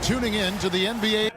tuning in to the NBA.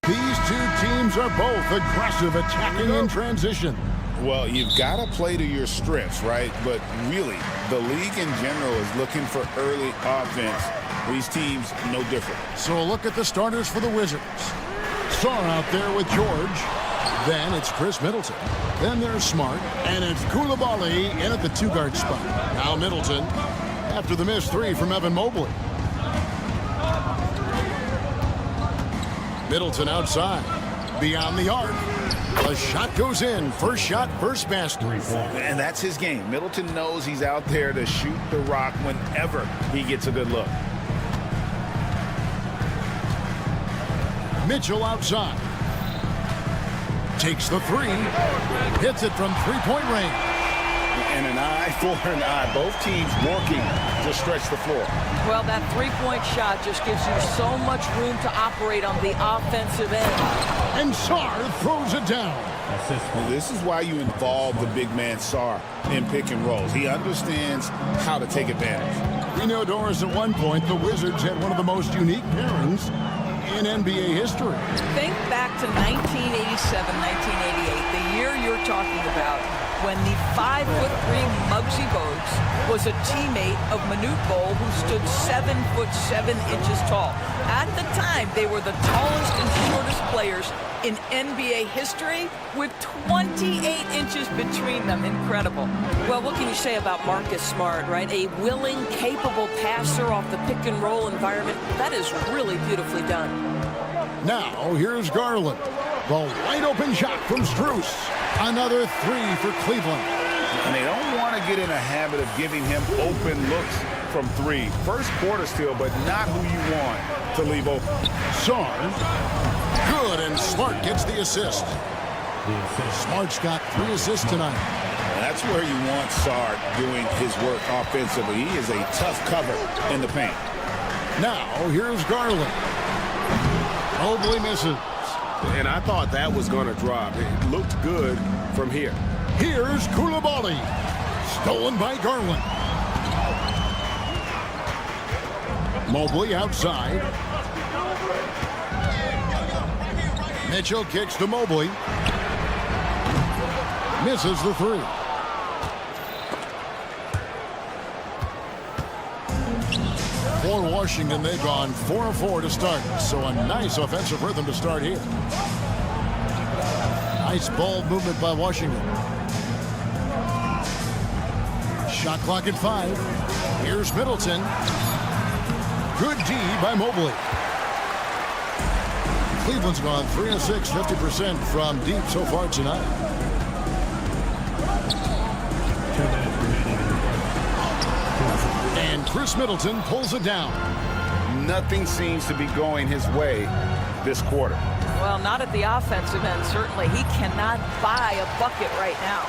These two teams are both aggressive, attacking in transition. Well, you've got to play to your strengths, right? But really, the league in general is looking for early offense. These teams, no different. So a look at the starters for the Wizards. Sarr out there with George. Then it's Chris Middleton. Then there's Smart. And it's Koulibaly in at the two-guard spot. Now Middleton after the missed three from Evan Mobley. Middleton outside. Beyond the arc. A shot goes in. First shot, first basket. And that's his game. Middleton knows he's out there to shoot the rock whenever he gets a good look. Mitchell outside. Takes the three. Hits it from three-point range. And an eye for an eye. Both teams working to stretch the floor. Well, that three-point shot just gives you so much room to operate on the offensive end. And Sarr throws it down. This is why you involve the big man Sarr in pick and rolls. He understands how to take advantage. We know, Doris, at one point the Wizards had one of the most unique pairings in NBA history. Think back to 1987, 1988, the year you're talking about, when the 5'3" Muggsy Bogues was a teammate of Manute Bol, who stood 7'7" tall. At the time, they were the tallest and shortest players in NBA history, with 28 inches between them. Incredible. Well, what can you say about Marcus Smart, right? A willing, capable passer off the pick and roll environment. That is really beautifully done. Now, here's Garland. The wide open shot from Strus. Another three for Cleveland. And they don't want to get in a habit of giving him open looks from three. First quarter still, but not who you want to leave open. Sarr. Good, and Smart gets the assist. Smart's got 3 assists tonight. And that's where you want Sarr doing his work offensively. He is a tough cover in the paint. Now, here's Garland. Mobley misses. And I thought that was going to drop. It looked good from here. Here's Koulibaly. Stolen by Garland. Mobley outside. Mitchell kicks to Mobley. Misses the three. For Washington, they've gone 4 of 4 to start. So a nice offensive rhythm to start here. Nice ball movement by Washington. Shot clock at 5. Here's Middleton. Good D by Mobley. Cleveland's gone 3 of 6, 50% from deep so far tonight. And Chris Middleton pulls it down. Nothing seems to be going his way this quarter. Well, not at the offensive end, certainly. He cannot buy a bucket right now.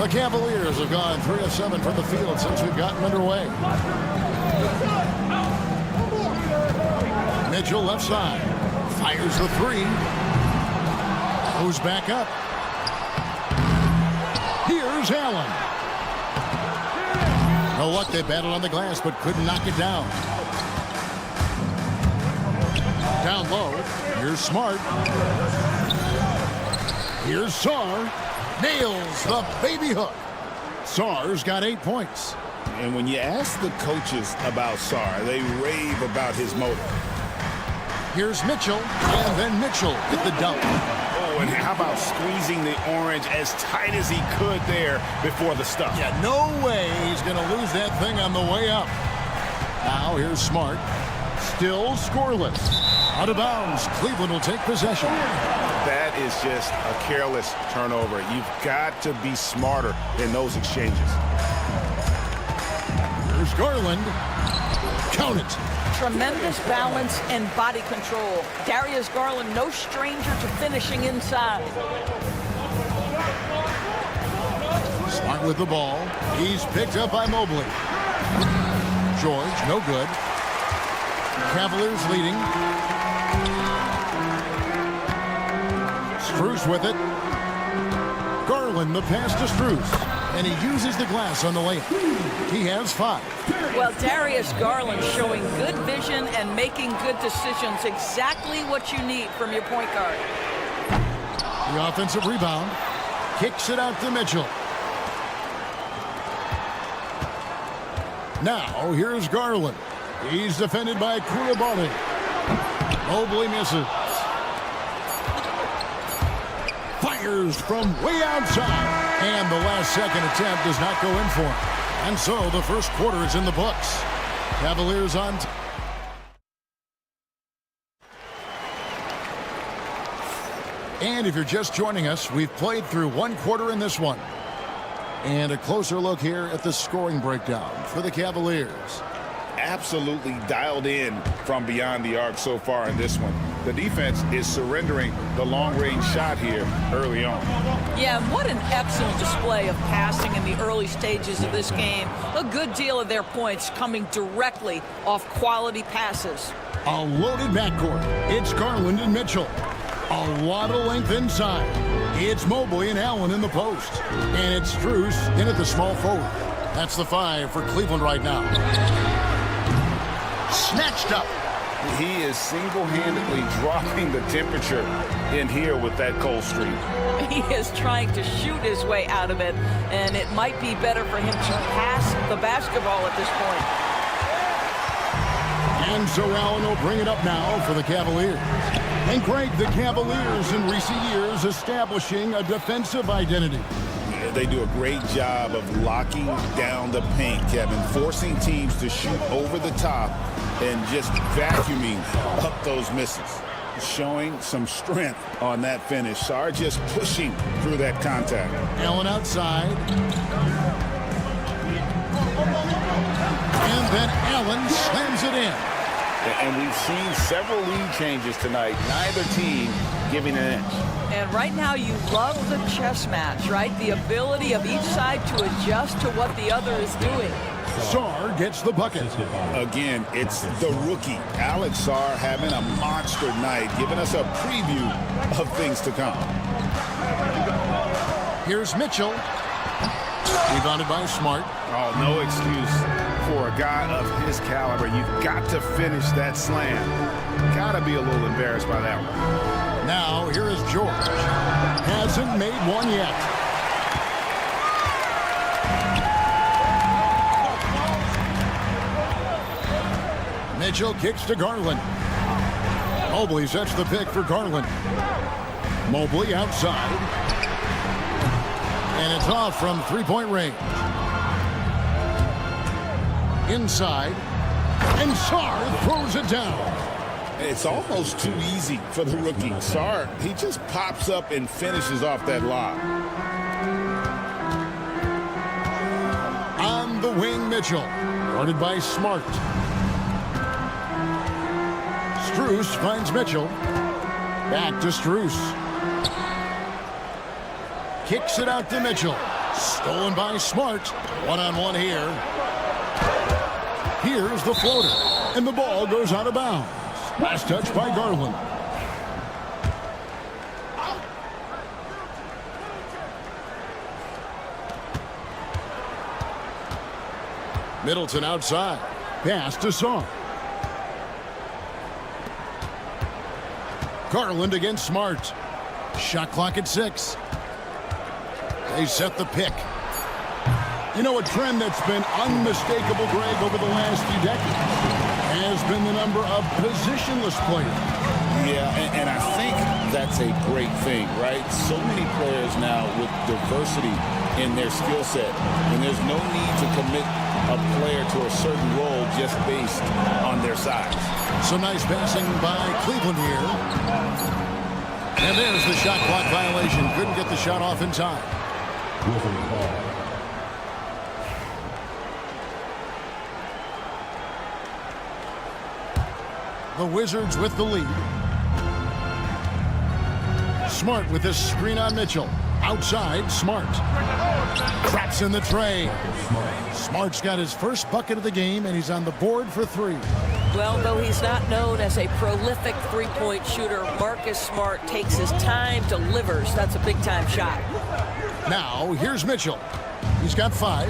The Cavaliers have gone 3 of 7 from the field since we've gotten underway. Mitchell left side. Fires the three. Goes back up. Here's Allen. No luck, they battled on the glass, but couldn't knock it down. Down low. Here's Smart. Here's Sarr. Nails the baby hook. Sarr's got 8 points. And when you ask the coaches about Sarr, they rave about his motor. Here's Mitchell, and then Mitchell with the dunk. Oh, Oh, and how about squeezing the orange as tight as he could there before the stuff? Yeah, no way he's going to lose that thing on the way up. Now here's Smart. Still scoreless. Out of bounds. Cleveland will take possession. That is just a careless turnover. You've got to be smarter in those exchanges. Here's Garland. Count it. Tremendous balance and body control. Darius Garland, no stranger to finishing inside. Smart with the ball. He's picked up by Mobley. George, no good. Cavaliers leading. Strus with it. Garland, the pass to Strus. And he uses the glass on the layup. He has 5. Well, Darius Garland showing good vision and making good decisions. Exactly what you need from your point guard. The offensive rebound. Kicks it out to Mitchell. Now, here's Garland. He's defended by Koulibaly. Mobley misses. Fires from way outside. And the last-second attempt does not go in for him. And so the first quarter is in the books. Cavaliers on top. And if you're just joining us, we've played through one quarter in this one. And a closer look here at the scoring breakdown for the Cavaliers. Absolutely dialed in from beyond the arc so far in this one. The defense is surrendering the long-range shot here early on. Yeah, and what an excellent display of passing in the early stages of this game. A good deal of their points coming directly off quality passes. A loaded backcourt. It's Garland and Mitchell. A lot of length inside. It's Mobley and Allen in the post. And it's Strus in at the small forward. That's the 5 for Cleveland right now. Snatched up. He is single-handedly dropping the temperature in here with that cold streak. He is trying to shoot his way out of it, and it might be better for him to pass the basketball at this point. And so Allen will bring it up now for the Cavaliers. And Greg, the Cavaliers in recent years establishing a defensive identity. They do a great job of locking down the paint, Kevin, forcing teams to shoot over the top and just vacuuming up those misses. Showing some strength on that finish. Sarr just pushing through that contact. Allen outside. And then Allen slams it in. And we've seen several lead changes tonight. Neither team giving an inch. And right now you love the chess match, right? The ability of each side to adjust to what the other is doing. Sarr gets the bucket. Again, it's the rookie, Alex Sarr, having a monster night, giving us a preview of things to come. Here's Mitchell. Rebounded by Smart. Oh, no excuse for a guy of his caliber. You've got to finish that slam. Got to be a little embarrassed by that one. Now, here is George. Hasn't made one yet. Mitchell kicks to Garland. Mobley sets the pick for Garland. Mobley outside. And it's off from three-point range. Inside. And Sarr throws it down. It's almost too easy for the rookie. Sarr, he just pops up and finishes off that lob. On the wing, Mitchell. Guarded by Smart. Strus finds Mitchell. Back to Strus. Kicks it out to Mitchell. Stolen by Smart. One-on-one here. Here's the floater. And the ball goes out of bounds. Last touch by Garland. Middleton outside. Pass to Sarr. Garland against Smart. Shot clock at 6. They set the pick. You know, a trend that's been unmistakable, Greg, over the last few decades has been the number of positionless players. Yeah, and I think that's a great thing, right? So many players now with diversity in their skill set, and there's no need to commit a player to a certain role just based on their size. Some nice passing by Cleveland here. And there's the shot clock violation. Couldn't get the shot off in time. The Wizards with the lead. Smart with this screen on Mitchell. Outside, Smart. Traps in the tray. Smart's got his first bucket of the game, and he's on the board for 3. Well, though he's not known as a prolific three-point shooter, Marcus Smart takes his time, delivers. That's a big-time shot. Now, here's Mitchell. He's got 5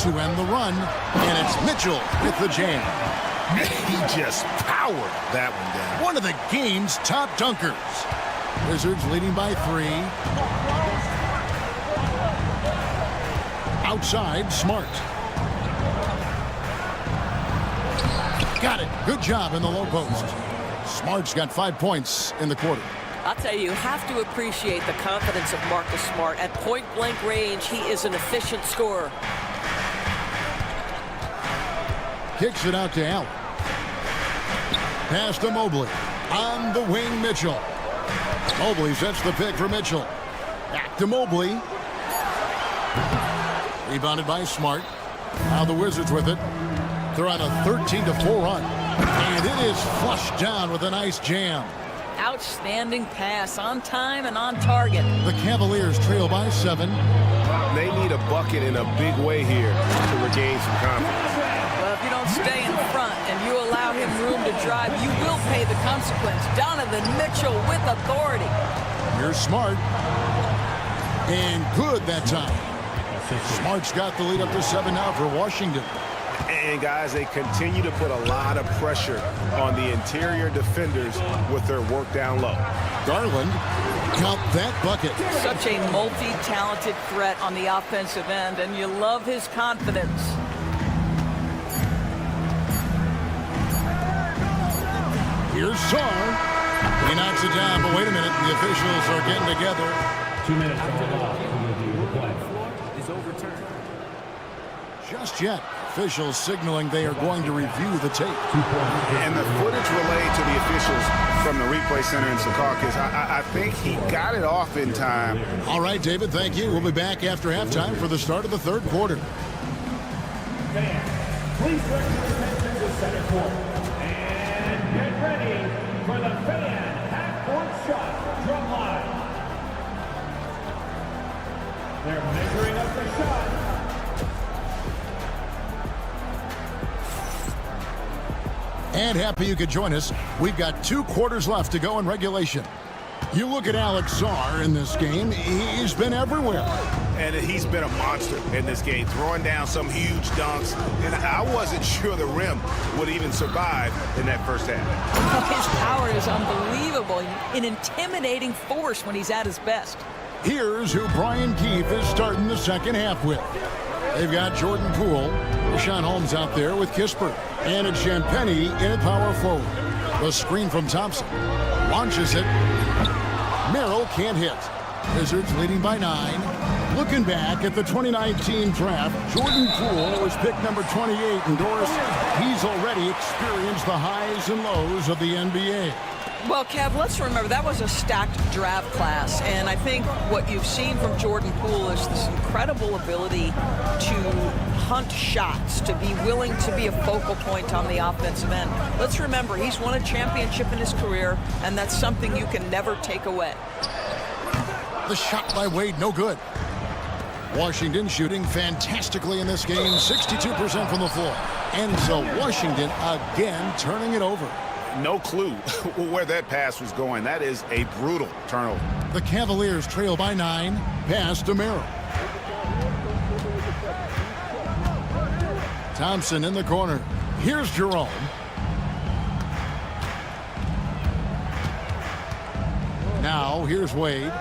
to end the run, and it's Mitchell with the jam. He just powered that one down. One of the game's top dunkers. Wizards leading by 3. Outside, Smart. Got it. Good job in the low post. Smart's got 5 points in the quarter. I'll tell you have to appreciate the confidence of Marcus Smart. At point-blank range, he is an efficient scorer. Kicks it out to Allen. Pass to Mobley. On the wing, Mitchell. Mobley sets the pick for Mitchell. Back to Mobley. Rebounded by Smart. Now the Wizards with it. They're on a 13-4 run. And it is flushed down with a nice jam. Outstanding pass, on time and on target. The Cavaliers trail by 7. They need a bucket in a big way here to regain some confidence. Well, if you don't stay in front and you allow him room to drive, you will pay the consequence. Donovan Mitchell with authority. Here's Smart. And good that time. Smart's got the lead up to 7 now for Washington. And, guys, they continue to put a lot of pressure on the interior defenders with their work down low. Garland, count that bucket. Such a multi-talented threat on the offensive end, and you love his confidence. Here's Sarr. He knocks it down, but wait a minute. The officials are getting together. 2 minutes to review the play. Is overturned. Just yet, officials signaling they are going to review the tape. And the footage relayed to the officials from the replay center in Secaucus, I think he got it off in time. All right, David, thank you. We'll be back after halftime for the start of the third quarter. Please direct your attention to center court. And get ready for the fan half-court shot drum line. They're measuring up the shot. And happy you could join us. We've got 2 quarters left to go in regulation. You look at Alex Sarr in this game, he's been everywhere. And he's been a monster in this game, throwing down some huge dunks. And I wasn't sure the rim would even survive in that first half. His power is unbelievable, an intimidating force when he's at his best. Here's who Brian Keefe is starting the second half with. They've got Jordan Poole, Rashawn Holmes out there with Kisper, and it's Champagnie in at power forward. The screen from Thompson. Launches it. Merrill can't hit. Wizards leading by 9. Looking back at the 2019 draft, Jordan Poole was picked number 28, and Doris, he's already experienced the highs and lows of the NBA. Well, Kev, let's remember that was a stacked draft class, and I think what you've seen from Jordan Poole is this incredible ability to hunt shots, to be willing to be a focal point on the offensive end. Let's remember, he's won a championship in his career, and that's something you can never take away. The shot by Wade, no good. Washington shooting fantastically in this game, 62% from the floor. And so Washington again turning it over. No clue where that pass was going. That is a brutal turnover. The Cavaliers trail by 9. Pass to Merrill. Thompson in the corner. Here's Jerome. Now here's Wade.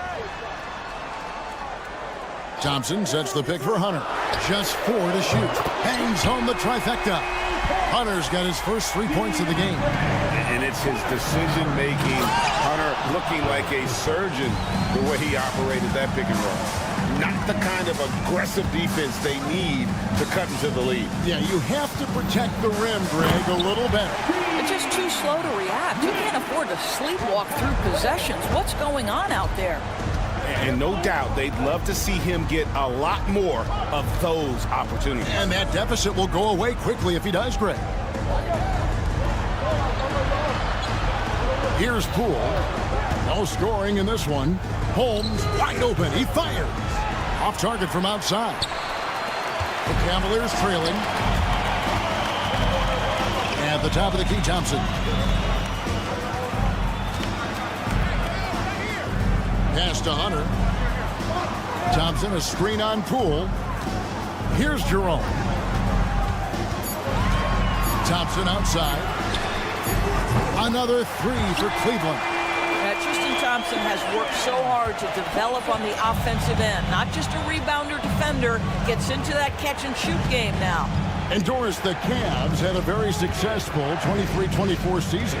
Thompson sets the pick for Hunter. Just 4 to shoot. Hangs home the trifecta. Hunter's got his first 3 points of the game. And it's his decision-making. Hunter looking like a surgeon the way he operated that pick and roll. Not the kind of aggressive defense they need to cut into the lead. Yeah, you have to protect the rim, Greg, a little better. It's just too slow to react. You can't afford to sleepwalk through possessions. What's going on out there? And no doubt they'd love to see him get a lot more of those opportunities. And that deficit will go away quickly if he does, Greg. Here's Poole. No scoring in this one. Holmes wide open. He fires. Off target from outside. The Cavaliers trailing. At the top of the key, Thompson. Pass to Hunter. Thompson, a screen on Poole. Here's Jerome. Thompson outside. Another three for Cleveland. Tristan Thompson has worked so hard to develop on the offensive end. Not just a rebounder defender, gets into that catch-and-shoot game now. And Doris, the Cavs had a very successful 23-24 season.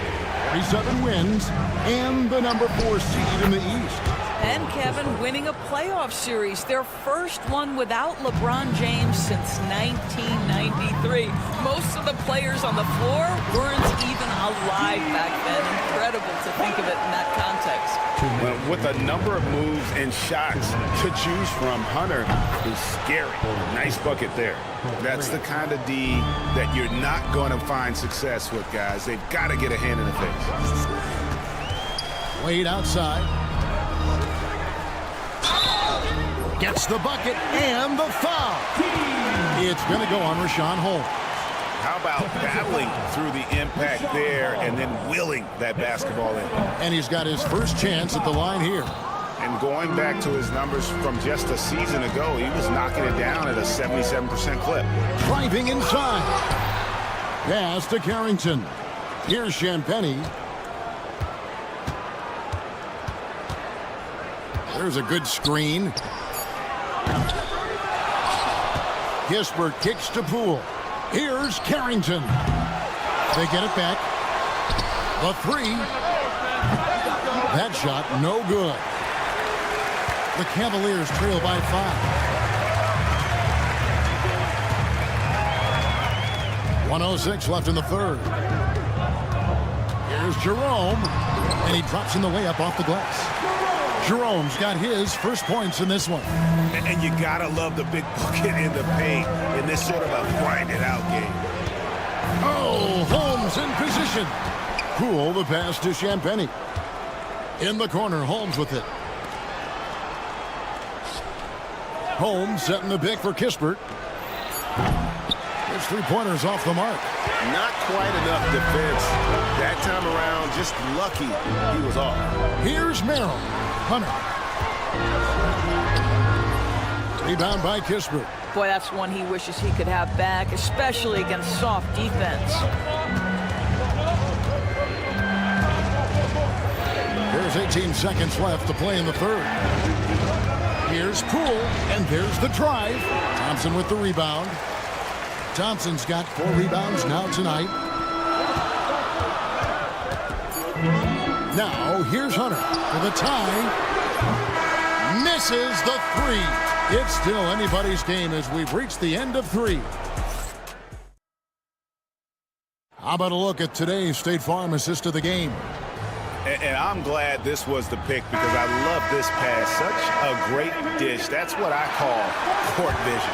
37 wins and the number 4 seed in the East. And Kevin winning a playoff series, their first one without LeBron James since 1993. Most of the players on the floor weren't even alive back then. Incredible to think of it in that context. Well, with a number of moves and shots to choose from, Hunter is scary. Nice bucket there. That's the kind of D that you're not going to find success with, guys. They've got to get a hand in the face. Wade outside. Gets the bucket and the foul. It's going to go on Rashawn Holmes. How about battling through the impact there and then willing that basketball in? And he's got his first chance at the line here. And going back to his numbers from just a season ago, he was knocking it down at a 77% clip. Driving inside. Pass to Carrington. Here's Champagnie. There's a good screen. Kispert kicks to Poole. Here's Carrington. They get it back. The three. That shot, no good. The Cavaliers trail by 5. 1:06 left in the third. Here's Jerome. And he drops in the layup off the glass. Jerome's got his first points in this one. And you gotta love the big bucket in the paint in this sort of a grind-it-out game. Oh, Holmes in position. Poole the pass to Champagnie. In the corner, Holmes with it. Holmes setting the pick for Kispert. His three-pointers off the mark. Not quite enough defense. That time around, just lucky he was off. Here's Merrill. Hunter. Rebound by Kispert. Boy, that's one he wishes he could have back, especially against soft defense. There's 18 seconds left to play in the third. Here's Poole, and there's the drive. Thompson with the rebound. Thompson's got 4 rebounds now tonight. Now, here's Hunter for the tie. Misses the three. It's still anybody's game as we've reached the end of 3. How about a look at today's State Farm assist of the game? And I'm glad this was the pick because I love this pass. Such a great dish. That's what I call court vision.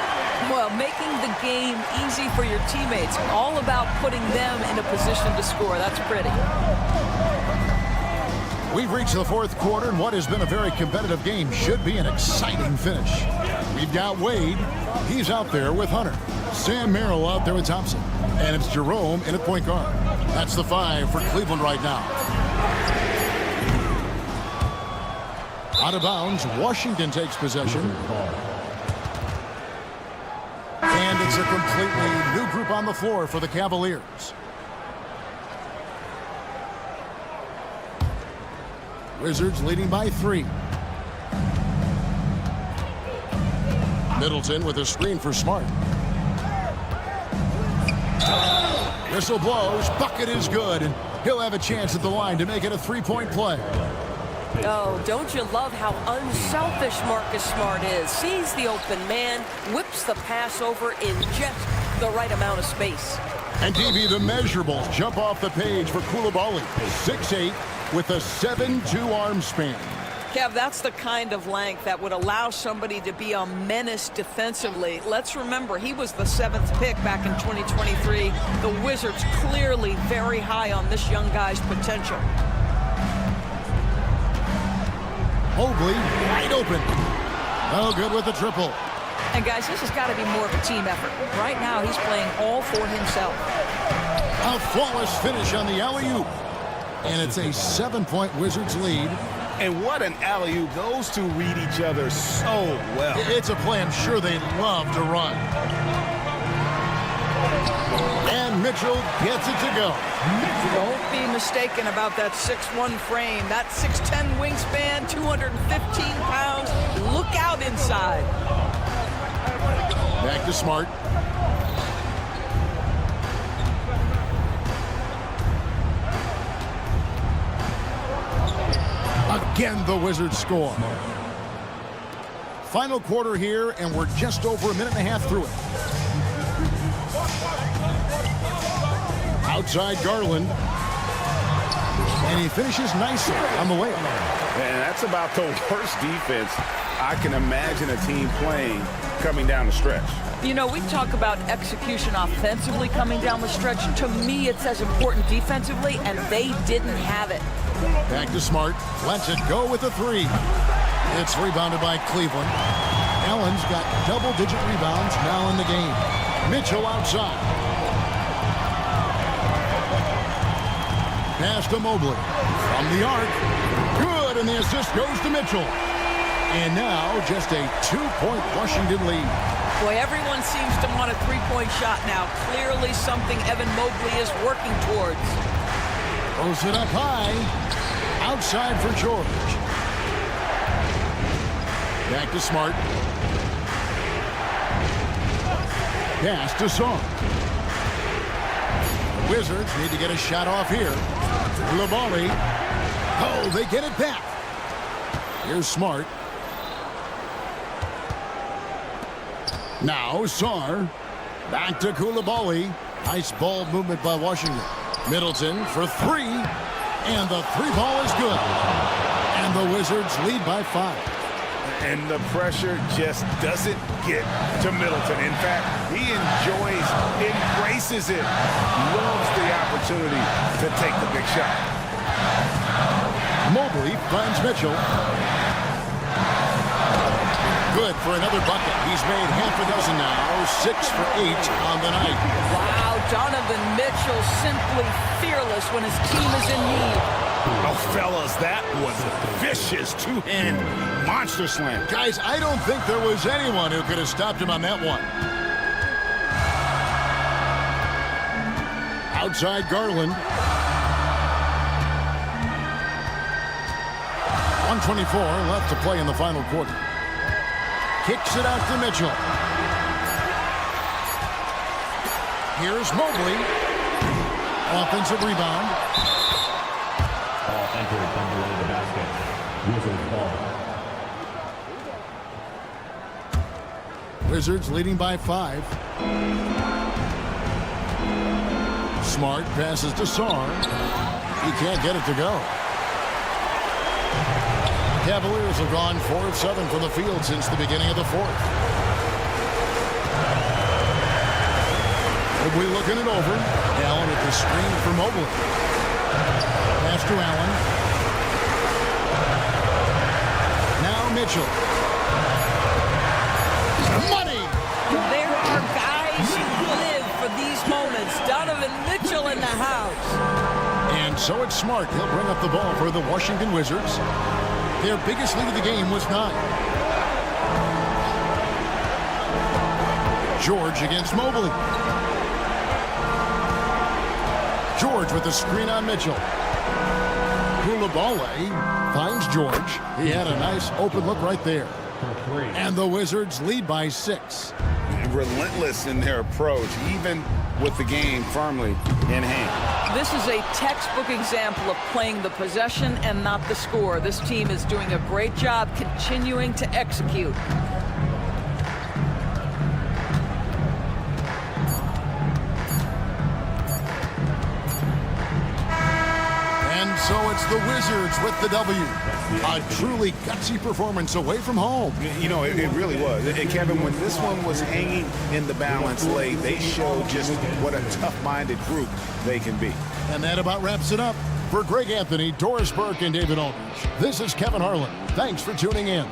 Well, making the game easy for your teammates. All about putting them in a position to score. That's pretty. We've reached the fourth quarter, and what has been a very competitive game should be an exciting finish. We've got Wade. He's out there with Hunter. Sam Merrill out there with Thompson. And it's Jerome in at point guard. That's the 5 for Cleveland right now. Out of bounds, Washington takes possession. And it's a completely new group on the floor for the Cavaliers. Wizards leading by 3. Middleton with a screen for Smart. Whistle blows, bucket is good, and he'll have a chance at the line to make it a 3-point play. Oh, don't you love how unselfish Marcus Smart is? Sees the open man, whips the pass over in just the right amount of space. And TV, the measurables jump off the page for Coulibaly. 6'8" with a 7'2" arm span. Kev, that's the kind of length that would allow somebody to be a menace defensively. Let's remember, he was the 7th pick back in 2023. The Wizards clearly very high on this young guy's potential. Mobley wide open. Oh, good with the triple. And guys, this has got to be more of a team effort. Right now, he's playing all for himself. A flawless finish on the alley-oop. And it's a 7-point Wizards lead. And what an alley-oop. Those two read each other so well. It's a play I'm sure they love to run. And Mitchell gets it to go. Don't be mistaken about that 6'1" frame. That 6'10" wingspan, 215 pounds. Look out inside. Back to Smart. Again, the Wizards score. Final quarter here, and we're just over a minute and a half through it. Outside Garland. And he finishes nicely on the layup. And that's about the worst defense I can imagine a team playing coming down the stretch. You know, we talk about execution offensively coming down the stretch. To me, it's as important defensively, and they didn't have it. Back to Smart. Lets it go with a 3. It's rebounded by Cleveland. Allen's got double-digit rebounds now in the game. Mitchell outside. Pass to Mobley. From the arc. Good, and the assist goes to Mitchell. And now just a 2-point Washington lead. Boy, everyone seems to want a three-point shot now. Clearly something Evan Mobley is working towards. Throws it up high. Outside for George. Back to Smart. Pass to Song. The Wizards need to get a shot off here. Coulibaly. Oh, they get it back. Here's Smart. Now Sarr. Back to Coulibaly. Nice ball movement by Washington. Middleton for 3. And the 3-ball is good. And the Wizards lead by 5. And the pressure just doesn't get to Middleton. In fact, he embraces it, loves the opportunity to take the big shot. Mobley finds Mitchell. Good for another bucket. He's made half a dozen now, 6 for 8 on the night. Wow, Donovan Mitchell simply fearless when his team is in need. Oh, fellas, that was a vicious two-hand monster slam. Guys, I don't think there was anyone who could have stopped him on that one. Outside Garland. 1:24 left to play in the final quarter. Kicks it out to Mitchell. Here's Mobley. Offensive rebound. Ball entered from below the basket. Wizards ball. Wizards leading by 5. Smart passes to Sarr. He can't get it to go. Cavaliers have gone 4 of 7 from the field since the beginning of the 4th. Mobley looking it over. Allen at the screen for Mobley. Pass to Allen. Now Mitchell. Money! There are guys who live for these moments. Donovan Mitchell in the house. And so it's Smart. He'll bring up the ball for the Washington Wizards. Their biggest lead of the game was 9. George against Mobley. George with the screen on Mitchell. Coulibaly finds George. He had a nice open look right there. And the Wizards lead by 6. Relentless in their approach, even with the game firmly in hand. This is a textbook example of playing the possession and not the score. This team is doing a great job continuing to execute. And so it's the Wizards with the W. A truly gutsy performance away from home. You know, it really was. And Kevin, when this one was hanging in the balance late, they showed just what a tough-minded group they can be. And that about wraps it up. For Greg Anthony, Doris Burke, and David Aldridge, this is Kevin Harlan. Thanks for tuning in.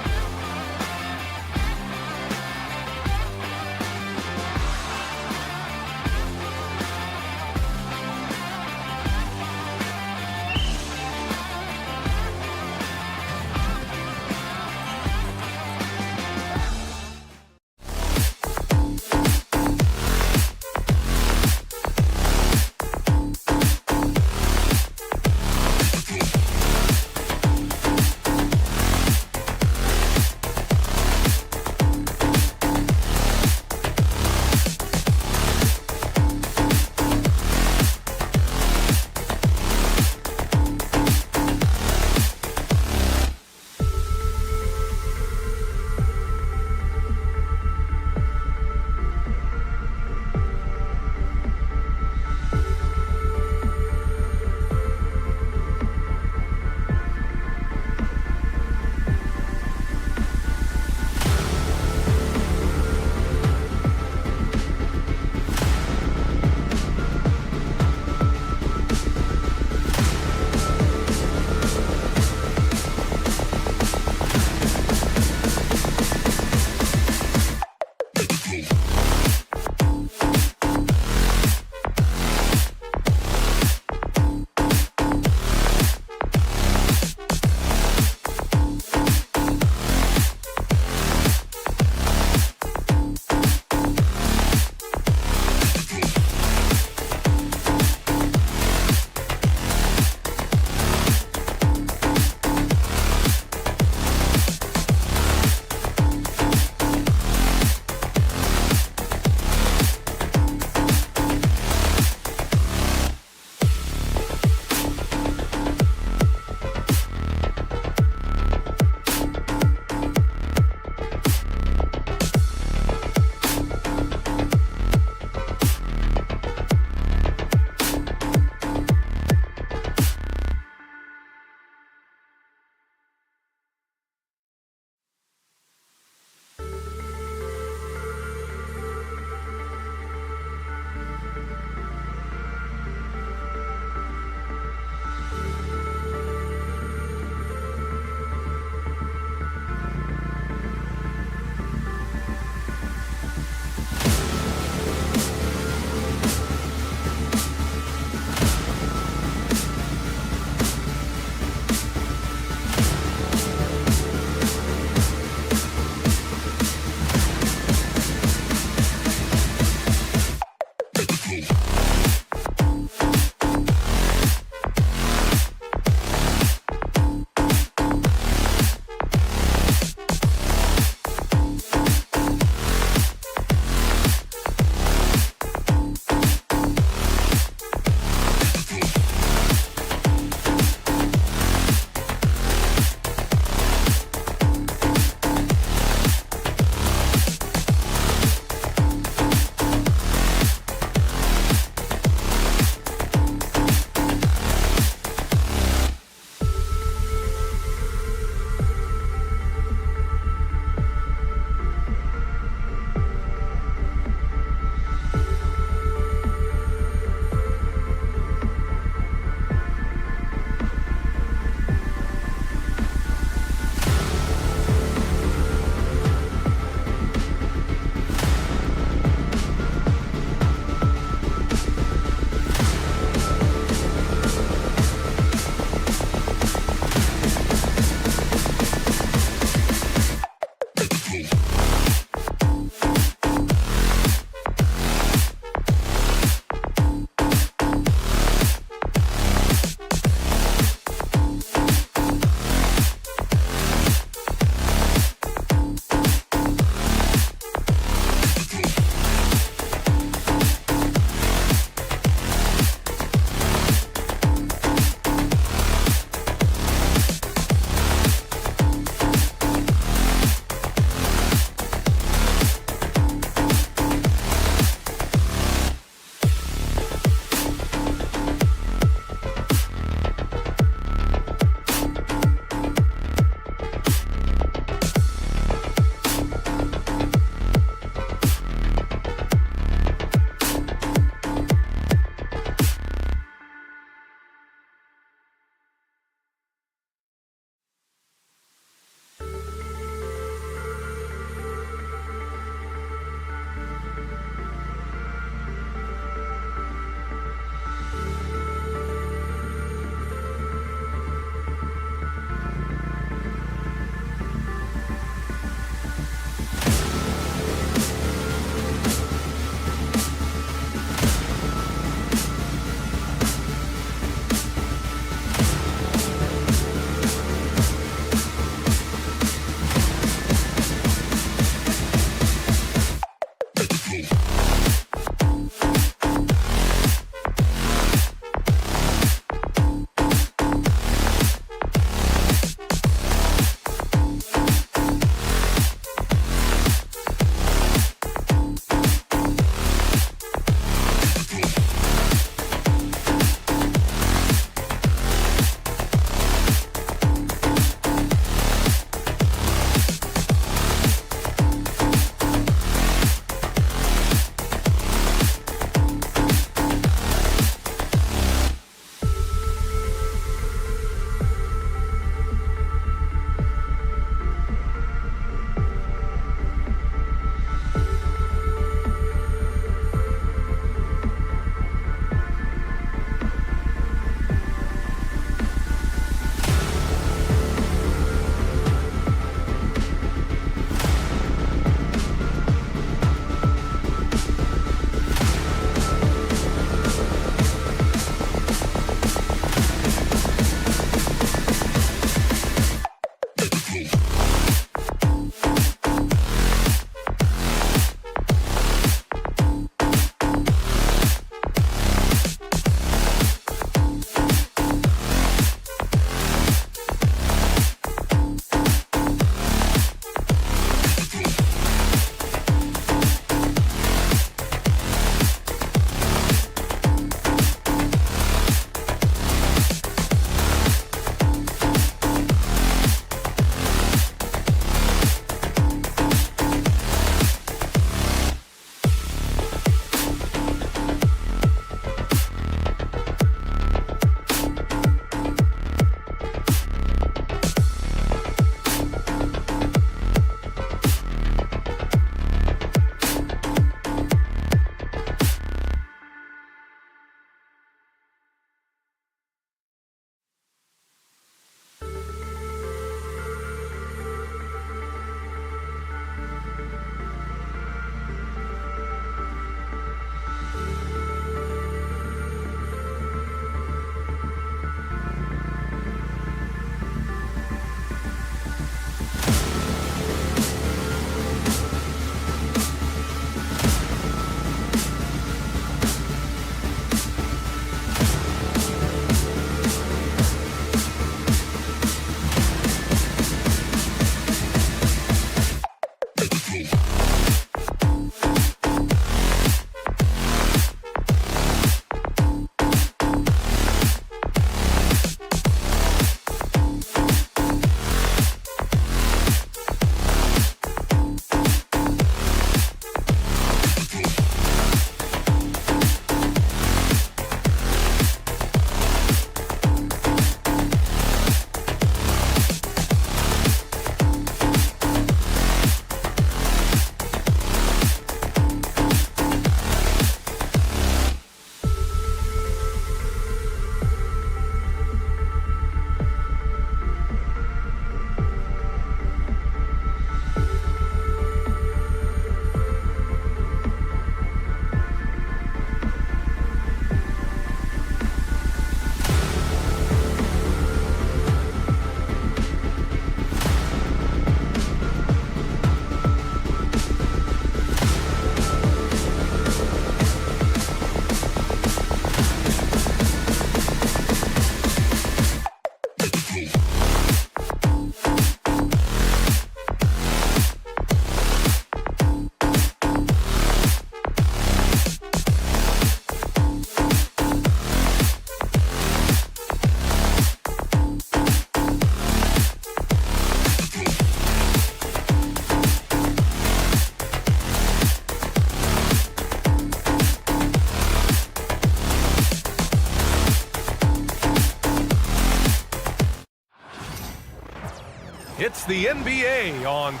It's the NBA on.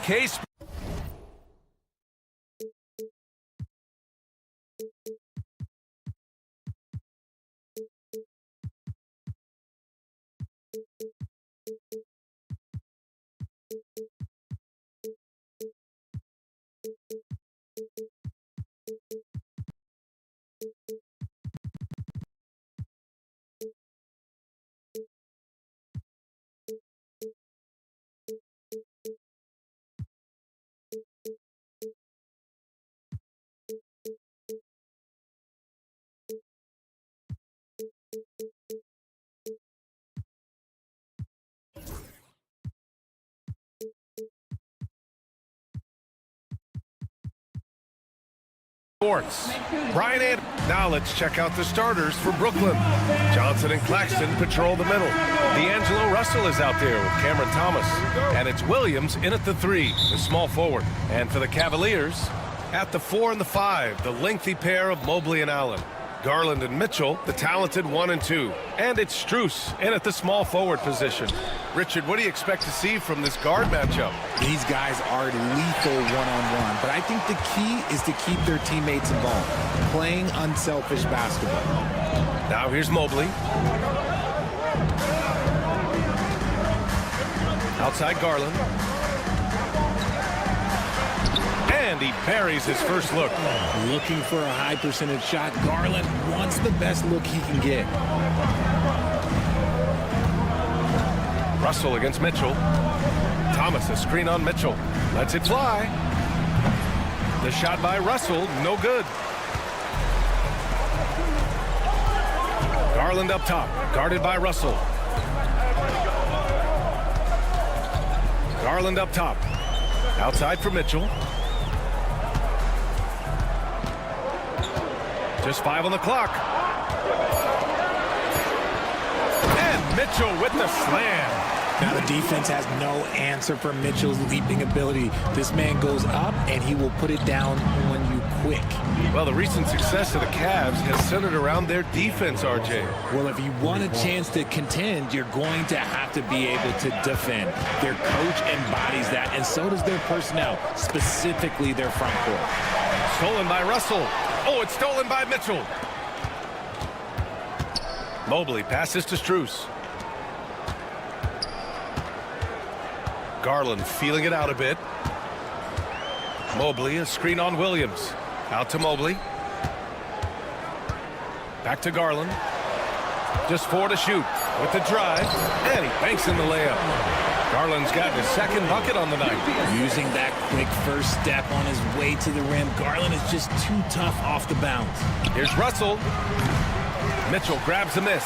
Case. Sports. Brian and now let's check out the starters for Brooklyn. Johnson and Claxton patrol the middle. D'Angelo Russell is out there with Cameron Thomas. And it's Williams in at the 3, the small forward. And for the Cavaliers, at the 4 and the 5, the lengthy pair of Mobley and Allen. Garland and Mitchell, the talented 1 and 2. And it's Strus in at the small forward position. Richard, what do you expect to see from this guard matchup? These guys are lethal one-on-one, but I think the key is to keep their teammates involved, playing unselfish basketball. Now here's Mobley. Outside Garland. And he buries his first look. Looking for a high percentage shot. Garland wants the best look he can get. Russell against Mitchell. Thomas, a screen on Mitchell. Lets it fly. The shot by Russell, no good. Garland up top, guarded by Russell. Garland up top. Outside for Mitchell. Just 5 on the clock. And Mitchell with the slam. Now the defense has no answer for Mitchell's leaping ability. This man goes up and he will put it down when you quick. Well, the recent success of the Cavs has centered around their defense, RJ. Well, if you want a chance to contend, you're going to have to be able to defend. Their coach embodies that, and so does their personnel, specifically their front court. Stolen by Russell. Oh, it's stolen by Mitchell. Mobley passes to Strus. Garland feeling it out a bit. Mobley, a screen on Williams. Out to Mobley. Back to Garland. Just 4 to shoot with the drive. And he banks in the layup. Garland's got his second bucket on the night. Using that quick first step on his way to the rim. Garland is just too tough off the bounce. Here's Russell. Mitchell grabs a miss.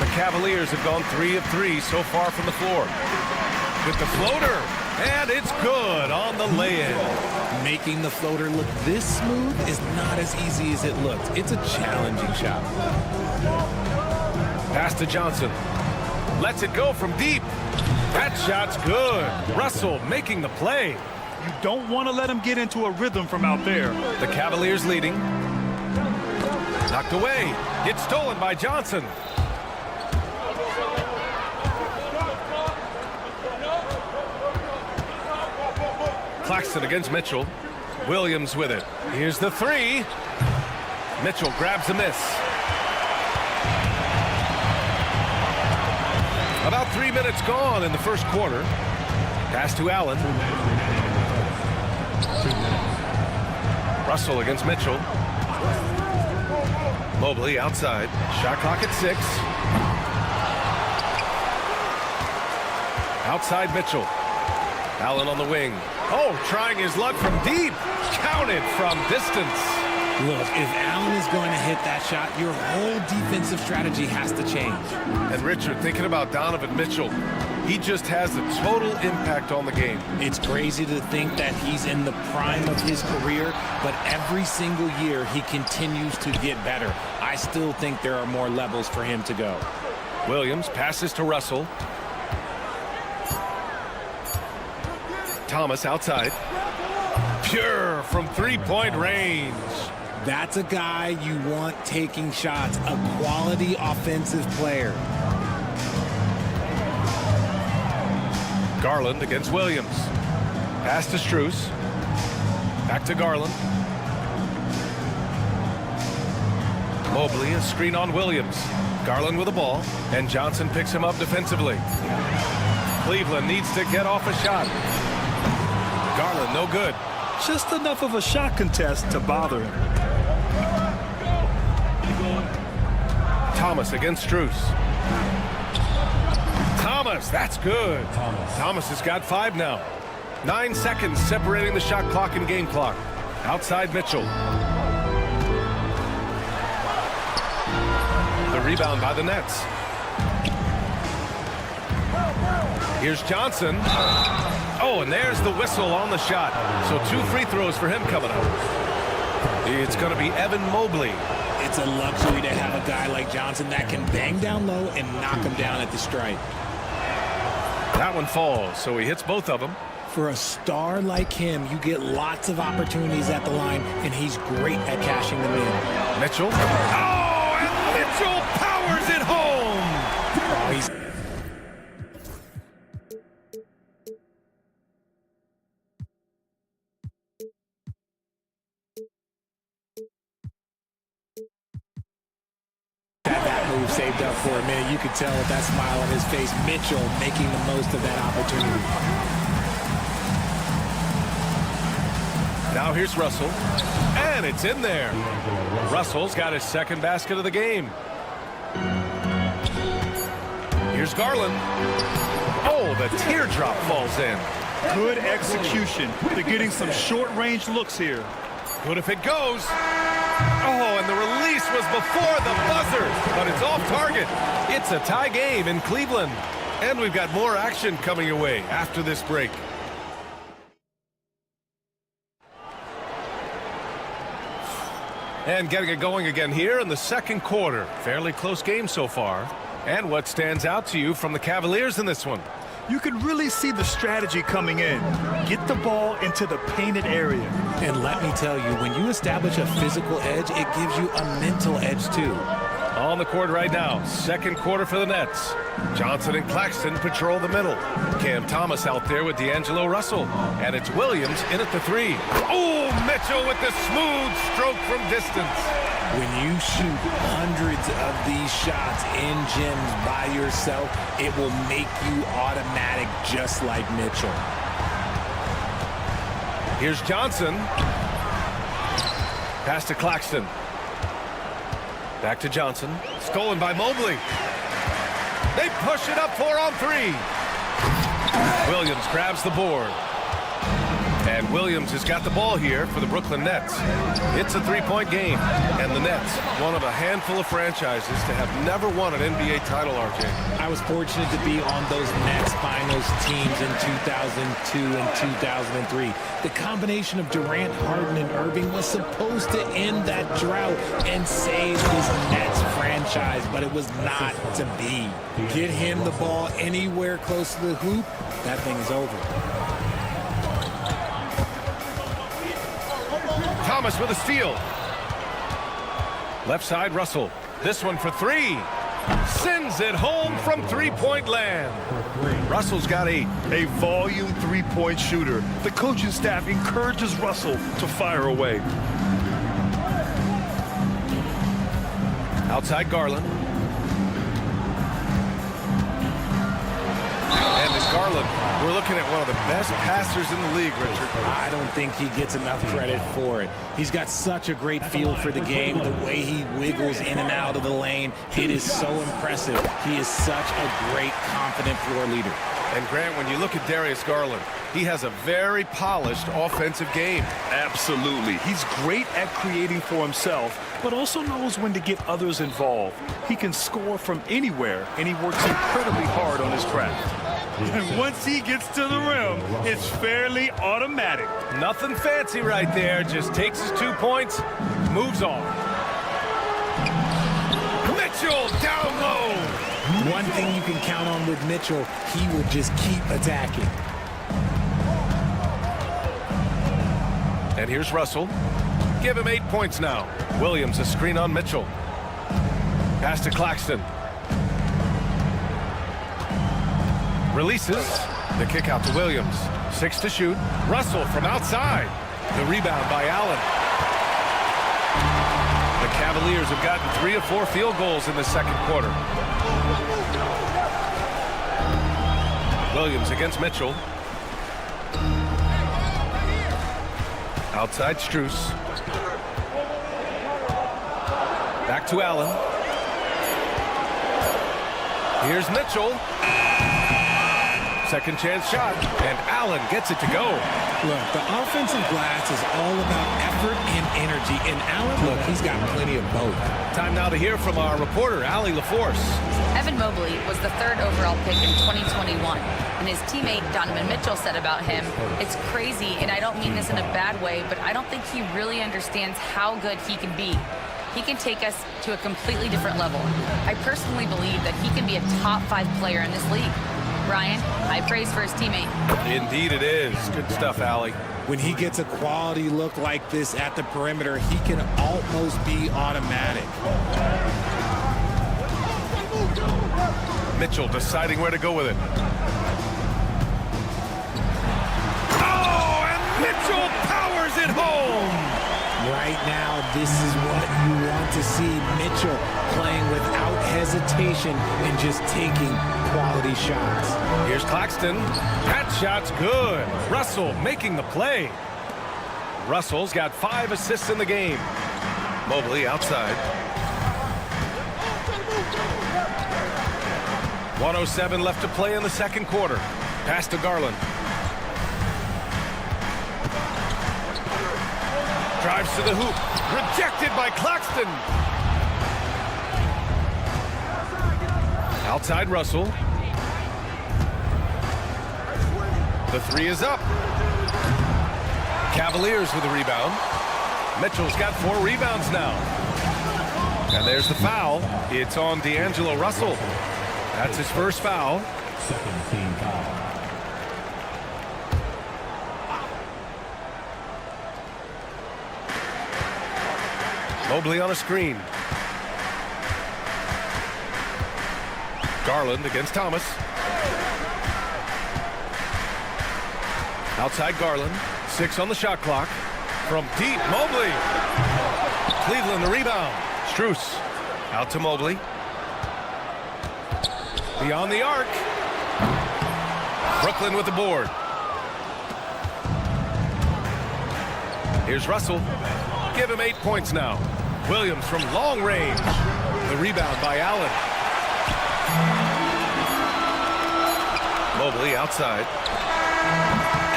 The Cavaliers have gone 3 of 3 so far from the floor. With the floater. And it's good on the lay-in. Making the floater look this smooth is not as easy as it looks. It's a challenging shot. Pass to Johnson. Lets it go from deep. That shot's good. Russell making the play. You don't want to let him get into a rhythm from out there. The Cavaliers leading. Knocked away. It's stolen by Johnson. Claxton against Mitchell. Williams with it. Here's the 3. Mitchell grabs a miss. About 3 minutes gone in the first quarter. Pass to Allen. Russell against Mitchell. Mobley outside. Shot clock at 6. Outside Mitchell. Allen on the wing. Oh, trying his luck from deep. Counted from distance. Look, if Allen is going to hit that shot, your whole defensive strategy has to change. And Richard, thinking about Donovan Mitchell, he just has a total impact on the game. It's crazy to think that he's in the prime of his career, but every single year he continues to get better. I still think there are more levels for him to go. Williams passes to Russell. Thomas outside. Pure from three-point range. That's a guy you want taking shots, a quality offensive player. Garland against Williams. Pass to Strus. Back to Garland. Mobley, a screen on Williams. Garland with the ball, and Johnson picks him up defensively. Cleveland needs to get off a shot. Garland, no good. Just enough of a shot contest to bother him. Thomas against Strus. Thomas, that's good. Thomas has got 5 now. 9 seconds separating the shot clock and game clock. Outside Mitchell. The rebound by the Nets. Here's Johnson. Oh, and there's the whistle on the shot. So 2 free throws for him coming up. It's going to be Evan Mobley. It's a luxury to have a guy like Johnson that can bang down low and knock him down at the stripe. That one falls, so he hits both of them. For a star like him, you get lots of opportunities at the line, and he's great at cashing them in. Mitchell. Oh, and Mitchell powers it home. Oh, he's that move saved up for a minute. You could tell with that smile on his face, Mitchell making the most of that opportunity. Now here's Russell, and it's in there. Russell's got his second basket of the game. Here's Garland. Oh, the teardrop falls in. Good execution. They're getting some short-range looks here. Good if it goes. Oh, and the release was before the buzzer, but it's off target. It's a tie game in Cleveland. And we've got more action coming your way after this break. And getting it going again here in the second quarter. Fairly close game so far. And what stands out to you from the Cavaliers in this one? You can really see the strategy coming in. Get the ball into the painted area. And let me tell you, when you establish a physical edge, it gives you a mental edge too. On the court right now, second quarter for the Nets. Johnson and Claxton patrol the middle. Cam Thomas out there with D'Angelo Russell. And it's Williams in at the 3. Oh, Mitchell with the smooth stroke from distance. When you shoot hundreds of these shots in gyms by yourself, it will make you automatic just like Mitchell. Here's Johnson. Pass to Claxton. Back to Johnson. Stolen by Mobley. They push it up 4 on 3. Williams grabs the board. And Williams has got the ball here for the Brooklyn Nets. It's a 3-point game. And the Nets, one of a handful of franchises to have never won an NBA title, RJ. I was fortunate to be on those Nets finals teams in 2002 and 2003. The combination of Durant, Harden, and Irving was supposed to end that drought and save this Nets franchise, but it was not to be. Get him the ball anywhere close to the hoop, that thing is over. Thomas with a steal. Left side, Russell. This one for 3. Sends it home from 3-point land. Russell's got 8. A volume 3-point shooter. The coaching staff encourages Russell to fire away. Outside Garland. And it's Garland. We're looking at one of the best passers in the league, Richard. I don't think he gets enough credit for it. He's got such a great feel for the game, the way he wiggles in and out of the lane. It is so impressive. He is such a great, confident floor leader. And Grant, when you look at Darius Garland, he has a very polished offensive game. Absolutely. He's great at creating for himself, but also knows when to get others involved. He can score from anywhere, and he works incredibly hard on his craft. And once he gets to the rim, it's fairly automatic. Nothing fancy right there. Just takes his 2 points, moves on. Mitchell down low. One thing you can count on with Mitchell, he will just keep attacking. And here's Russell. Give him 8 points now. Williams a screen on Mitchell. Pass to Claxton. Releases. The kick out to Williams. 6 to shoot. Russell from outside. The rebound by Allen. The Cavaliers have gotten 3 of 4 field goals in the second quarter. Williams against Mitchell. Outside Strus. Back to Allen. Here's Mitchell. Second chance shot, and Allen gets it to go. Look, the offensive glass is all about effort and energy, and Allen, look, he's got plenty of both. Time now to hear from our reporter, Allie LaForce. Evan Mobley was the 3rd overall pick in 2021, and his teammate Donovan Mitchell said about him, "It's crazy, and I don't mean this in a bad way, but I don't think he really understands how good he can be. He can take us to a completely different level. I personally believe that he can be a top 5 player in this league." Ryan, high praise for his teammate. Indeed it is. Good stuff, Allie. When he gets a quality look like this at the perimeter, he can almost be automatic. Mitchell deciding where to go with it. Oh, and Mitchell powers it home. Right now, this is what you want to see. Mitchell playing without hesitation and just taking quality shots. Here's Claxton. That shot's good. Russell making the play. Russell's got 5 assists in the game. Mobley outside. 1:07 left to play in the second quarter. Pass to Garland. Drives to the hoop. Rejected by Claxton. Outside Russell. The 3 is up. Cavaliers with a rebound. Mitchell's got 4 rebounds now. And there's the foul. It's on D'Angelo Russell. That's his first foul. Second team foul. Mobley on a screen. Garland against Thomas. Outside Garland. 6 on the shot clock. From deep, Mobley. Cleveland the rebound. Strus out to Mobley. Beyond the arc. Brooklyn with the board. Here's Russell. Give him 8 points now. Williams from long range. The rebound by Allen. Mobley outside.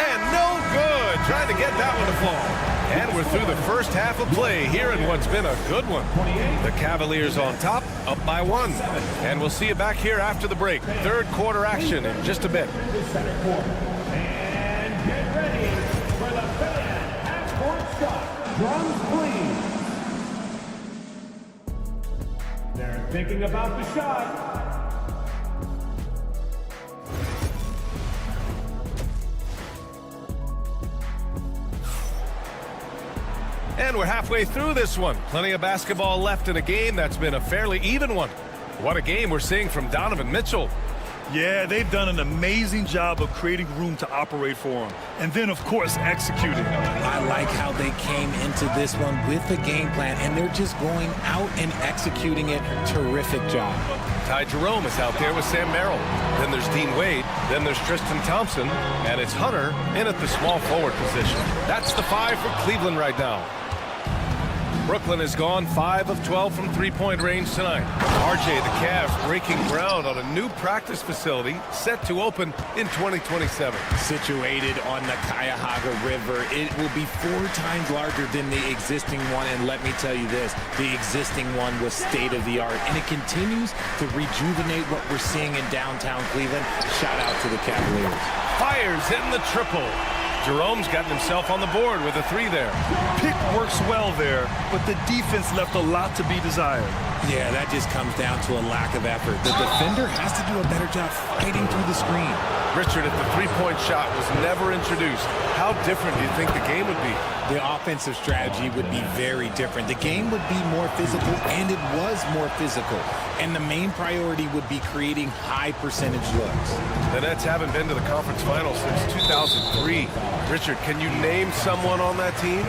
And no good. Trying to get that one to fall. And we're through the first half of play here in what's been a good one. The Cavaliers on top, up by 1. And we'll see you back here after the break. Third quarter action in just a bit. And get ready for the fan half-court shot. Drums, please. They're thinking about the shot. And we're halfway through this one. Plenty of basketball left in a game that's been a fairly even one. What a game we're seeing from Donovan Mitchell. Yeah, they've done an amazing job of creating room to operate for him. And then, of course, executing. I like how they came into this one with the game plan, and they're just going out and executing it. Terrific job. Ty Jerome is out there with Sam Merrill. Then there's Dean Wade. Then there's Tristan Thompson. And it's Hunter in at the small forward position. That's the 5 for Cleveland right now. Brooklyn has gone 5 of 12 from three-point range tonight. RJ, the Cavs, breaking ground on a new practice facility set to open in 2027. Situated on the Cuyahoga River, it will be 4 times larger than the existing one. And let me tell you this, the existing one was state-of-the-art, and it continues to rejuvenate what we're seeing in downtown Cleveland. Shout out to the Cavaliers. Fires hitting the triple. Jerome's gotten himself on the board with a 3 there. Pick works well there, but the defense left a lot to be desired. Yeah, that just comes down to a lack of effort. The defender has to do a better job fighting through the screen. Richard, if the three-point shot was never introduced, how different do you think the game would be? The offensive strategy would be very different. The game would be more physical, and it was more physical. And the main priority would be creating high percentage looks. The Nets haven't been to the conference finals since 2003. Richard, can you name someone on that team?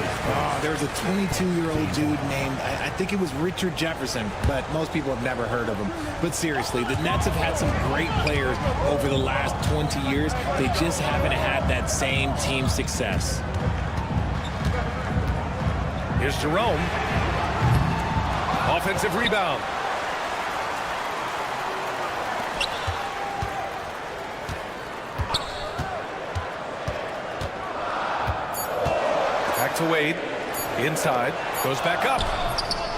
There's a 22-year-old dude named, I think it was Richard Jefferson, but most people have never heard of him. But seriously, the Nets have had some great players over the last 20 years. They just haven't had that same team success. Here's Jerome. Offensive rebound. Back to Wade. Inside. Goes back up.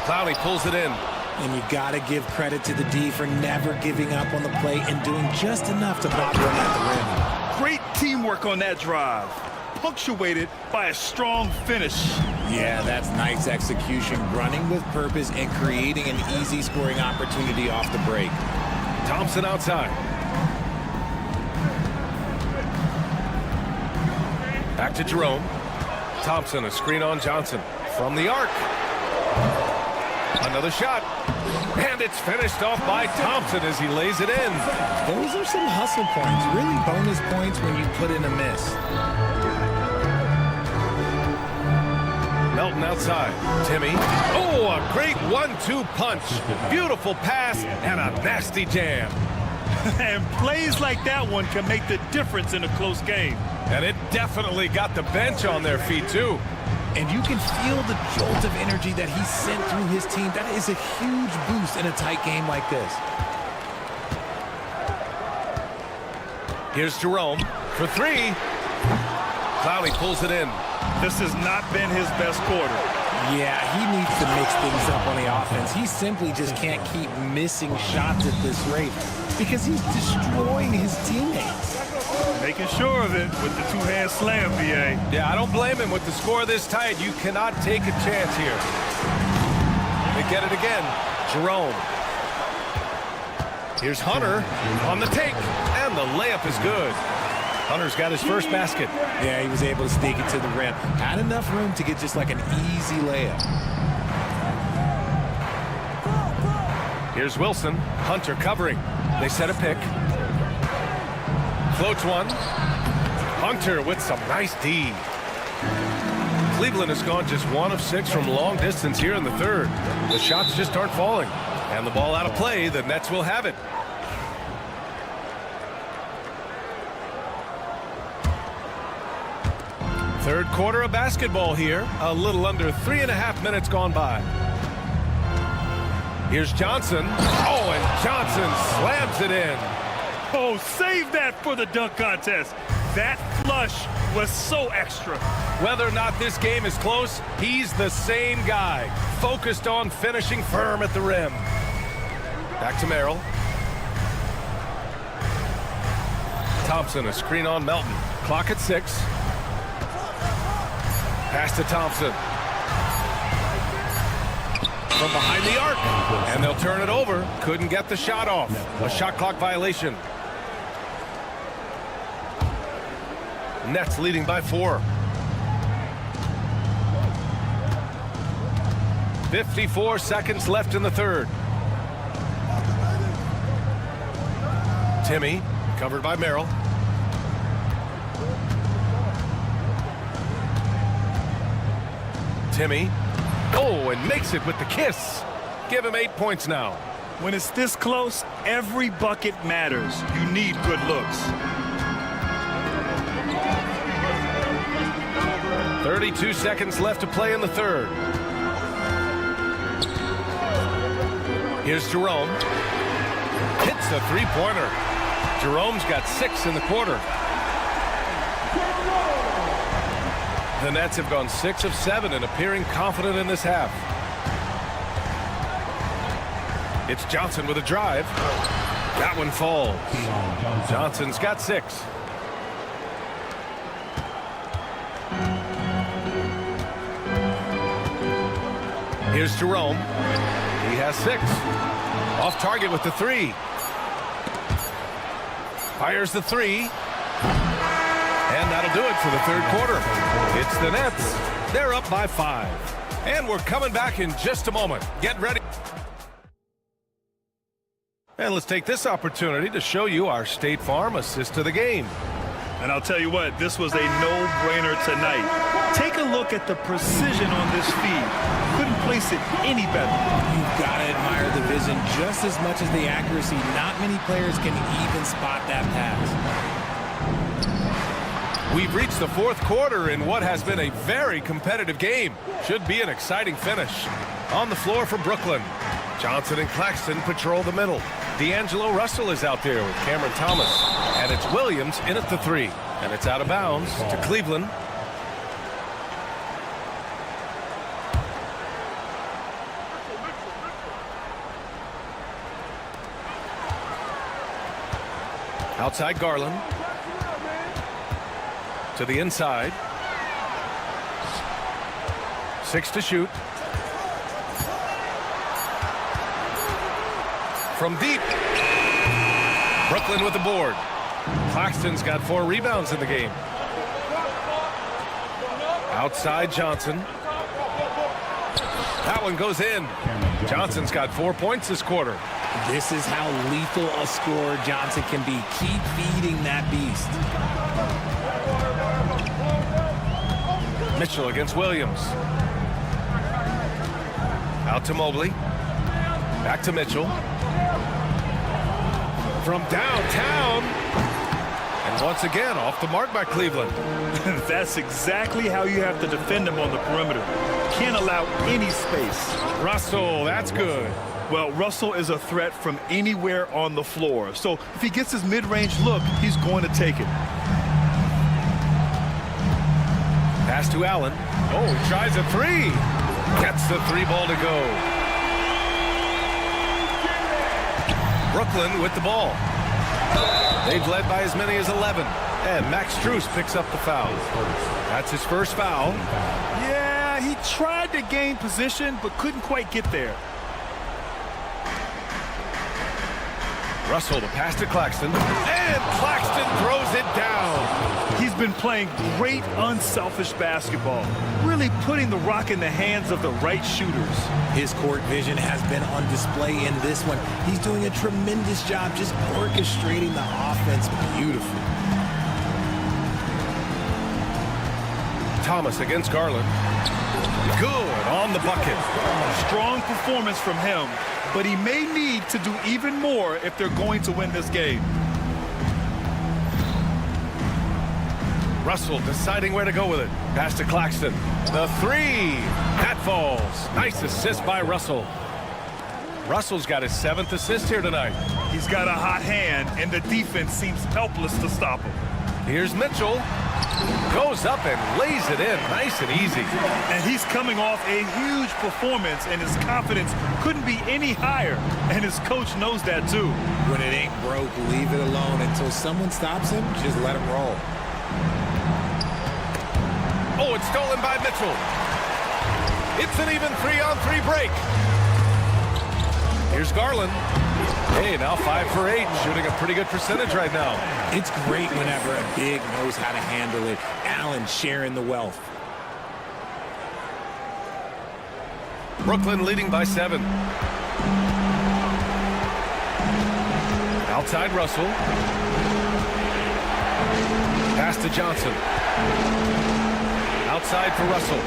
Clowney pulls it in. And you got to give credit to the D for never giving up on the play and doing just enough to bother him at the rim. Great teamwork on that drive, punctuated by a strong finish. Yeah, that's nice execution, running with purpose and creating an easy scoring opportunity off the break. Thompson outside. Back to Jerome. Thompson, a screen on Johnson. From the arc. Another shot. And it's finished off by Thompson as he lays it in. Those are some hustle points. Really bonus points when you put in a miss. Melton outside. Timmy. Oh, a great 1-2 punch. Beautiful pass and a nasty jam. And plays like that one can make the difference in a close game. And it definitely got the bench on their feet, too. And you can feel the jolt of energy that he sent through his team. That is a huge boost in a tight game like this. Here's Jerome for 3. Clowney pulls it in. This has not been his best quarter. Yeah, he needs to mix things up on the offense. He simply just can't keep missing shots at this rate because he's destroying his teammates. Making sure of it with the two-hand slam, B.A. Yeah, I don't blame him. With the score this tight, you cannot take a chance here. They get it again. Jerome. Here's Hunter on the take, and the layup is good. Hunter's got his first basket. Yeah, he was able to sneak it to the rim. Had enough room to get just like an easy layup. Here's Wilson. Hunter covering. They set a pick. Floats one. Hunter with some nice D. Cleveland has gone just 1 of 6 from long distance here in the third. The shots just aren't falling. And the ball out of play. The Nets will have it. Third quarter of basketball here. A little under 3.5 minutes gone by. Here's Johnson. Oh, and Johnson slams it in. Oh, save that for the dunk contest. That flush was so extra. Whether or not this game is close, he's the same guy. Focused on finishing firm at the rim. Back to Merrill. Thompson, a screen on Melton. Clock at 6. Pass to Thompson. From behind the arc. And they'll turn it over. Couldn't get the shot off. A shot clock violation. Nets leading by 4. 54 seconds left in the third. Timmy, covered by Merrill. Timmy. Oh, and makes it with the kiss. Give him 8 points now. When it's this close, every bucket matters. You need good looks. 32 seconds left to play in the third. Here's Jerome. Hits the three-pointer. Jerome's got 6 in the quarter. The Nets have gone 6 of 7 and appearing confident in this half. It's Johnson with a drive. That one falls. Johnson's got 6. Here's Jerome. He has 6. Off target with the 3. Fires the 3. And that'll do it for the third quarter. It's the Nets. They're up by 5. And we're coming back in just a moment. Get ready. And let's take this opportunity to show you our State Farm assist to the game. And I'll tell you what, this was a no-brainer tonight. Take a look at the precision on this feed. Couldn't place it any better. You've got to admire the vision just as much as the accuracy. Not many players can even spot that pass. We've reached the fourth quarter in what has been a very competitive game. Should be an exciting finish. On the floor for Brooklyn, Johnson and Claxton patrol the middle. D'Angelo Russell is out there with Cameron Thomas. And it's Williams in at the 3. And it's out of bounds to Cleveland. Outside Garland. To the inside. 6 to shoot. From deep. Brooklyn with the board. Claxton's got 4 rebounds in the game. Outside Johnson. That one goes in. Johnson's got 4 points this quarter. This is how lethal a scorer Johnson can be. Keep feeding that beast. Mitchell against Williams. Out to Mobley. Back to Mitchell. From downtown. And once again, off the mark by Cleveland. That's exactly how you have to defend him on the perimeter. Can't allow any space. Russell, that's good. Well, Russell is a threat from anywhere on the floor. So if he gets his mid-range look, he's going to take it. Pass to Allen. Oh, he tries a 3. Gets the 3 ball to go. Brooklyn with the ball. They've led by as many as 11. And Max Strus picks up the foul. That's his first foul. Yeah, he tried to gain position, but couldn't quite get there. Russell to pass to Claxton. And Claxton throws it down. He's been playing great unselfish basketball, really putting the rock in the hands of the right shooters. His court vision has been on display in this one. He's doing a tremendous job just orchestrating the offense beautifully. Thomas against Garland. Good on the bucket. Strong performance from him, but he may need to do even more if they're going to win this game. Russell deciding where to go with it. Pass to Claxton. The 3. That falls. Nice assist by Russell. Russell's got his 7th assist here tonight. He's got a hot hand, and the defense seems helpless to stop him. Here's Mitchell. Goes up and lays it in nice and easy. And he's coming off a huge performance, and his confidence couldn't be any higher. And his coach knows that too. When it ain't broke, leave it alone until someone stops him. Just let him roll. Oh, it's stolen by Mitchell. It's an even 3-on-3 break. Here's Garland. Hey, now 5 for 8, shooting a pretty good percentage right now. It's great whenever a big knows how to handle it. Allen sharing the wealth. Brooklyn leading by 7. Outside Russell. Pass to Johnson. Outside for Russell.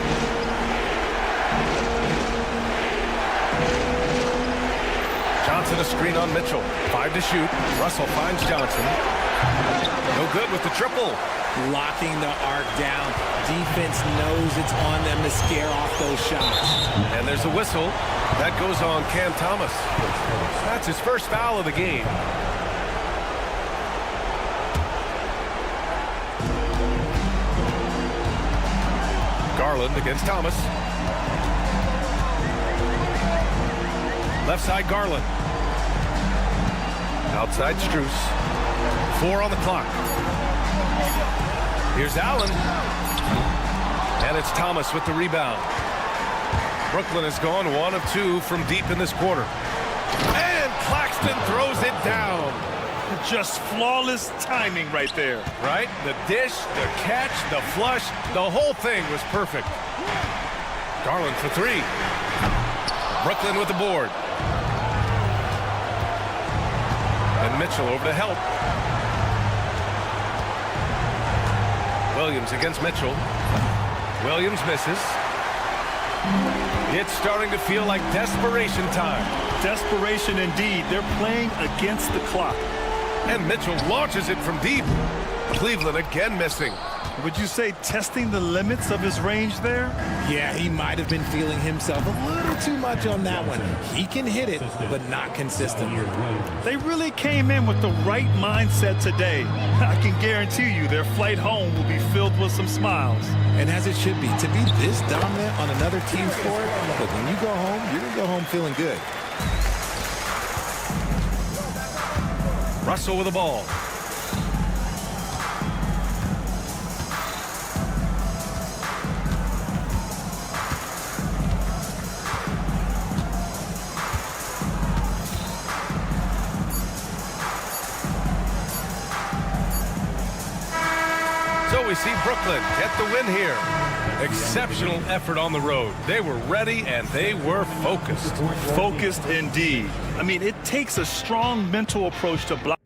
Johnson a screen on Mitchell. 5 to shoot. Russell finds Johnson. No good with the triple. locking the arc down. Defense knows it's on them to scare off those shots. And there's a whistle. That goes on Cam Thomas. That's his first foul of the game. Garland against Thomas. Left side, Garland. Outside, Strus. 4 on the clock. Here's Allen. And it's Thomas with the rebound. Brooklyn has gone 1 of 2 from deep in this quarter. And Claxton throws it down. Just flawless timing right there. Right? The dish, the catch, the flush, the whole thing was perfect. Garland for 3. Brooklyn with the board. And Mitchell over to help. Williams against Mitchell. Williams misses. It's starting to feel like desperation time. Desperation indeed. They're playing against the clock. And Mitchell launches it from deep. Cleveland again missing. Would you say testing the limits of his range there? Yeah, he might have been feeling himself a little too much on that one. He can hit it, but not consistently. They really came in with the right mindset today. I can guarantee you their flight home will be filled with some smiles. And as it should be, to be this dominant on another team's court, but when you go home, you're going to go home feeling good. Russell with the ball. So we see Brooklyn get the win here. Exceptional effort on the road. They were ready and they were focused. Focused indeed. I mean, it takes a strong mental approach to block.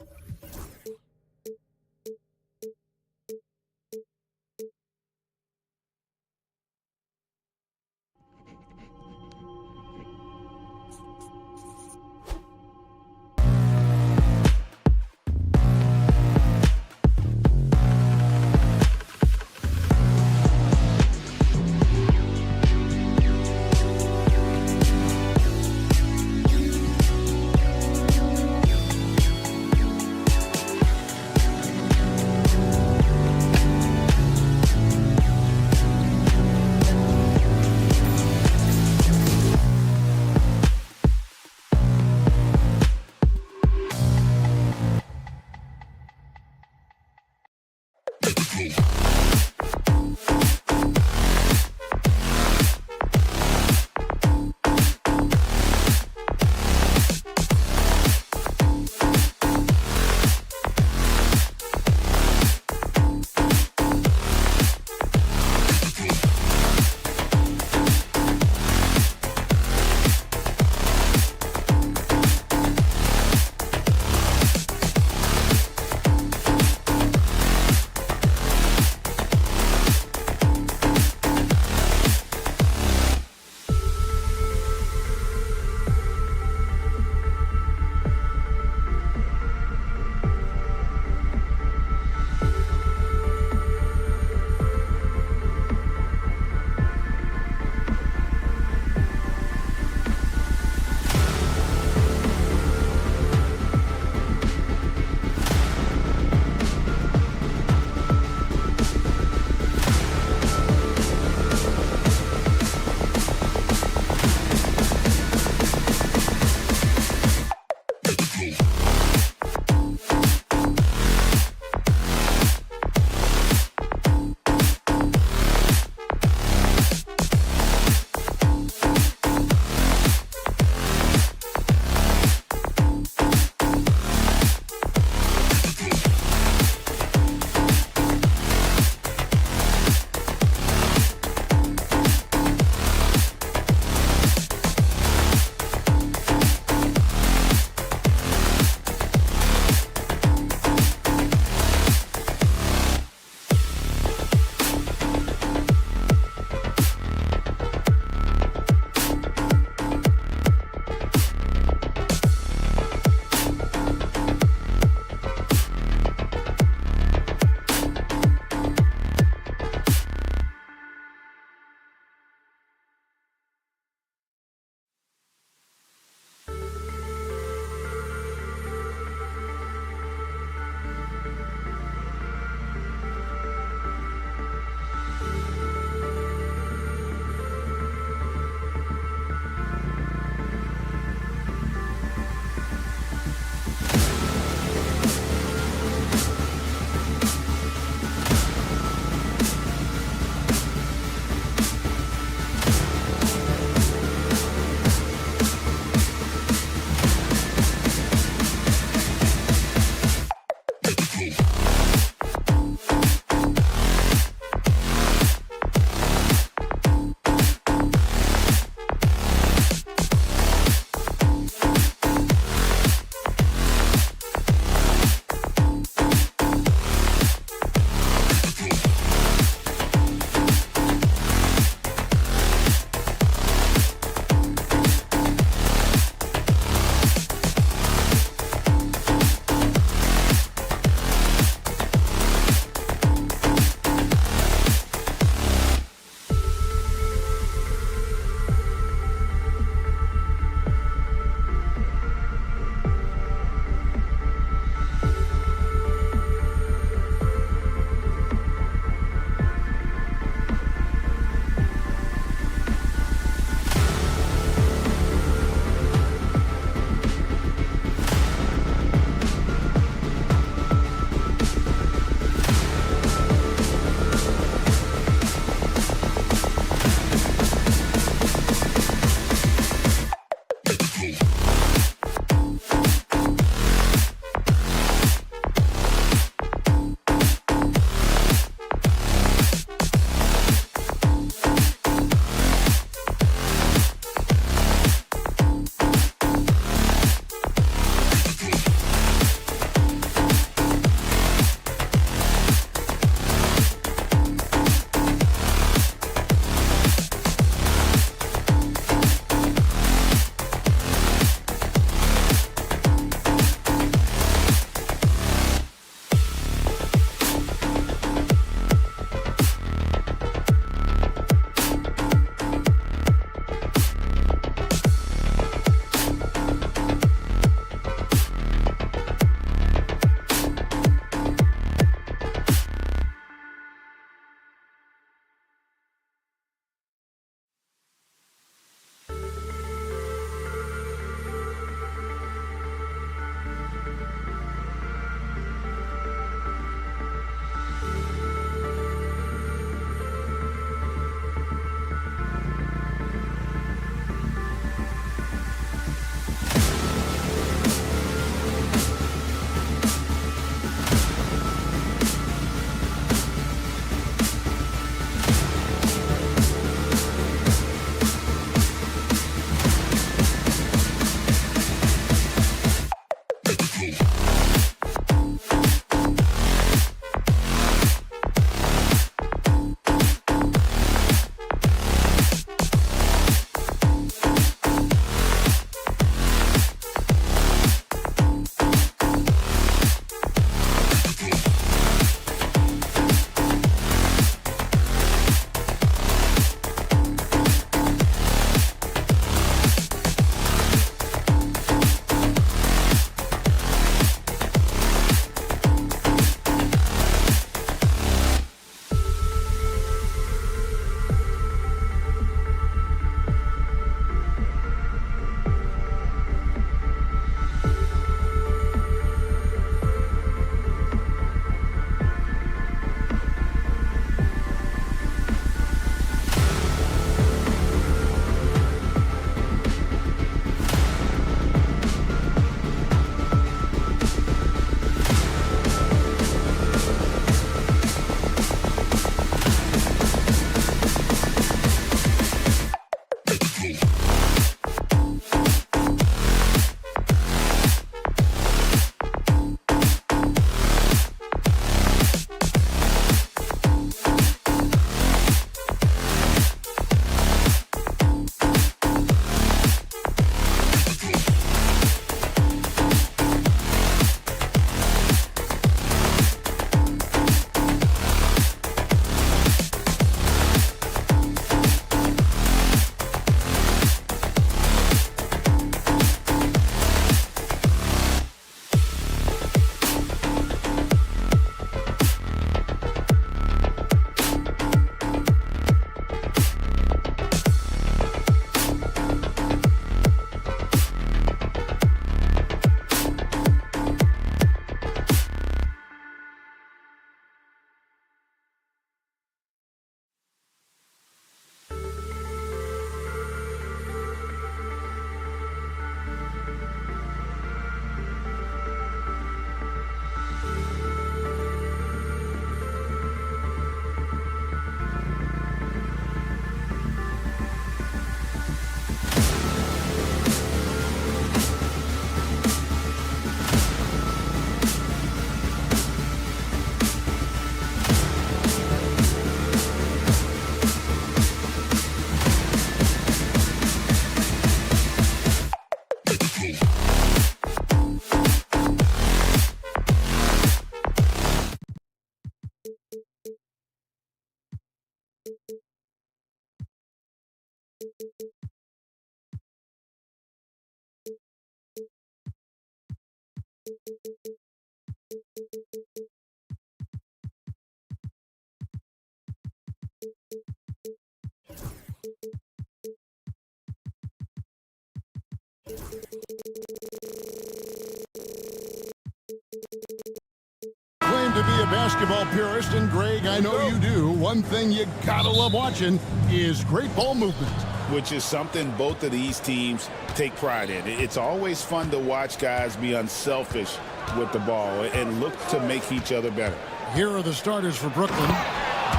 basketball purist, and Greg, I know you do, one thing you gotta love watching is great ball movement. Which is something both of these teams take pride in. It's always fun to watch guys be unselfish with the ball and look to make each other better. Here are the starters for Brooklyn.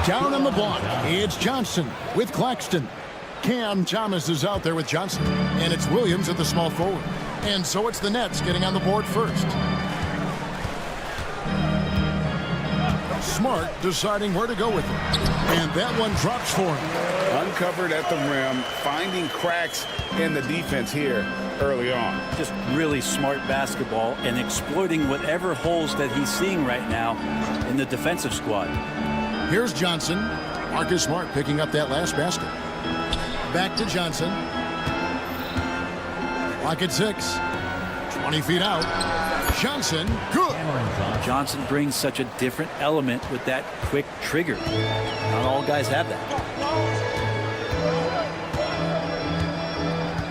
Down on the block, it's Johnson with Claxton. Cam Thomas is out there with Johnson, and it's Williams at the small forward. And so it's the Nets getting on the board first. Smart deciding where to go with it. And that one drops for him. Uncovered at the rim, finding cracks in the defense here early on. Just really smart basketball and exploiting whatever holes that he's seeing right now in the defensive squad. Here's Johnson. Marcus Smart picking up that last basket. Back to Johnson. Clock at 6. 20 feet out. Johnson, good. Johnson brings such a different element with that quick trigger. Not all guys have that.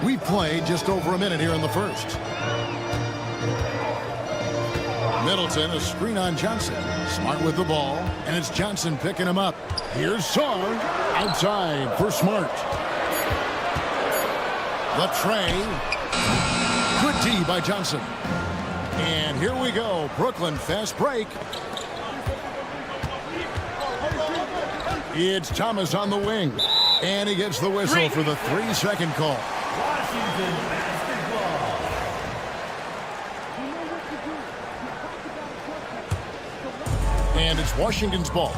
We played just over a minute here in the first. Middleton, a screen on Johnson. Smart with the ball, and it's Johnson picking him up. Here's Sarr, outside for Smart. The tray. Good D by Johnson. And here we go. Brooklyn fast break. It's Thomas on the wing. And he gets the whistle for the 3-second call. Washington basketball. And it's Washington's ball.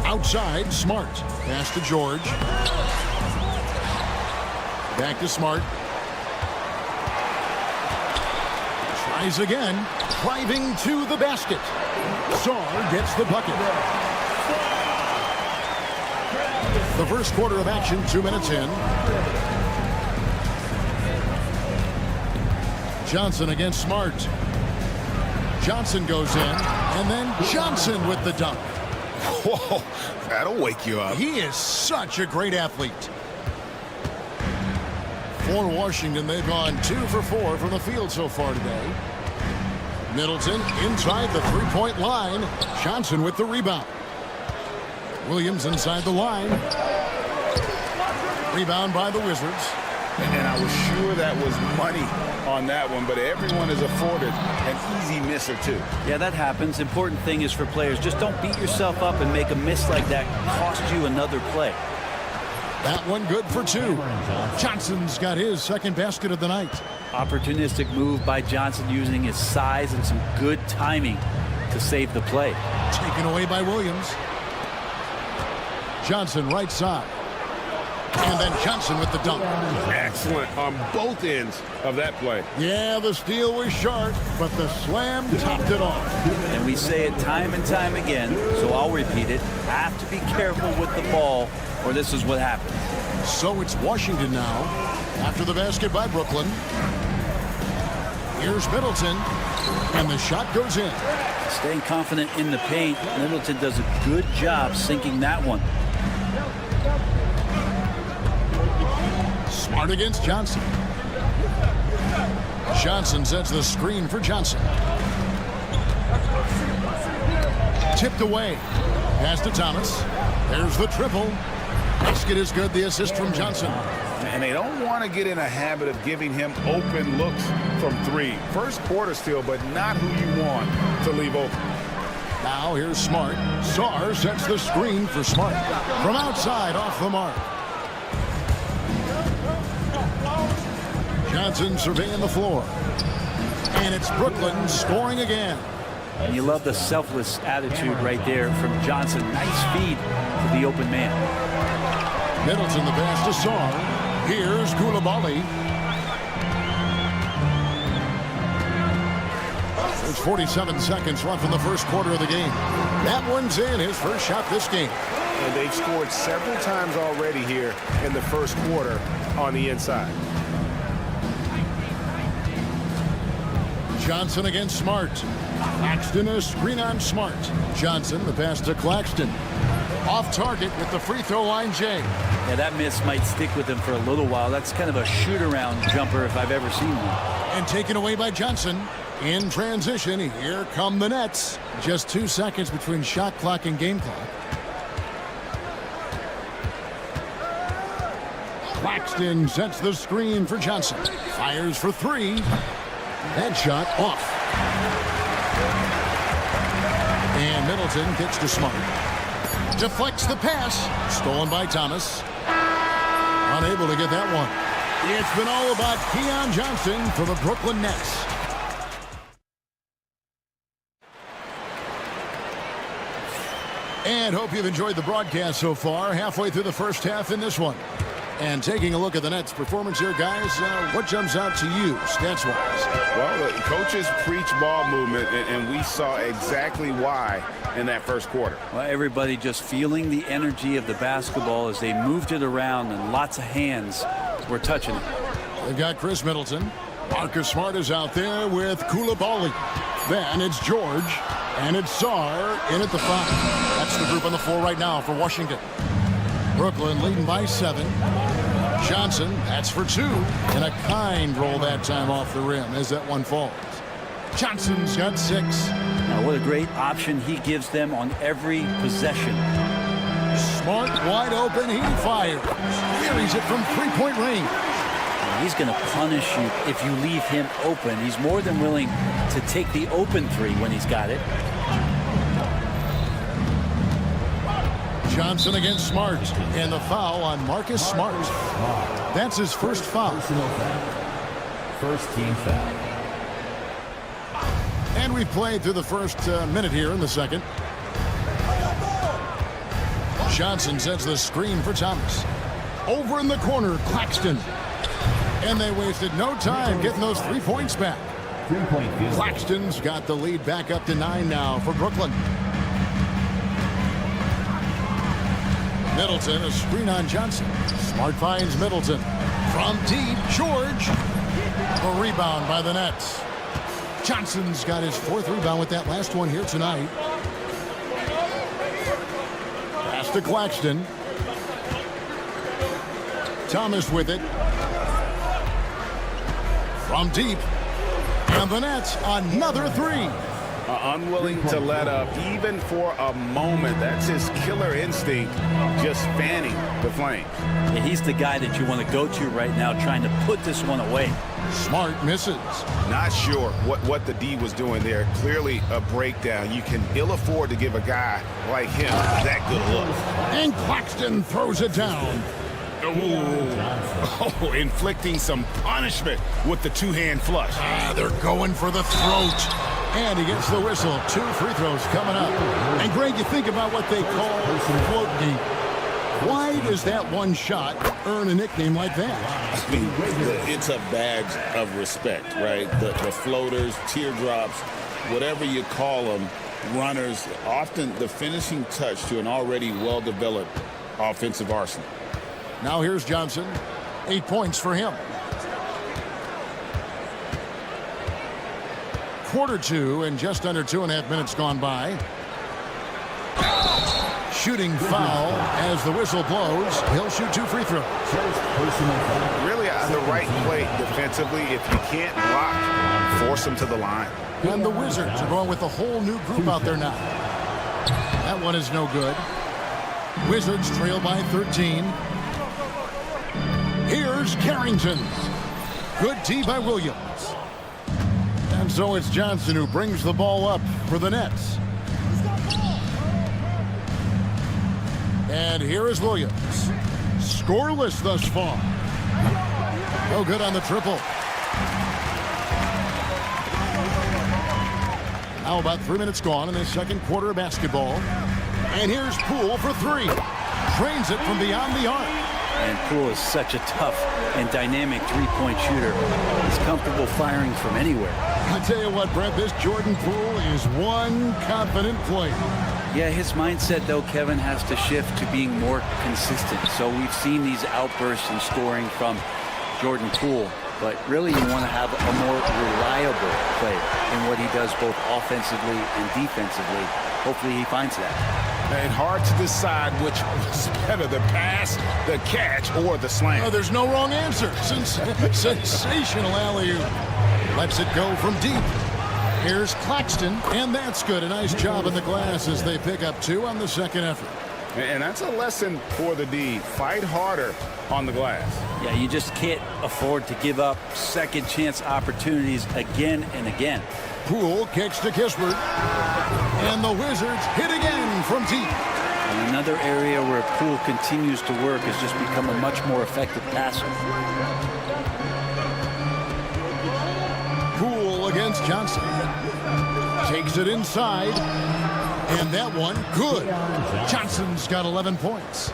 Outside, Smart. Pass to George. Back to Smart. Tries again. Driving to the basket. Sarr gets the bucket. The first quarter of action, 2 minutes in. Johnson against Smart. Johnson goes in, and then Johnson with the dunk. Whoa, that'll wake you up. He is such a great athlete. For Washington, they've gone 2 for 4 from the field so far today. Middleton inside the three-point line. Johnson with the rebound. Williams inside the line. Rebound by the Wizards. And I was sure that was money on that one, but everyone is afforded an easy miss or two. Yeah, that happens. Important thing is for players, just don't beat yourself up and make a miss like that cost you another play. That one good for 2. Johnson's got his second basket of the night. Opportunistic move by Johnson using his size and some good timing to save the play. Taken away by Williams. Johnson right side. And then Johnson with the dunk. Excellent on both ends of that play. Yeah, the steal was sharp, but the slam topped it off. And we say it time and time again, so I'll repeat it. Have to be careful with the ball, or this is what happens. So it's Washington now, after the basket by Brooklyn. Here's Middleton, and the shot goes in. Staying confident in the paint, Middleton does a good job sinking that one. Smart against Johnson. Johnson sets the screen for Johnson. Tipped away. Pass to Thomas. There's the triple. Basket is good. The assist from Johnson. And they don't want to get in a habit of giving him open looks from 3. First quarter still, but not who you want to leave open. Now here's Smart. Sarr sets the screen for Smart. From outside, off the mark. Johnson surveying the floor. And it's Brooklyn scoring again. And you love the selfless attitude right there from Johnson. Nice feed to the open man. Middleton the pass to Sarr. Here's Koulibaly. There's 47 seconds left in the first quarter of the game. That one's in, his first shot this game. And they've scored several times already here in the first quarter on the inside. Johnson against Smart. Claxton a screen on Smart. Johnson the pass to Claxton. Off target with the free throw line, Jay. Yeah, that miss might stick with him for a little while. That's kind of a shoot-around jumper if I've ever seen one. And taken away by Johnson. In transition, here come the Nets. Just 2 seconds between shot clock and game clock. Claxton sets the screen for Johnson. Fires for three. That shot off. And Middleton kicks to Smart. Deflects the pass. Stolen by Thomas. Unable to get that one. It's been all about Keon Johnson for the Brooklyn Nets. And hope you've enjoyed the broadcast so far. Halfway through the first half in this one. And taking a look at the Nets' performance here, guys, what jumps out to you, stats-wise? Well, the coaches preach ball movement, and we saw exactly why in that first quarter. Well, everybody just feeling the energy of the basketball as they moved it around, and lots of hands were touching it. They've got Chris Middleton. Marcus Smart is out there with Koulibaly. Then it's George, and it's Sarr in at the 5. That's the group on the floor right now for Washington. Brooklyn leading by 7. Johnson, that's for 2. And a kind roll that time off the rim as that one falls. Johnson's got 6. Now, what a great option he gives them on every possession. Smart wide open, he fires. Carries it from three-point range. He's going to punish you if you leave him open. He's more than willing to take the open 3 when he's got it. Johnson against Smart, and the foul on Marcus Smart. That's his first foul. First team foul. And we've played through the first minute here in the second. Johnson sets the screen for Thomas. Over in the corner, Claxton. And they wasted no time getting those 3 points back. Claxton's got the lead back up to 9 now for Brooklyn. Middleton, a screen on Johnson. Smart finds Middleton. From deep, George. A rebound by the Nets. Johnson's got his 4th rebound with that last one here tonight. Pass to Claxton. Thomas with it. From deep. And the Nets, another 3. Unwilling to let up even for a moment. That's his killer instinct, just fanning the flames. Yeah, he's the guy that you want to go to right now, trying to put this one away. Smart misses. Not sure what the D was doing there. Clearly a breakdown. You can ill afford to give a guy like him that good look. And Claxton throws it down. Oh, inflicting some punishment with the 2-hand flush. They're going for the throat. And he gets the whistle. 2 free throws coming up. And Greg, you think about what they call float deep. Why does that one shot earn a nickname like that? I mean, it's a badge of respect, right? The floaters, teardrops, whatever you call them, runners, often the finishing touch to an already well-developed offensive arsenal. Now here's Johnson. 8 points for him. Quarter 2 and just under 2.5 minutes gone by. Shooting foul as the whistle blows. He'll shoot 2 free throws. Really the right play defensively. If you can't block, force him to the line. And the Wizards are going with a whole new group out there now. That one is no good. Wizards trail by 13. Here's Carrington. Good D by Williams. And so it's Johnson who brings the ball up for the Nets. And here is Williams. Scoreless thus far. No good on the triple. Now about 3 minutes gone in the second quarter of basketball. And here's Poole for 3. Drains it from beyond the arc. And Poole is such a tough and dynamic 3-point shooter. He's comfortable firing from anywhere. I'll tell you what, Brett, this Jordan Poole is one confident player. Yeah, his mindset, though, Kevin, has to shift to being more consistent. So we've seen these outbursts in scoring from Jordan Poole. But really, you want to have a more reliable player in what he does both offensively and defensively. Hopefully he finds that. And hard to decide which was better, the pass, the catch, or the slam. Oh, there's no wrong answer. Sensational alley-oop. Lets it go from deep. Here's Claxton, and that's good. A nice job in the glass as they pick up 2 on the second effort. And that's a lesson for the D. Fight harder on the glass. Yeah, you just can't afford to give up second chance opportunities again and again. Poole kicks to Kispert, and the Wizards hit again from deep. And another area where Poole continues to work has just become a much more effective passer. Poole against Johnson. Takes it inside, and that one good. Johnson's got 11 points.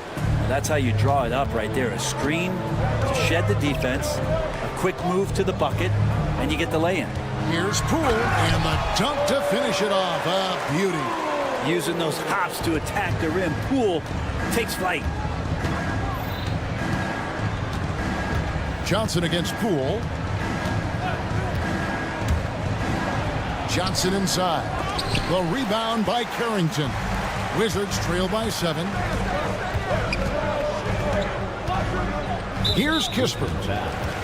That's how you draw it up right there. A screen to shed the defense, a quick move to the bucket, and you get the lay-in. Here's Poole, and the dunk to finish it off. A beauty. Using those hops to attack the rim. Poole takes flight. Johnson against Poole. Johnson inside. The rebound by Carrington. Wizards trail by 7. Here's Kispert.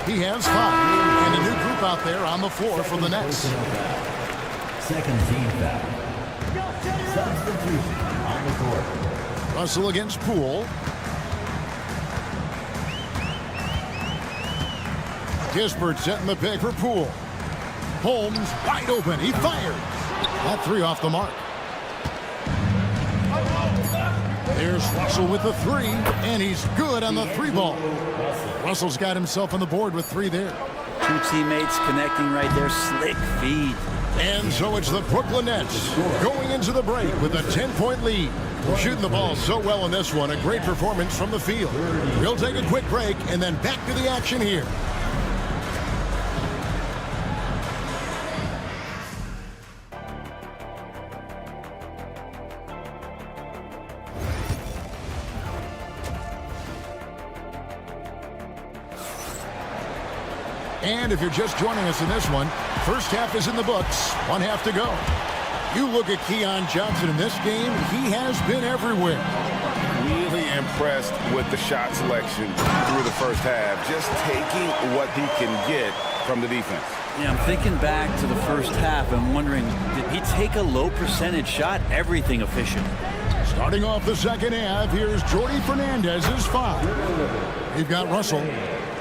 He has 5. And a new group out there on the floor for the Nets. Second team foul. Substitution on the court. Russell against Poole. Kispert setting the pick for Poole. Holmes wide open. He fires. That 3 off the mark. There's Russell with the 3, and he's good on the 3 ball. Russell's got himself on the board with 3 there. 2 teammates connecting right there. Slick feed. And so it's the Brooklyn Nets going into the break with a 10-point lead. Shooting the ball so well in this one. A great performance from the field. We'll take a quick break and then back to the action here. And if you're just joining us in this one, first half is in the books. 1 half to go. You look at Keon Johnson in this game, he has been everywhere. Really impressed with the shot selection through the first half. Just taking what he can get from the defense. Yeah, I'm thinking back to the first half and wondering, did he take a low percentage shot? Everything efficient. Starting off the second half, here's Jordy Fernandez's 5. We've got Russell.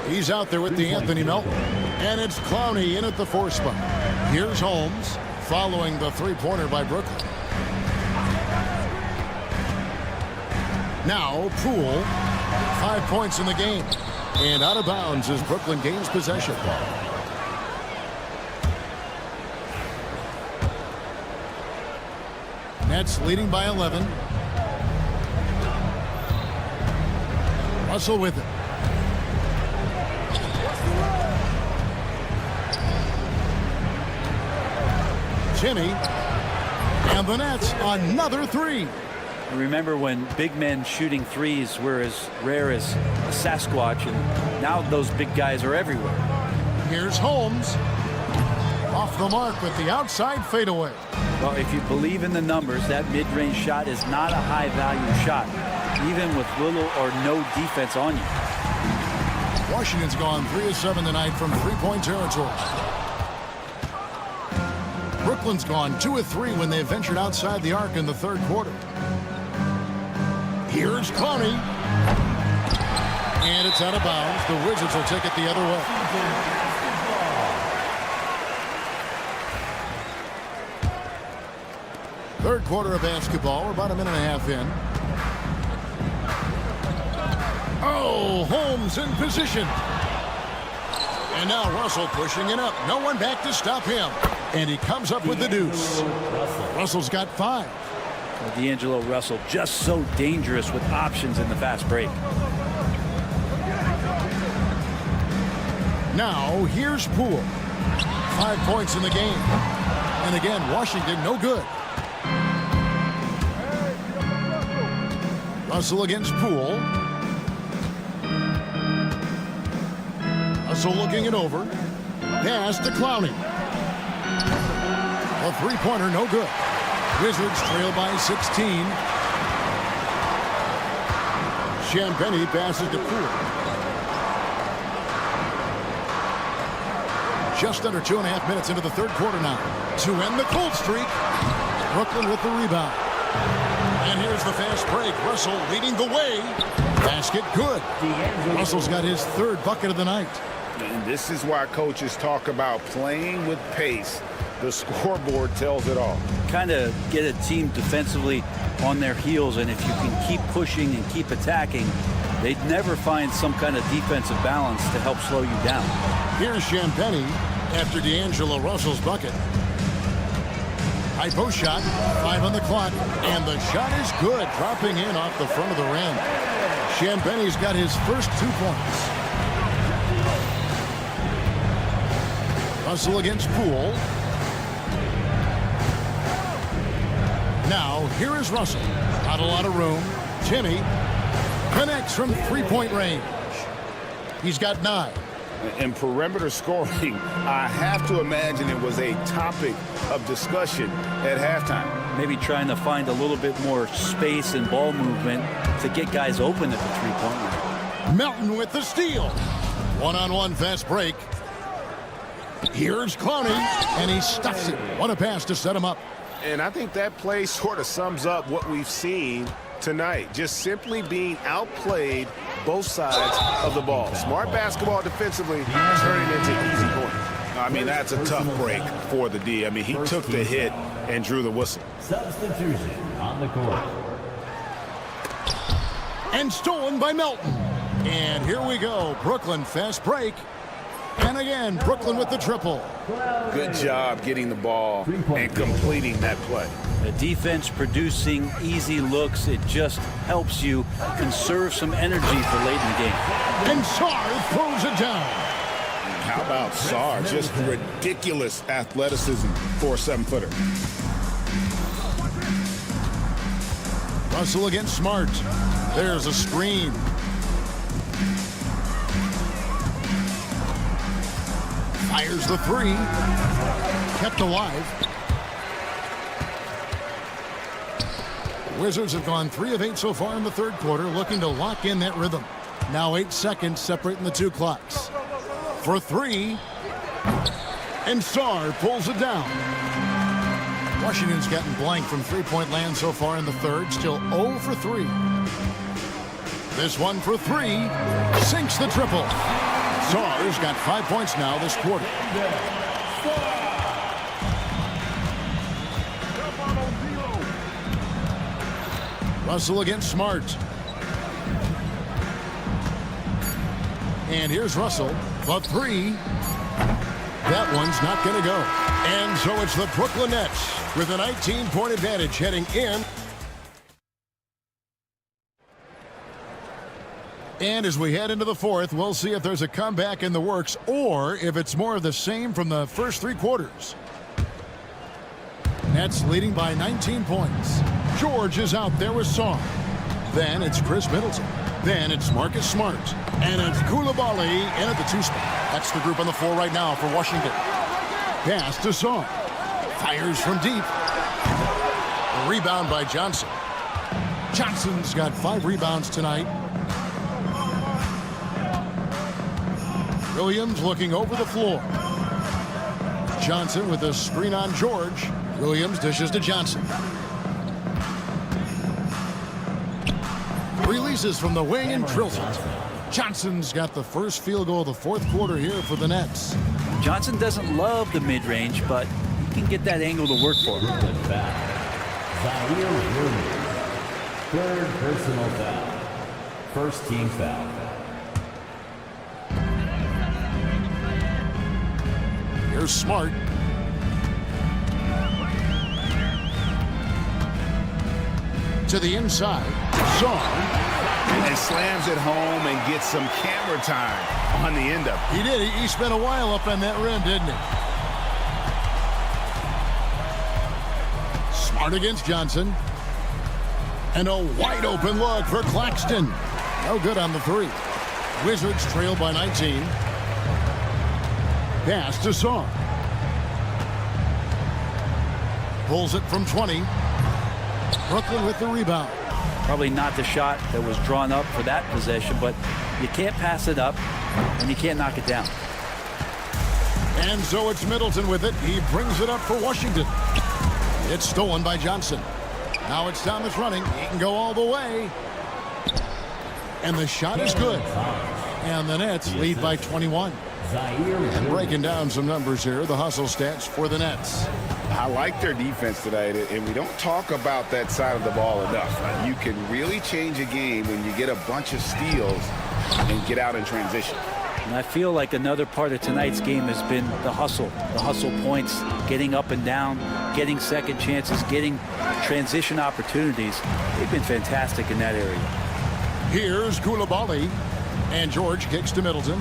He's out there with the Anthony Melton. And it's Clowney in at the 4 spot. Here's Holmes following the 3-pointer by Brooklyn. Now Poole, 5 points in the game. And out of bounds as Brooklyn gains possession. Nets leading by 11. Russell with it. Timmy, and the Nets another 3. Remember when big men shooting threes were as rare as a Sasquatch, and now those big guys are everywhere. Here's Holmes. Off the mark with the outside fadeaway. Well, if you believe in the numbers, that mid-range shot is not a high-value shot, even with little or no defense on you. Washington's gone 3 of 7 tonight from 3-point territory. Brooklyn's gone 2 of 3 when they ventured outside the arc in the 3rd quarter. Here's Clowney. And it's out of bounds. The Wizards will take it the other way. Third quarter of basketball. We're about a minute and a half in. Oh, Holmes in position. And now Russell pushing it up. No one back to stop him. And he comes up with the deuce. Russell's got 5. Well, D'Angelo Russell just so dangerous with options in the fast break. Now here's Poole. 5 points in the game. And again, Washington no good. Russell against Poole. Russell looking it over. Pass to Clowney. A 3-pointer, no good. Wizards trail by 16. Champagnie passes to Poole. Just under 2.5 minutes into the third quarter now. To end the cold streak, Brooklyn with the rebound. And here's the fast break. Russell leading the way. Basket good. Russell's got his third bucket of the night. And this is why coaches talk about playing with pace. The scoreboard tells it all. Kind of get a team defensively on their heels, and if you can keep pushing and keep attacking, they'd never find some kind of defensive balance to help slow you down. Here's Champagnie after D'Angelo Russell's bucket. High post shot, 5 on the clock, and the shot is good, dropping in off the front of the rim. Champagnie's got his first 2 points. Russell against Poole. Now, here is Russell. Not a lot of room. Timmy connects from three-point range. He's got 9. And perimeter scoring, I have to imagine it was a topic of discussion at halftime. Maybe trying to find a little bit more space and ball movement to get guys open at the three-point line. Melton with the steal. One-on-one fast break. Here's Clowney, and he stuffs it. What a pass to set him up. And I think that play sort of sums up what we've seen tonight. Just simply being outplayed both sides of the ball. Smart basketball defensively, turning into easy points. I mean, that's a tough break for the D. I mean, he took the hit and drew the whistle. Substitution on the court. And stolen by Melton. And here we go. Brooklyn fast break. And again, Brooklyn with the triple. Good job getting the ball and completing that play. The defense producing easy looks. It just helps you conserve some energy for late in the game. And Sarr throws it down. How about Sarr? Just ridiculous athleticism for a 7-footer. Russell against Smart. There's a screen. Fires the 3. Kept alive. Wizards have gone 3 of 8 so far in the third quarter, looking to lock in that rhythm. Now 8 seconds separating the 2 clocks. For 3. And Sarr pulls it down. Washington's gotten blank from three-point land so far in the third. Still 0 for 3. This one for 3. Sinks the triple. Sarr's got 5 points now this quarter. Russell against Smart. And here's Russell. The 3. That one's not going to go. And so it's the Brooklyn Nets with a 19-point advantage heading in. And as we head into the fourth, we'll see if there's a comeback in the works or if it's more of the same from the first 3 quarters. Nets leading by 19 points. George is out there with Sarr. Then it's Chris Middleton. Then it's Marcus Smart. And it's Koulibaly in at the 2 spot. That's the group on the floor right now for Washington. Pass to Sarr. Fires from deep. A rebound by Johnson. Johnson's got 5 rebounds tonight. Williams looking over the floor. Johnson with a screen on George. Williams dishes to Johnson. Releases from the wing and drills it. Johnson's got the first field goal of the fourth quarter here for the Nets. Johnson doesn't love the mid-range, but he can get that angle to work for him. Third personal foul. First team foul. Here's Smart. To the inside. Sarr. And he slams it home and gets some camera time on the end of it. He did. He spent a while up on that rim, didn't he? Smart against Johnson. And a wide open look for Claxton. No good on the 3. Wizards trail by 19. Pass to Sarr. Pulls it from 20. Brooklyn with the rebound. Probably not the shot that was drawn up for that possession, but you can't pass it up and you can't knock it down. And so it's Middleton with it. He brings it up for Washington. It's stolen by Johnson. Now it's Thomas running. He can go all the way. And the shot is good. And the Nets lead by 21. And breaking down some numbers here, the hustle stats for the Nets. I like their defense tonight, and we don't talk about that side of the ball enough. You can really change a game when you get a bunch of steals and get out in transition. And I feel like another part of tonight's game has been the hustle points, getting up and down, getting second chances, getting transition opportunities. They've been fantastic in that area. Here's Koulibaly, and George kicks to Middleton.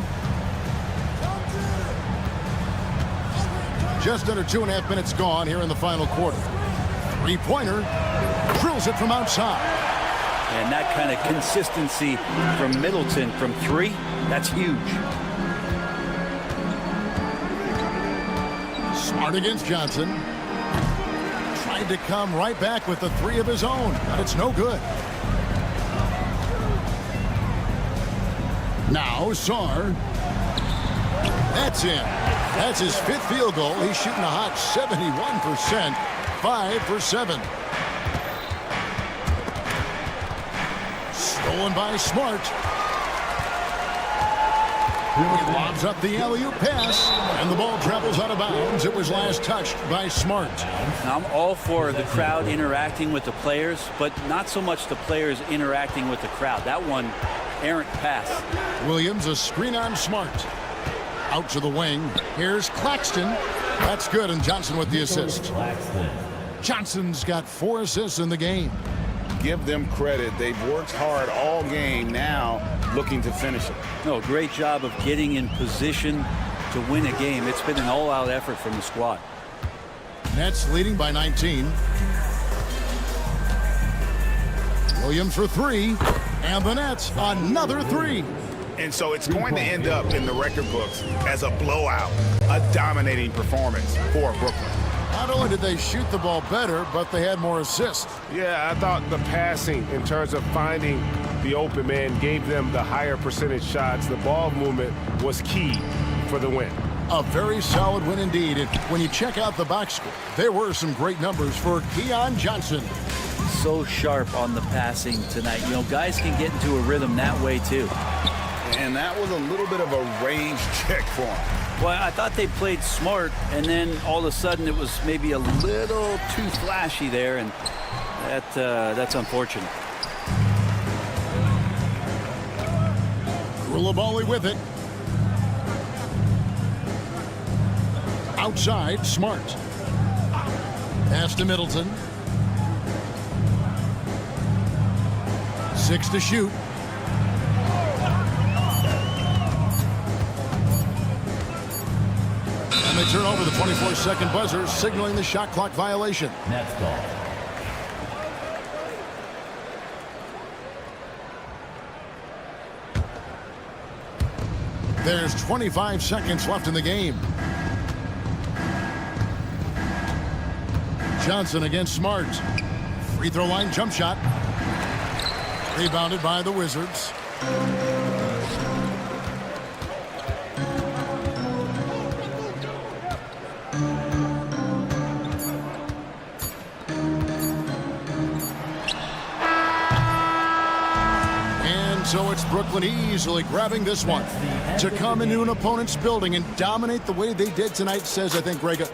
Just under 2.5 minutes gone here in the final quarter. Three-pointer, drills it from outside. And that kind of consistency from Middleton from 3, that's huge. Smart against Johnson. Tried to come right back with the 3 of his own, but it's no good. Now Sarr. That's in. That's his 5th field goal. He's shooting a hot 71%, 5 for 7. Stolen by Smart. He lobs up the alley-oop pass, and the ball travels out of bounds. It was last touched by Smart. Now, I'm all for the crowd interacting with the players, but not so much the players interacting with the crowd. That one, errant pass. Williams, a screen on Smart. Out to the wing. Here's Claxton. That's good, and Johnson with the assist. Johnson's got 4 assists in the game. Give them credit. They've worked hard all game, now looking to finish it. No, great job of getting in position to win a game. It's been an all-out effort from the squad. Nets leading by 19. Williams for 3. And the Nets, another 3. And so it's going to end up in the record books as a blowout, a dominating performance for Brooklyn. Not only did they shoot the ball better, but they had more assists. Yeah, I thought the passing in terms of finding the open man gave them the higher percentage shots. The ball movement was key for the win. A very solid win indeed. And when you check out the box score, there were some great numbers for Keon Johnson. So sharp on the passing tonight. You know, guys can get into a rhythm that way too. And that was a little bit of a range check for him. Well, I thought they played smart, and then all of a sudden it was maybe a little too flashy there, and that's unfortunate. Koulibaly with it. Outside, Smart. Pass to Middleton. 6 to shoot. And they turn over the 24-second buzzer, signaling the shot clock violation. Nets ball. There's 25 seconds left in the game. Johnson against Smart. Free throw line jump shot. Rebounded by the Wizards. So it's Brooklyn easily grabbing this one. To come into an opponent's building and dominate the way they did tonight says, I think, Greg,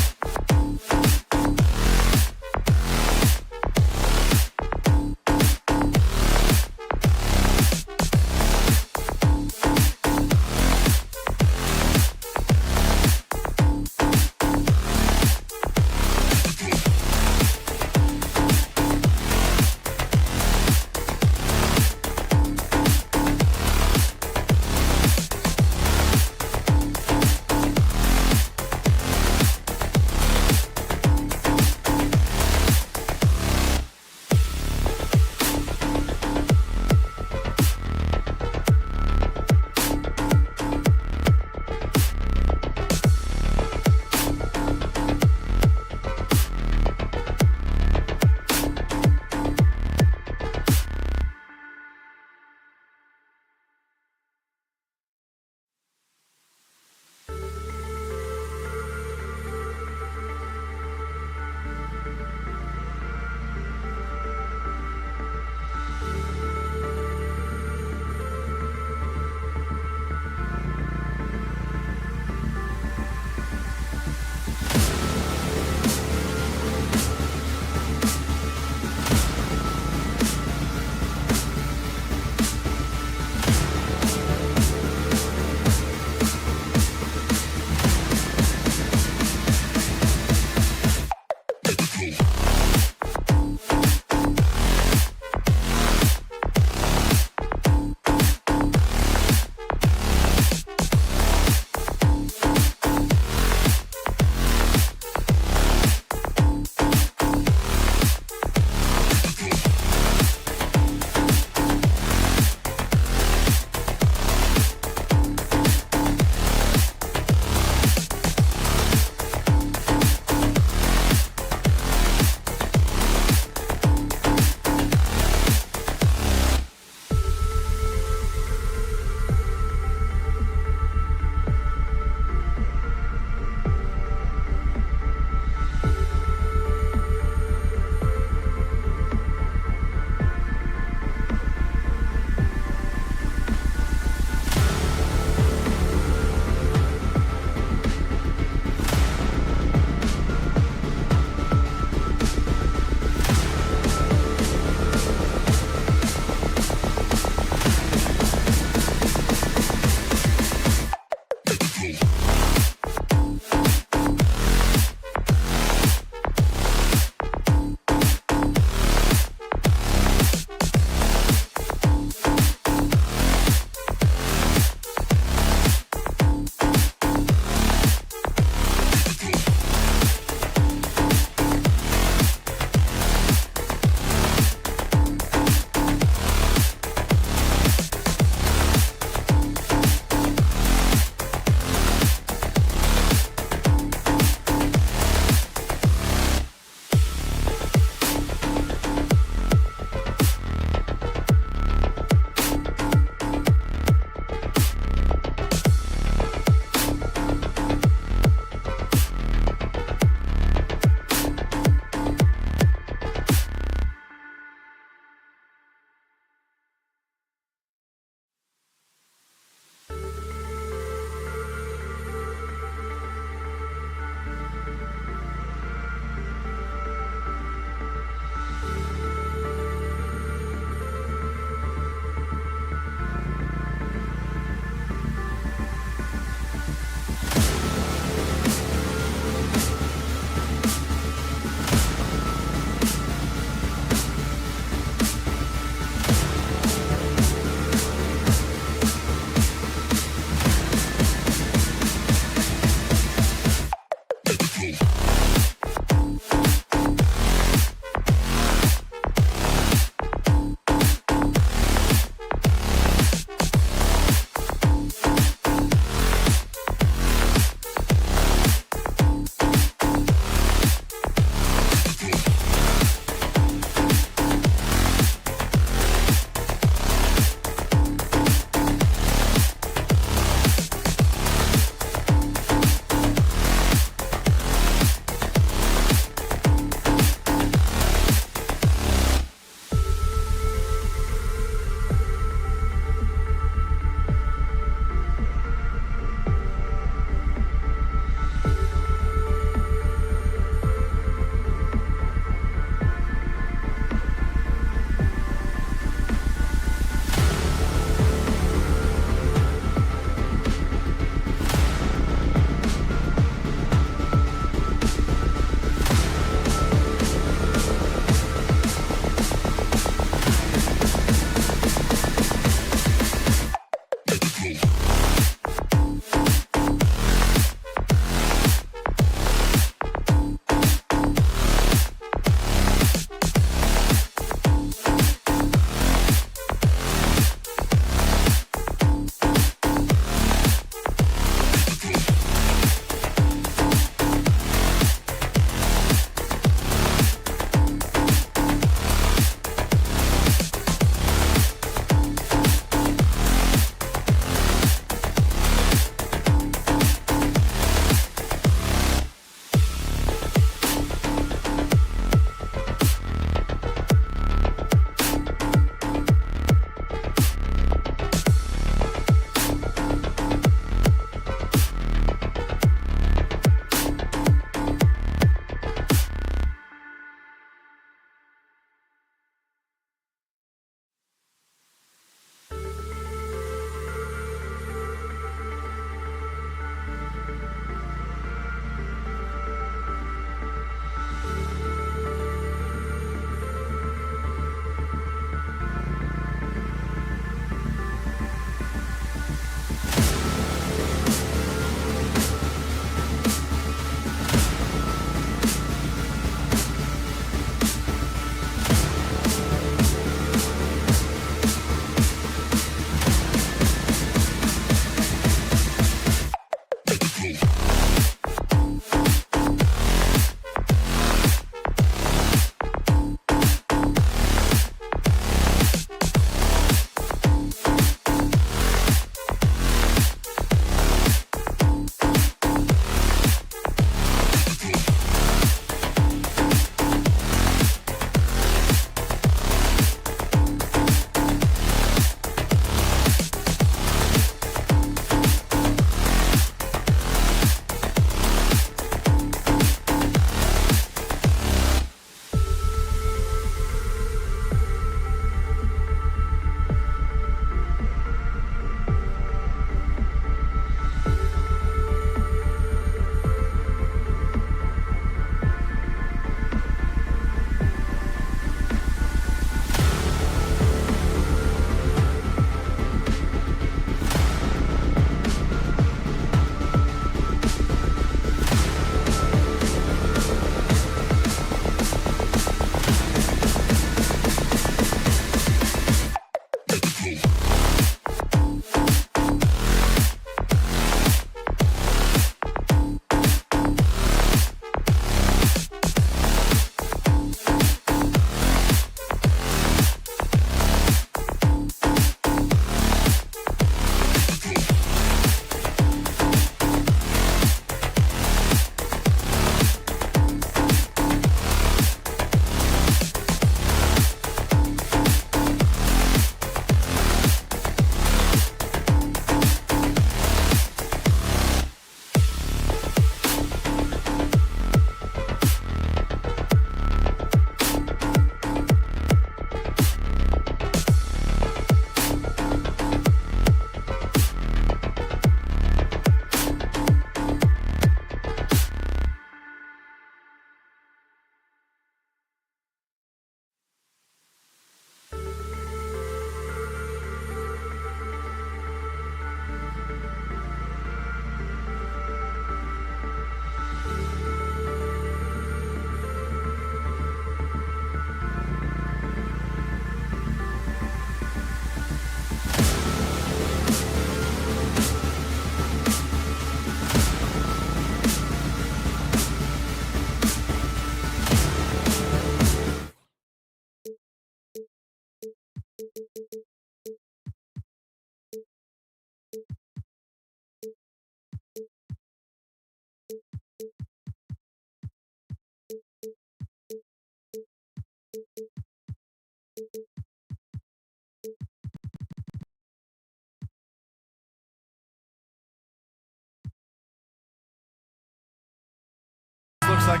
like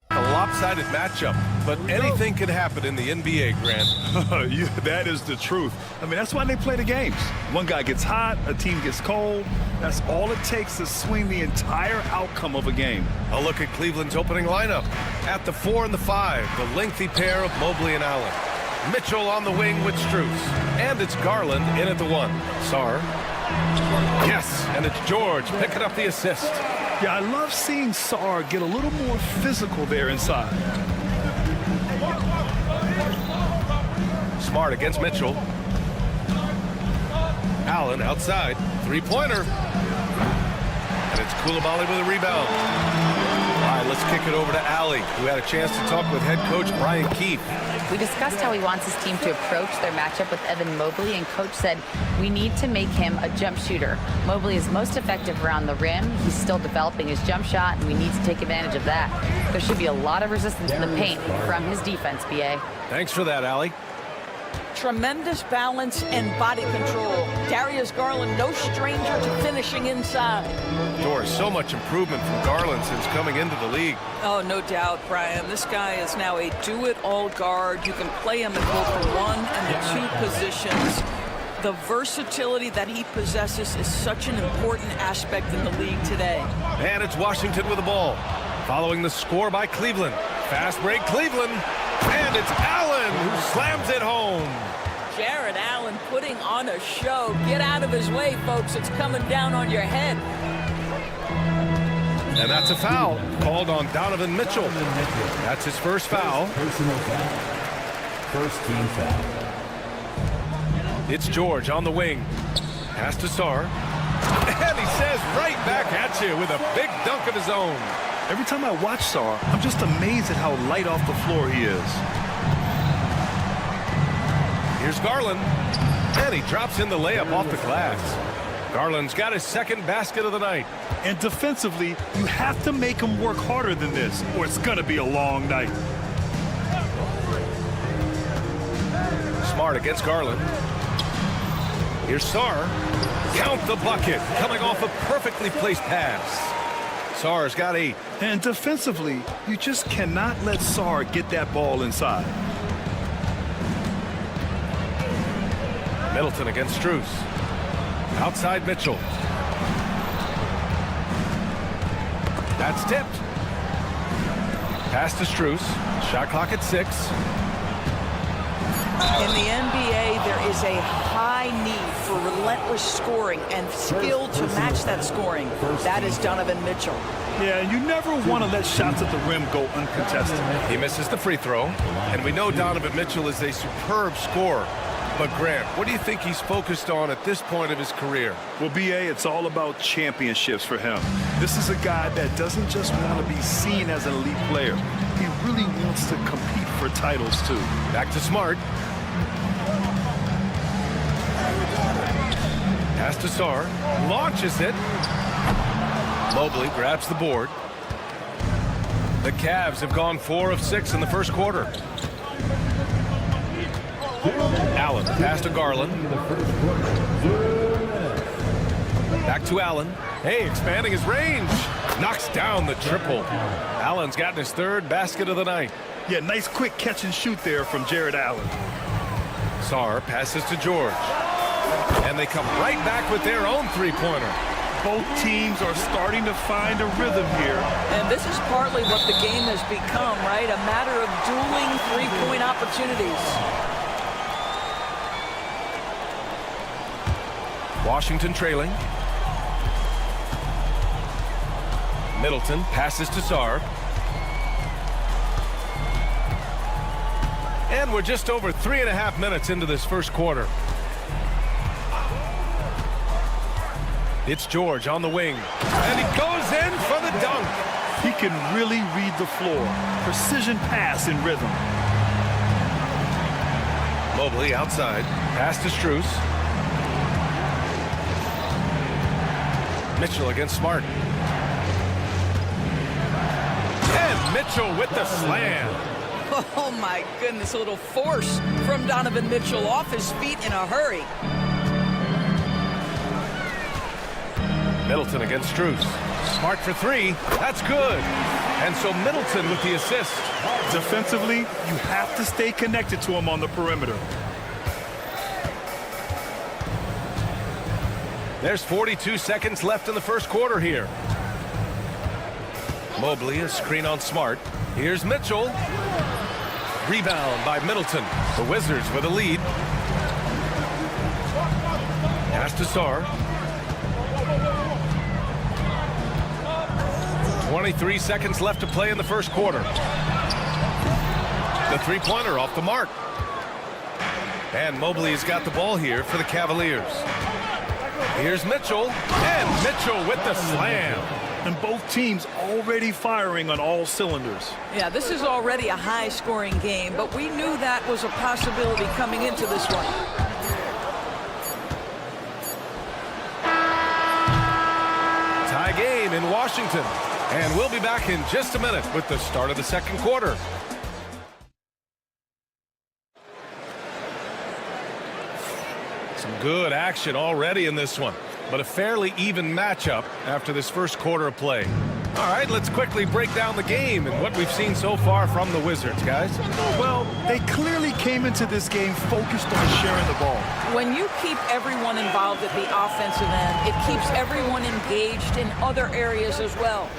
a lopsided matchup, but anything can happen in the NBA, Grant. Yeah, that is the truth. I mean, that's why they play the games. One guy gets hot, a team gets cold. That's all it takes to swing the entire outcome of a game. A look at Cleveland's opening lineup. At the 4 and the 5, the lengthy pair of Mobley and Allen. Mitchell on the wing with Strus. And it's Garland in at the 1. Sarr. Yes, and it's George picking up the assist. Yeah, I love seeing Sarr get a little more physical there inside. Smart against Mitchell. Allen outside. Three-pointer. And it's Coulibaly with a rebound. All right, let's kick it over to Allie, who had a chance to talk with head coach Brian Keefe. We discussed how he wants his team to approach their matchup with Evan Mobley, and coach said we need to make him a jump shooter. Mobley is most effective around the rim. He's still developing his jump shot, and we need to take advantage of that. There should be a lot of resistance in the paint from his defense, BA. Thanks for that, Allie. Tremendous balance and body control. Darius Garland, no stranger to finishing inside. Doris, so much improvement from Garland since coming into the league. Oh, no doubt, Brian. This guy is now a do-it-all guard. You can play him in both the 1 and the 2 positions. The versatility that he possesses is such an important aspect in the league today. And it's Washington with the ball. Following the score by Cleveland. Fast break, Cleveland. And it's Allen who slams it home. Jared Allen putting on a show. Get out of his way, folks. It's coming down on your head. And that's a foul called on Donovan Mitchell. That's his first foul. Personal foul. First team foul. It's George on the wing. Pass to Sarr. And he says right back at you with a big dunk of his own. Every time I watch Sarr, I'm just amazed at how light off the floor he is. Here's Garland. And he drops in the layup off the glass. Garland's got his second basket of the night. And defensively, you have to make him work harder than this, or it's going to be a long night. Smart against Garland. Here's Sarr. Count the bucket. Coming off a perfectly placed pass. Sarr's got 8. And defensively, you just cannot let Sarr get that ball inside. Middleton against Strus. Outside Mitchell. That's tipped. Pass to Strus. Shot clock at 6. In the NBA, there is a high need for relentless scoring and skill to match that scoring. That is Donovan Mitchell. Yeah, and you never want to let shots at the rim go uncontested. He misses the free throw, and we know Donovan Mitchell is a superb scorer. But Grant, what do you think he's focused on at this point of his career? Well, BA, it's all about championships for him. This is a guy that doesn't just want to be seen as an elite player. He really wants to compete for titles, too. Back to Smart. Pass to Sarr. Launches it. Mobley grabs the board. The Cavs have gone 4 of 6 in the first quarter. Allen, pass to Garland. Back to Allen. Hey, expanding his range. Knocks down the triple. Allen's gotten his 3rd basket of the night. Yeah, nice quick catch and shoot there from Jared Allen. Sarr passes to George. And they come right back with their own three-pointer. Both teams are starting to find a rhythm here. And this is partly what the game has become, right? A matter of dueling three-point opportunities. Washington trailing. Middleton passes to Sarr. And we're just over 3.5 minutes into this first quarter. It's George on the wing. And he goes in for the dunk. He can really read the floor. Precision pass in rhythm. Mobley outside. Pass to Strus. Mitchell against Smart. And Mitchell with the slam. Oh, my goodness, a little force from Donovan Mitchell off his feet in a hurry. Middleton against Strus. Smart for three. That's good. And so Middleton with the assist. Defensively, you have to stay connected to him on the perimeter. There's 42 seconds left in the first quarter here. Mobley, a screen on Smart. Here's Mitchell. Rebound by Middleton. The Wizards with a lead. Pass to Sarr. 23 seconds left to play in the first quarter. The three-pointer off the mark. And Mobley's got the ball here for the Cavaliers. Here's Mitchell, and Mitchell with the slam. And both teams already firing on all cylinders. Yeah, this is already a high-scoring game, but we knew that was a possibility coming into this one. Tie game in Washington. And we'll be back in just a minute with the start of the second quarter. Some good action already in this one, but a fairly even matchup after this first quarter of play. All right, let's quickly break down the game and what we've seen so far from the Wizards, guys. Well, they clearly came into this game focused on sharing the ball. When you keep everyone involved at the offensive end, it keeps everyone engaged in other areas as well.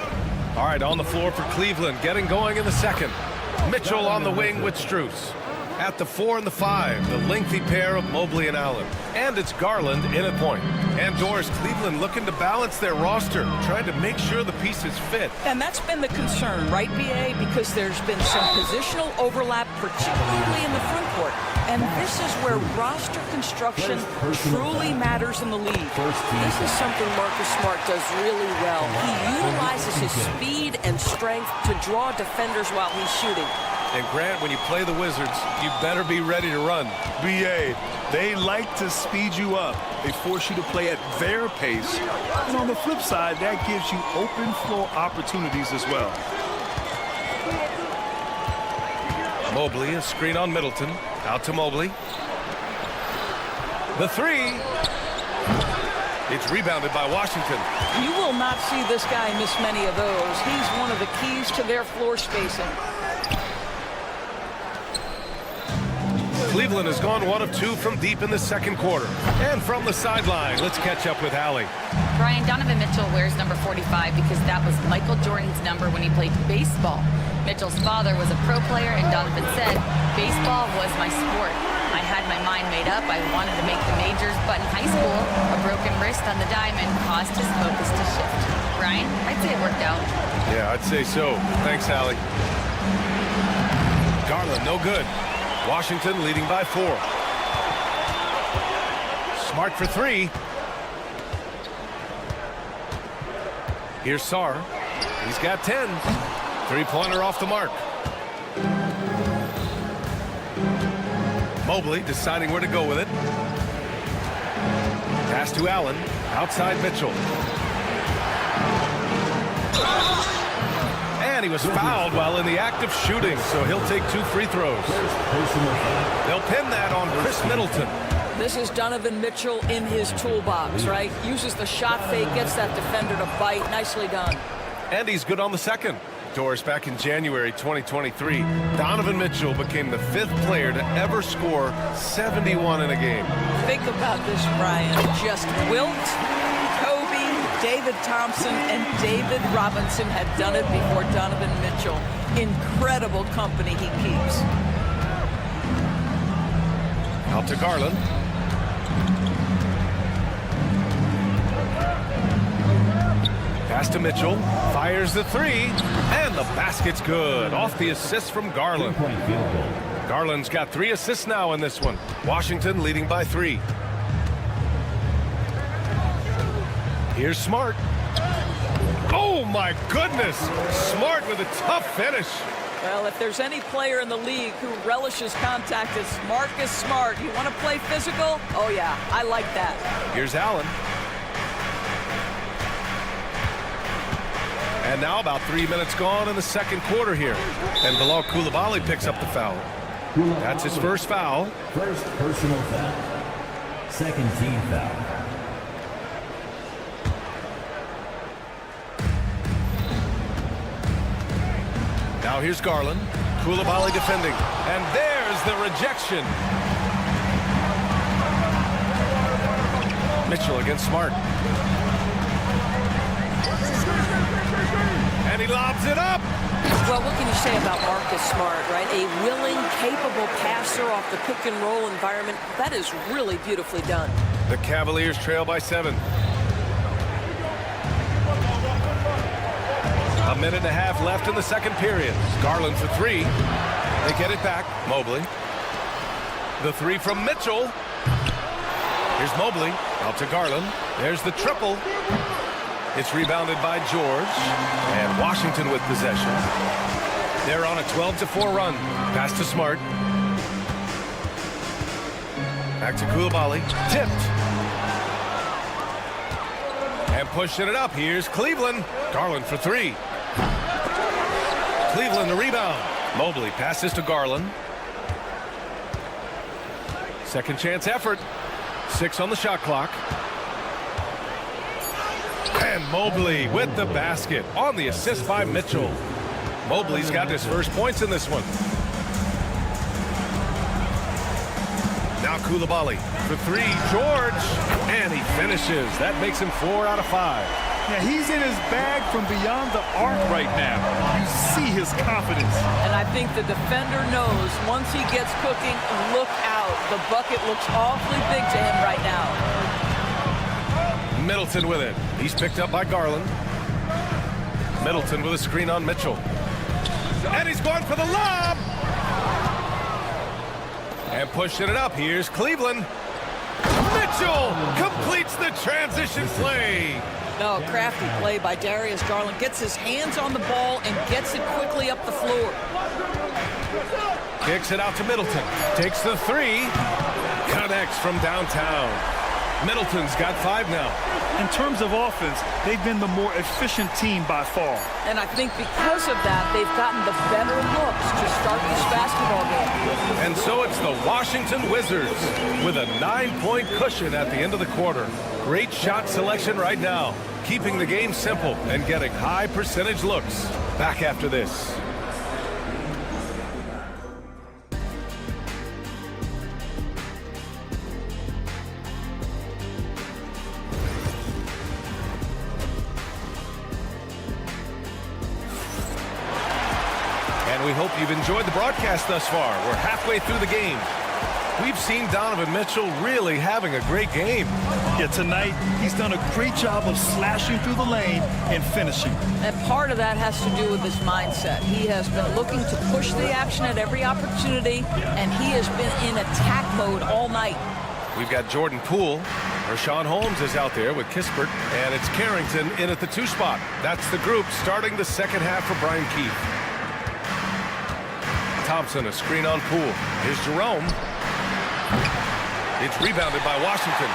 All right, on the floor for Cleveland, getting going in the second. Mitchell on the wing with Strus. At the 4 and the 5, the lengthy pair of Mobley and Allen. And it's Garland in at point. And Doris, Cleveland looking to balance their roster, trying to make sure the pieces fit. And that's been the concern, right, B.A.? Because there's been some positional overlap, particularly in the front court. And this is where roster construction truly matters in the league. This is something Marcus Smart does really well. He utilizes his speed and strength to draw defenders while he's shooting. And Grant, when you play the Wizards, you better be ready to run. BA, they like to speed you up. They force you to play at their pace. And on the flip side, that gives you open floor opportunities as well. Mobley, a screen on Middleton. Out to Mobley. The three. It's rebounded by Washington. You will not see this guy miss many of those. He's one of the keys to their floor spacing. Cleveland has gone 1 of 2 from deep in the second quarter. And from the sideline, let's catch up with Allie. Brian, Donovan Mitchell wears number 45 because that was Michael Jordan's number when he played baseball. Mitchell's father was a pro player, and Donovan said, "Baseball was my sport. I had my mind made up. I wanted to make the majors, but in high school, a broken wrist on the diamond caused his focus to shift." Brian, I'd say it worked out. Yeah, I'd say so. Thanks, Allie. Garland, no good. Washington leading by 4. Smart for 3. Here's Sarr. He's got 10. Three-pointer off the mark. Mobley deciding where to go with it. Pass to Allen. Outside Mitchell. And he was fouled while in the act of shooting, so he'll take 2 free throws. They'll pin that on Chris Middleton. This is Donovan Mitchell in his toolbox, right? Uses the shot fake, gets that defender to bite. Nicely done. And he's good on the second. Doris, back in January 2023, Donovan Mitchell became the 5th player to ever score 71 in a game. Think about this, Brian. Just Wilt, Kobe, David Thompson, and David Robinson had done it before Donovan Mitchell. Incredible company he keeps. Out to Garland. Pass to Mitchell. Fires the 3. And the basket's good. Off the assist from Garland. Garland's got 3 assists now in this one. Washington leading by 3. Here's Smart. Oh, my goodness. Smart with a tough finish. Well, if there's any player in the league who relishes contact, it's Marcus Smart. You want to play physical? Oh, yeah, I like that. Here's Allen. And now about 3 minutes gone in the second quarter here. And Bilal Coulibaly picks up the foul. That's his first foul. First personal foul. Second team foul. Now here's Garland. Coulibaly defending. And there's the rejection. Mitchell against Smart. And he lobs it up. Well, what can you say about Marcus Smart, right? A willing, capable passer off the pick-and-roll environment. That is really beautifully done. The Cavaliers trail by 7. A minute and a half left in the second period. Garland for 3. They get it back. Mobley. The 3 from Mitchell. Here's Mobley. Out to Garland. There's the triple. It's rebounded by George. And Washington with possession. They're on a 12-4 run. Pass to Smart. Back to Coulibaly. Tipped. And pushing it up. Here's Cleveland. Garland for 3. Cleveland the rebound. Mobley passes to Garland. Second chance effort. 6 on the shot clock. And Mobley with the basket on the assist by Mitchell. Mobley's got his first points in this one. Now Coulibaly for 3. George. And he finishes. That makes him 4 out of 5. Yeah, he's in his bag from beyond the arc right now. You see his confidence. And I think the defender knows once he gets cooking, look out. The bucket looks awfully big to him right now. Middleton with it. He's picked up by Garland. Middleton with a screen on Mitchell. And he's going for the lob. And pushing it up. Here's Cleveland. Mitchell completes the transition play. No, crafty play by Darius Garland. Gets his hands on the ball and gets it quickly up the floor. Kicks it out to Middleton. Takes the 3. Connects from downtown. Middleton's got 5 now. In terms of offense, they've been the more efficient team by far. And I think because of that, they've gotten the better looks to start this basketball game. And so it's the Washington Wizards with a 9-point cushion at the end of the quarter. Great shot selection right now, keeping the game simple and getting high percentage looks. Back after this. We hope you've enjoyed the broadcast thus far. We're halfway through the game. We've seen Donovan Mitchell really having a great game. Yeah, tonight he's done a great job of slashing through the lane and finishing. And part of that has to do with his mindset. He has been looking to push the action at every opportunity, and he has been in attack mode all night. We've got Jordan Poole. Rashawn Holmes is out there with Kispert, and it's Carrington in at the 2 spot. That's the group starting the second half for Brian Keefe. Thompson, a screen on Poole. Here's Jerome. It's rebounded by Washington.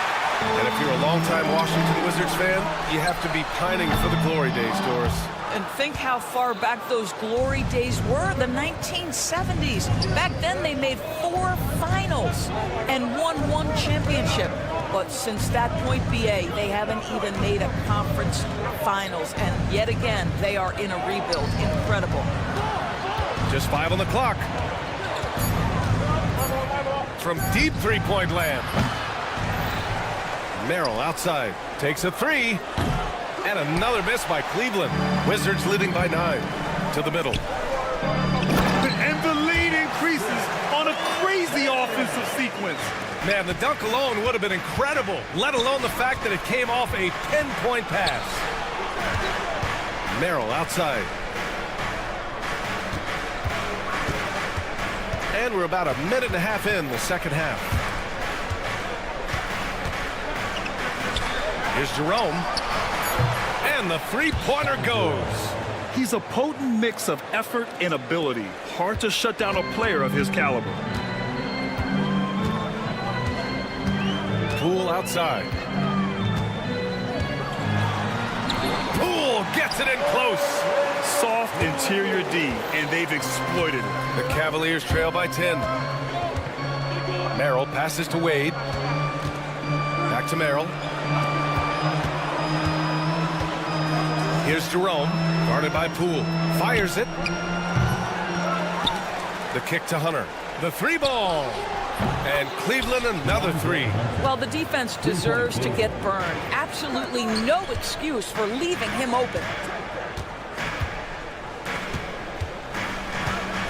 And if you're a longtime Washington Wizards fan, you have to be pining for the glory days, Doris. And think how far back those glory days were, the 1970s. Back then they made 4 finals and won 1 championship. But since that point, BA, they haven't even made a conference finals. And yet again, they are in a rebuild. Incredible. Just 5 on the clock. From deep three-point land. Merrill outside. Takes a 3. And another miss by Cleveland. Wizards leading by 9. To the middle. And the lead increases on a crazy offensive sequence. Man, the dunk alone would have been incredible, let alone the fact that it came off a pinpoint pass. Merrill outside. And we're about a minute and a half in the second half. Here's Jerome. And the 3-pointer goes. He's a potent mix of effort and ability. Hard to shut down a player of his caliber. Poole outside. Poole gets it in close. Soft interior D, and they've exploited it. The Cavaliers trail by 10. Merrill passes to Wade. Back to Merrill. Here's Jerome, guarded by Poole. Fires it. The kick to Hunter. The three ball. And Cleveland another three. Well, the defense deserves to get burned. Absolutely no excuse for leaving him open.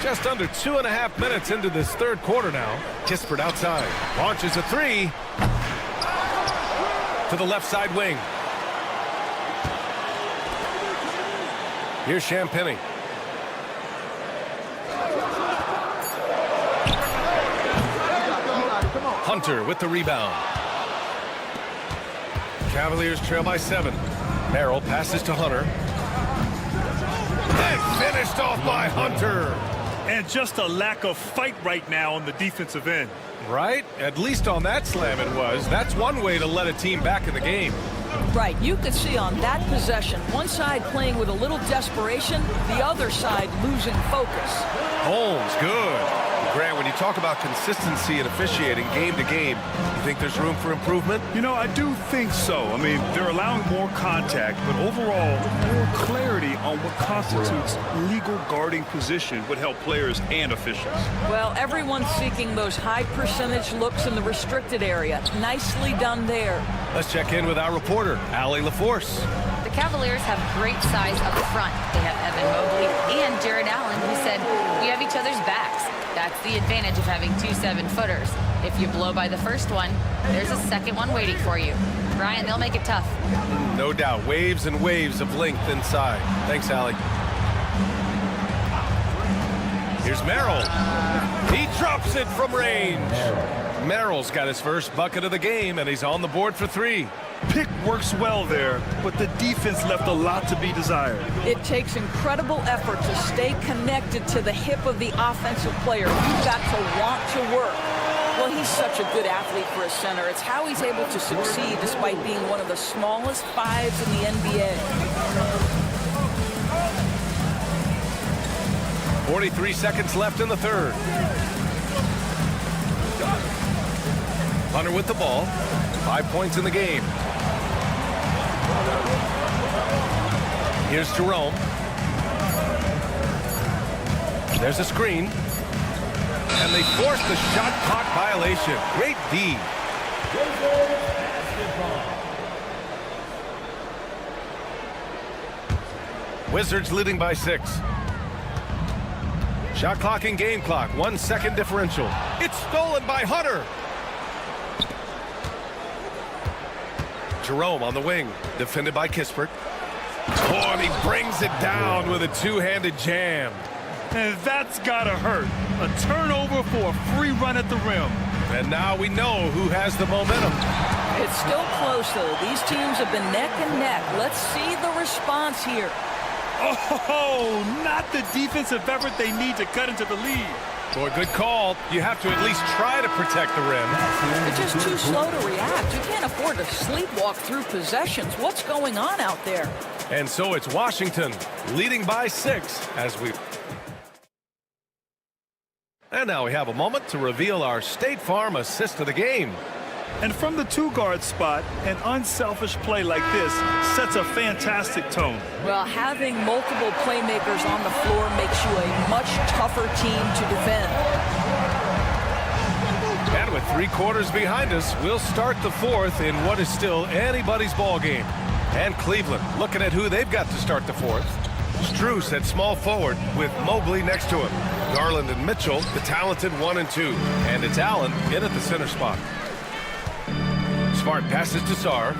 Just under 2.5 minutes into this third quarter now. Kispert outside. Launches a three. To the left side wing. Here's Champagny. Hunter with the rebound. Cavaliers trail by 7. Merrill passes to Hunter. And finished off by Hunter. And just a lack of fight right now on the defensive end. Right? At least on that slam it was. That's one way to let a team back in the game. Right, you could see on that possession, one side playing with a little desperation, the other side losing focus. Holmes, good. Grant, when you talk about consistency and officiating game to game, you think there's room for improvement? You know, I do think so. I mean, they're allowing more contact, but overall, more clarity on what constitutes legal guarding position would help players and officials. Well, everyone's seeking those high percentage looks in the restricted area. Nicely done there. Let's check in with our reporter, Allie LaForce. The Cavaliers have great size up front. They have Evan Mobley and Jared Allen, who said, "We have each other's backs." That's the advantage of having 2 7-footers. If you blow by the first one, there's a second one waiting for you. Brian, they'll make it tough. No doubt. Waves and waves of length inside. Thanks, Allie. Here's Merrill. He drops it from range. Merrill's got his first bucket of the game, and he's on the board for 3. Pick works well there, but the defense left a lot to be desired. It takes incredible effort to stay connected to the hip of the offensive player. You've got to want to work. Well, he's such a good athlete for a center. It's how he's able to succeed despite being one of the smallest 5s in the NBA. 43 seconds left in the third. Hunter with the ball. 5 points in the game. Here's Jerome. There's a screen. And they force the shot clock violation. Great D. Wizards leading by 6. Shot clock and game clock. 1 second differential. It's stolen by Hunter. Jerome on the wing, defended by Kispert. Oh, and he brings it down with a two-handed jam. And that's gotta hurt. A turnover for a free run at the rim. And now we know who has the momentum. It's still close, though. These teams have been neck and neck. Let's see the response here. Oh, not the defensive effort they need to cut into the lead. Boy, good call. You have to at least try to protect the rim. They're just too slow to react. You can't afford to sleepwalk through possessions. What's going on out there? And so it's Washington leading by 6 as we... And now we have a moment to reveal our State Farm assist of the game. And from the 2-guard spot, an unselfish play like this sets a fantastic tone. Well, having multiple playmakers on the floor makes you a much tougher team to defend. And with 3 quarters behind us, we'll start the 4th in what is still anybody's ball game. And Cleveland looking at who they've got to start the 4th. Strus at small forward with Mobley next to him. Garland and Mitchell, the talented 1 and 2. And it's Allen in at the center spot. Smart passes to Sarr.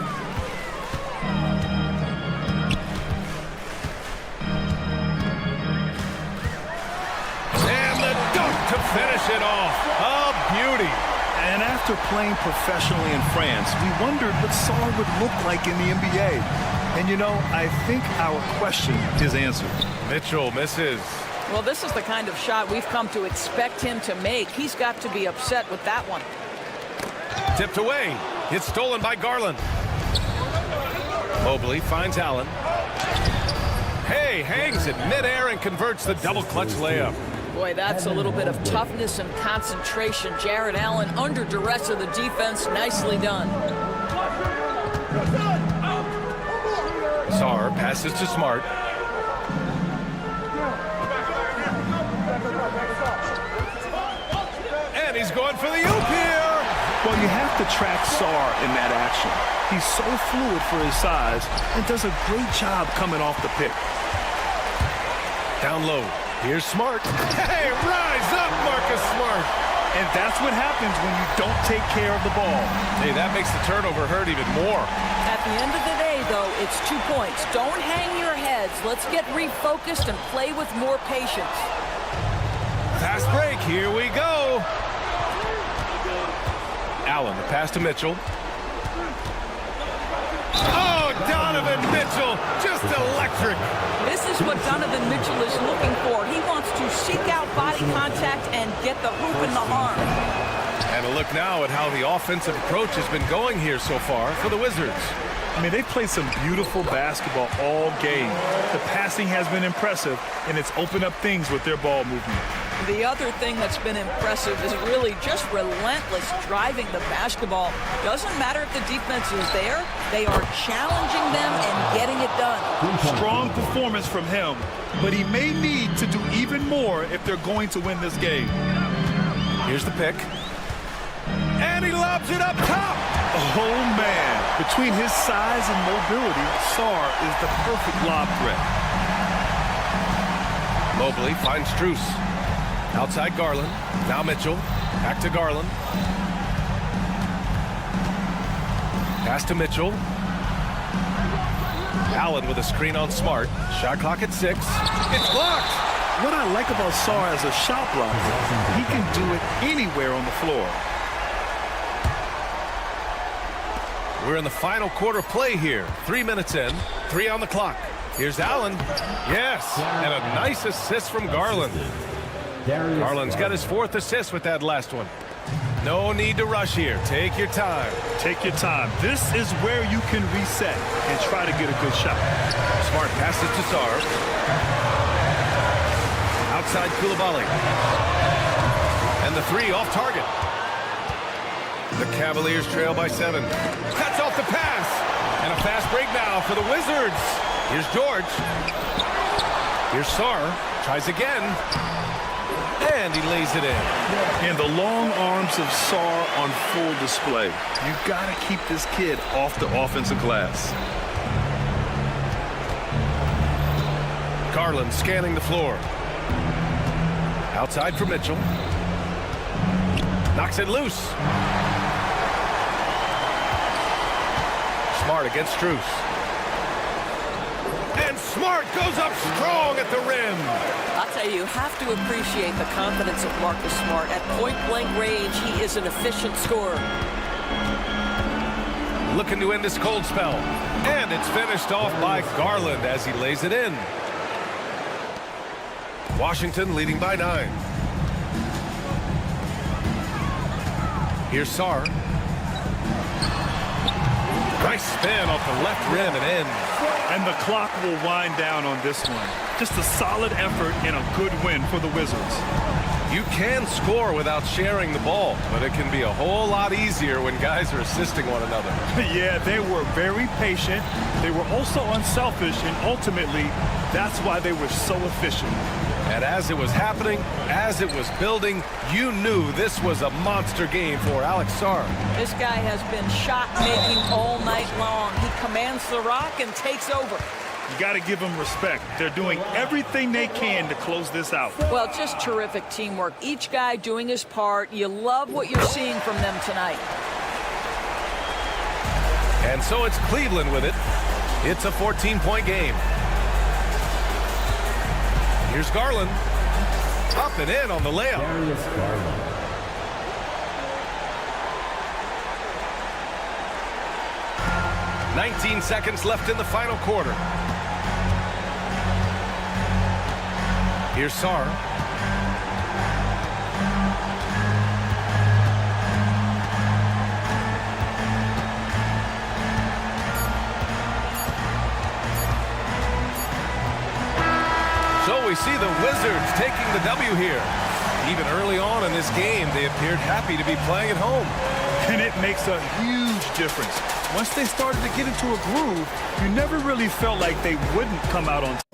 And the dunk to finish it off. A beauty. And after playing professionally in France, we wondered what Sarr would look like in the NBA. And you know, I think our question is answered. Mitchell misses. Well, this is the kind of shot we've come to expect him to make. He's got to be upset with that one. Tipped away. It's stolen by Garland. Mobley finds Allen. Hey, hangs in midair and converts the double clutch layup. Boy, that's a little bit of toughness and concentration. Jared Allen under duress of the defense. Nicely done. Sarr passes to Smart. And he's going for the oop here. Well, you have to track Sarr in that action. He's so fluid for his size and does a great job coming off the pick. Down low. Here's Smart. Hey, rise up, Marcus Smart. And that's what happens when you don't take care of the ball. Hey, that makes the turnover hurt even more. At the end of the day, though, it's 2 points. Don't hang your heads. Let's get refocused and play with more patience. Fast break. Here we go. Allen, the pass to Mitchell. Oh, Donovan Mitchell, just electric. This is what Donovan Mitchell is looking for. He wants to seek out body contact and get the hoop in the arm. And a look now at how the offensive approach has been going here so far for the Wizards. I mean, they've played some beautiful basketball all game. The passing has been impressive, and it's opened up things with their ball movement. The other thing that's been impressive is really just relentless driving the basketball. Doesn't matter if the defense is there, they are challenging them and getting it done. Strong performance from him, but he may need to do even more if they're going to win this game. Here's the pick. And he lobs it up top. Oh, man. Between his size and mobility, Sarr is the perfect lob threat. Mobley finds Strus. Outside Garland. Now Mitchell. Back to Garland. Pass to Mitchell. Allen with a screen on Smart. Shot clock at 6. It's blocked. What I like about Sarr as a shot blocker, he can do it anywhere on the floor. We're in the final quarter play here. 3 minutes in. 3 on the clock. Here's Allen. Yes, and a nice assist from Garland. Garland's got his 4th assist with that last one. No need to rush here. Take your time. Take your time. This is where you can reset and try to get a good shot. Smart passes to Sarr. Outside Coulibaly. And the 3 off target. The Cavaliers trail by 7. Cuts off the pass. And a fast break now for the Wizards. Here's George. Here's Sarr. Tries again. And he lays it in. And the long arms of Sarr on full display. You've got to keep this kid off the offensive glass. Garland scanning the floor. Outside for Mitchell. Knocks it loose. Smart against Strus. And Smart goes up strong at the rim. I'll tell you have to appreciate the confidence of Marcus Smart. At point-blank range, he is an efficient scorer. Looking to end this cold spell. And it's finished off by Garland as he lays it in. Washington leading by 9. Here's Sarr. Nice spin off the left rim and in. And the clock will wind down on this one. Just a solid effort and a good win for the Wizards. You can score without sharing the ball, but it can be a whole lot easier when guys are assisting one another. Yeah, they were very patient. They were also unselfish, and ultimately, that's why they were so efficient. And as it was happening, as it was building, you knew this was a monster game for Alex Sarr. This guy has been shot-making all night long. He commands the rock and takes over. You got to give them respect. They're doing everything they can to close this out. Well, just terrific teamwork. Each guy doing his part. You love what you're seeing from them tonight. And so it's Cleveland with it. It's a 14-point game. Here's Garland. Up and in on the layup. 19 seconds left in the final quarter. Here's Sarr. we see the Wizards taking the W here. Even early on in this game, they appeared happy to be playing at home. And it makes a huge difference. Once they started to get into a groove, you never really felt like they wouldn't come out on top.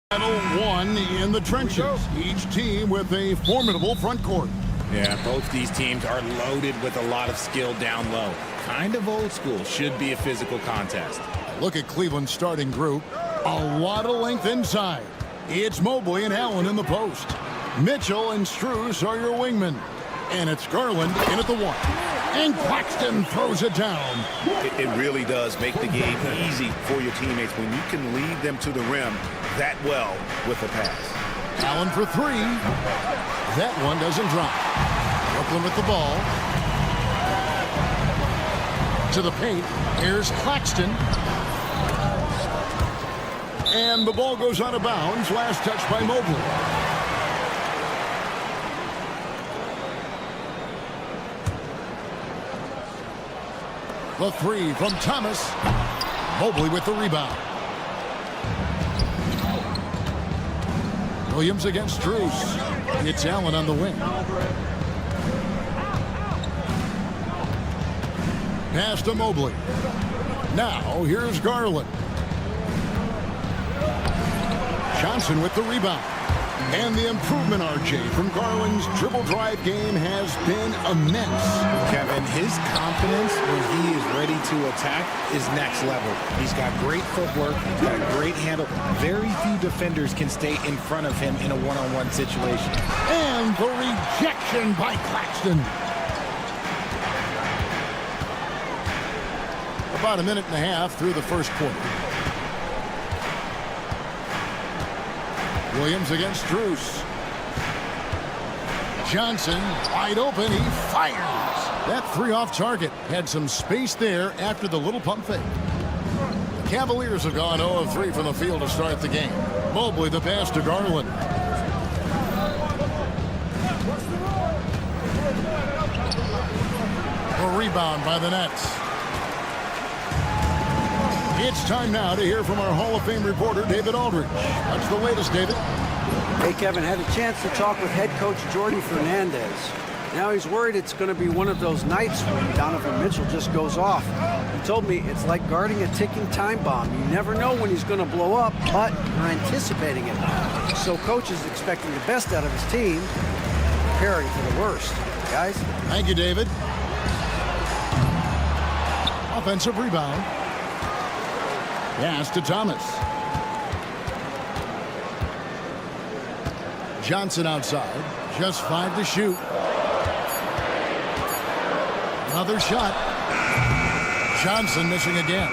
Battle one in the trenches. Each team with a formidable front court. Yeah, both these teams are loaded with a lot of skill down low. Kind of old school. Should be a physical contest. Look at Cleveland's starting group. A lot of length inside. It's Mobley and Allen in the post. Mitchell and Strus are your wingmen. And it's Garland in at the one. And Claxton throws it down. It really does make the game easy for your teammates when you can lead them to the rim that well with a pass. Allen for three. That one doesn't drop. Brooklyn with the ball. To the paint. Here's Claxton. And the ball goes out of bounds. Last touch by Mobley. The three from Thomas. Mobley with the rebound. Williams against Strus. It's Allen on the wing. Pass to Mobley. Now here's Garland. Johnson with the rebound. And the improvement, RJ, from Garland's dribble drive game has been immense. Kevin, his confidence when he is ready to attack is next level. He's got great footwork. He's got a great handle. Very few defenders can stay in front of him in a one-on-one situation. And the rejection by Claxton. About a minute and a half through the first quarter. Williams against Strus. Johnson wide open. He fires. That three off target. Had some space there after the little pump fake. The Cavaliers have gone 0 of 3 from the field to start the game. Mobley the pass to Garland. A rebound by the Nets. It's time now to hear from our Hall of Fame reporter, David Aldridge. What's the latest, David? Hey, Kevin, had a chance to talk with head coach Jordi Fernandez. Now he's worried it's going to be one of those nights when Donovan Mitchell just goes off. He told me it's like guarding a ticking time bomb. You never know when he's going to blow up, but you're anticipating it. So coach is expecting the best out of his team, preparing for the worst. Guys? Thank you, David. Offensive rebound. Pass to Thomas. Johnson outside. Just 5 to shoot. Another shot. Johnson missing again.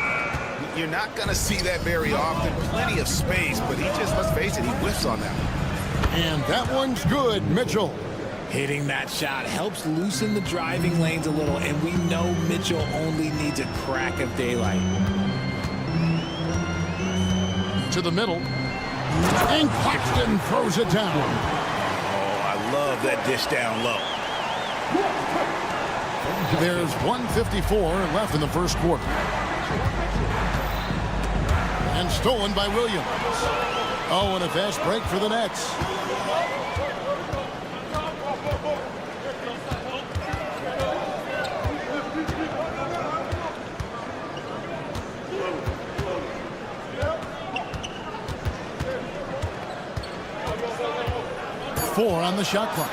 You're not going to see that very often. Plenty of space, but he just, let's face it, he whiffs on that one. And that one's good. Mitchell. Hitting that shot helps loosen the driving lanes a little, and we know Mitchell only needs a crack of daylight. To the middle. And Claxton throws it down. Oh, I love that dish down low. There's 1:54 left in the first quarter. And stolen by Williams. Oh, and a fast break for the Nets. Four on the shot clock.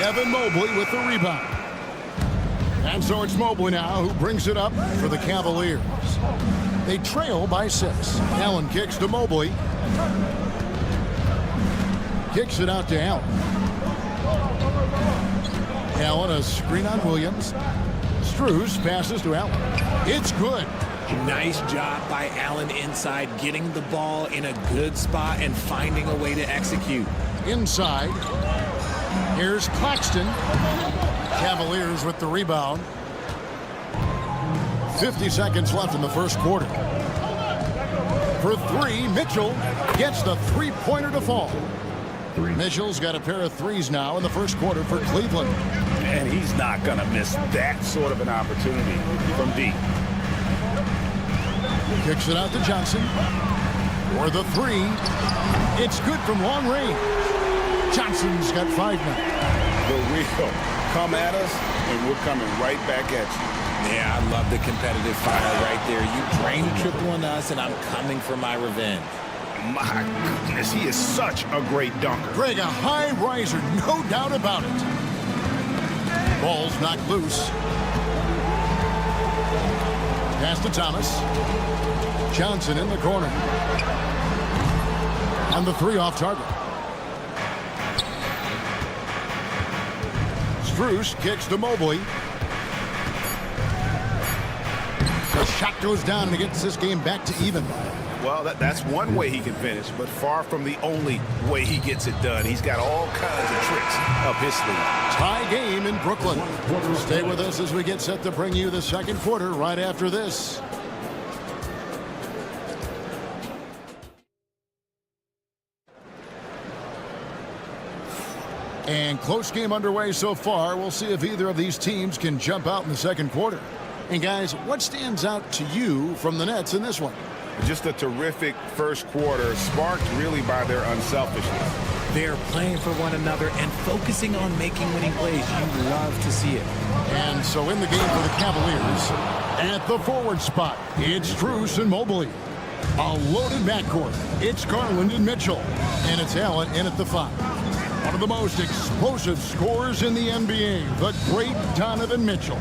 Evan Mobley with the rebound. And so it's Mobley now who brings it up for the Cavaliers. They trail by 6. Allen kicks to Mobley. Kicks it out to Allen. Allen a screen on Williams. Strus passes to Allen. It's good. Nice job by Allen inside, getting the ball in a good spot and finding a way to execute. Inside. Here's Claxton. Cavaliers with the rebound. 50 seconds left in the first quarter. For 3, Mitchell gets the three-pointer to fall. Mitchell's got a pair of threes now in the first quarter for Cleveland. And he's not going to miss that sort of an opportunity from deep. Kicks it out to Johnson. For the 3. It's good from long range. Johnson's got 5 now. The real come at us, and we're coming right back at you. Yeah, I love the competitive fire right there. You drain a triple on us, and I'm coming for my revenge. My goodness, he is such a great dunker. Greg, a high riser, no doubt about it. Ball's knocked loose. Pass to Thomas. Johnson in the corner. And the three off target. Strus kicks to Mobley. The shot goes down and it gets this game back to even. Well, that's one way he can finish, but far from the only way he gets it done. He's got all kinds of tricks up his sleeve. Tie game in Brooklyn. Stay with us as we get set to bring you the second quarter right after this. And close game underway so far. We'll see if either of these teams can jump out in the second quarter. And guys, what stands out to you from the Nets in this one? Just a terrific first quarter, sparked really by their unselfishness. They're playing for one another and focusing on making winning plays. You love to see it. And so in the game for the Cavaliers, at the forward spot, it's Strus and Mobley. A loaded backcourt. It's Garland and Mitchell. And it's Allen in at the 5. One of the most explosive scorers in the NBA, the great Donovan Mitchell.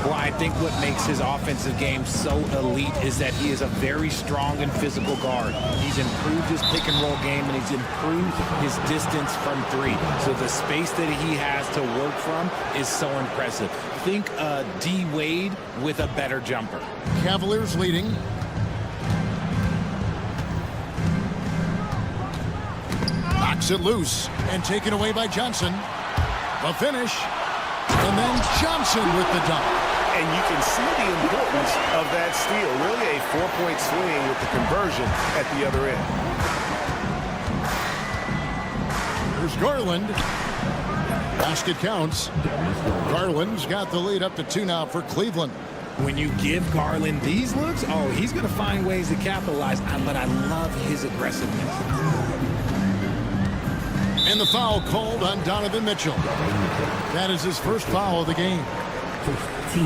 Well, I think what makes his offensive game so elite is that he is a very strong and physical guard. He's improved his pick-and-roll game, and he's improved his distance from three. So the space that he has to work from is so impressive. Think D. Wade with a better jumper. Cavaliers leading. Knocks it loose and taken away by Johnson. The finish. And then Johnson with the dunk. And you can see the importance of that steal. Really a 4-point swing with the conversion at the other end. Here's Garland. Basket counts. Garland's got the lead up to 2 now for Cleveland. When you give Garland these looks, oh, he's going to find ways to capitalize. But I love his aggressiveness. And the foul called on Donovan Mitchell. That is his first foul of the game. 15.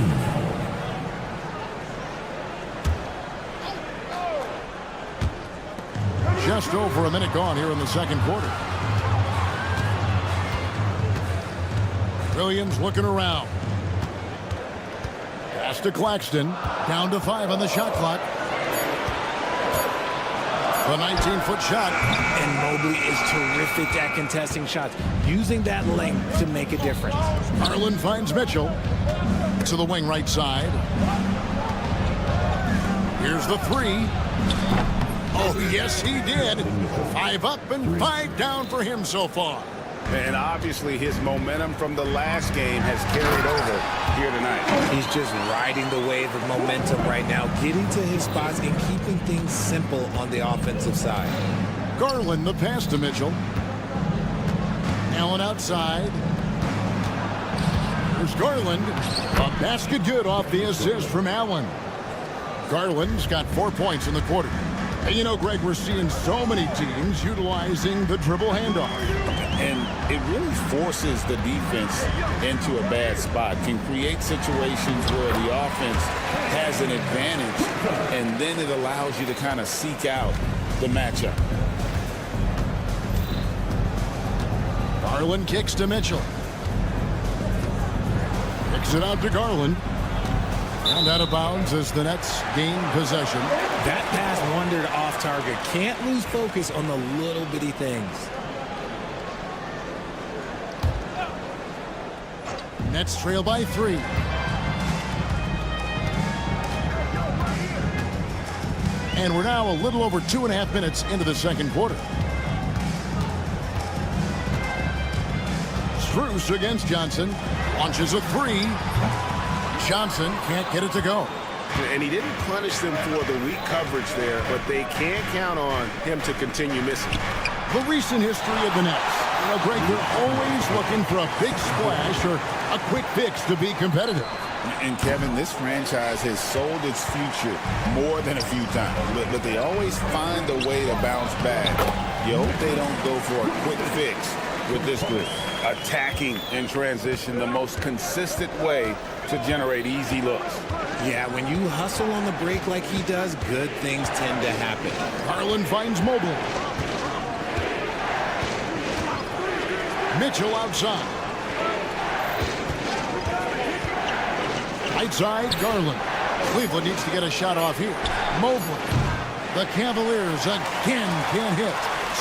Just over a minute gone here in the second quarter. Williams looking around. Pass to Claxton. Down to 5 on the shot clock. The 19-foot shot. And Mobley is terrific at contesting shots, using that length to make a difference. Garland finds Mitchell to the wing right side. Here's the 3. Oh, yes, he did. 5 up and 5 down for him so far. And obviously his momentum from the last game has carried over here tonight. He's just riding the wave of momentum right now, getting to his spots and keeping things simple on the offensive side. Garland, the pass to Mitchell. Allen outside. There's Garland. A basket good off the assist from Allen. Garland's got 4 points in the quarter. And you know, Greg, we're seeing so many teams utilizing the dribble handoff. And it really forces the defense into a bad spot, can create situations where the offense has an advantage, and then it allows you to kind of seek out the matchup. Garland kicks to Mitchell. Kicks it out to Garland. And out of bounds as the Nets gain possession. That pass wandered off target. Can't lose focus on the little bitty things. Nets trail by 3. And we're now a little over 2.5 minutes into the second quarter. Strus against Johnson. Launches a 3. Johnson can't get it to go. And he didn't punish them for the weak coverage there, but they can't count on him to continue missing. The recent history of the Nets. You know, Greg, they're always looking for a big splash or a quick fix to be competitive. And Kevin, this franchise has sold its future more than a few times, but they always find a way to bounce back. You hope they don't go for a quick fix with this group. Attacking in transition, the most consistent way to generate easy looks. Yeah, when you hustle on the break like he does, good things tend to happen. Garland finds Mobley. Mitchell outside. Right side, Garland. Cleveland needs to get a shot off here. Mobley. The Cavaliers again can't hit.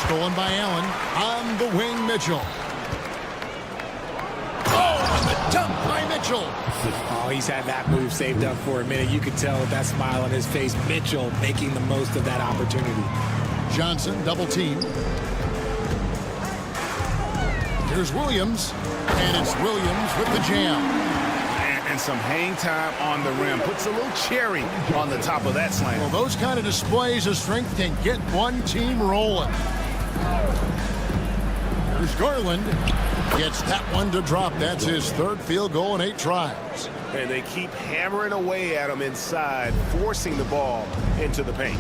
Stolen by Allen. On the wing, Mitchell. Oh, and the dunk by Mitchell. Oh, he's had that move saved up for a minute. You could tell with that smile on his face. Mitchell making the most of that opportunity. Johnson double team. Here's Williams. And it's Williams with the jam. And some hang time on the rim. Puts a little cherry on the top of that slam. Well, those kind of displays of strength can get one team rolling. Here's Garland. Gets that one to drop. That's his third field goal in 8 tries. And they keep hammering away at him inside, forcing the ball into the paint.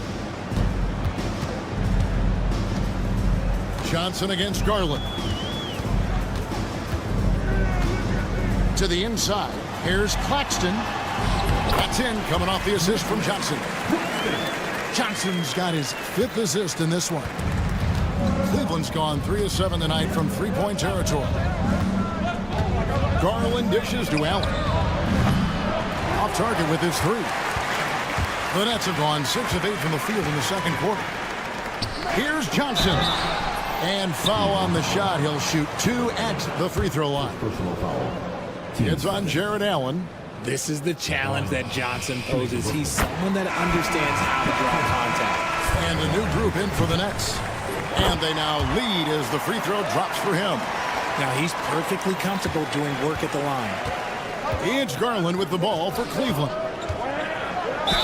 Johnson against Garland. To the inside. Here's Claxton. That's in, coming off the assist from Johnson. Johnson's got his 5th assist in this one. Cleveland's gone 3 of 7 tonight from three-point territory. Garland dishes to Allen. Off target with his 3. The Nets have gone 6 of 8 from the field in the second quarter. Here's Johnson. And foul on the shot. He'll shoot 2 at the free throw line. It's on Jared Allen. This is the challenge that Johnson poses. He's someone that understands how to draw contact. And a new group in for the Nets. And they now lead as the free throw drops for him. Now he's perfectly comfortable doing work at the line. It's Garland with the ball for Cleveland.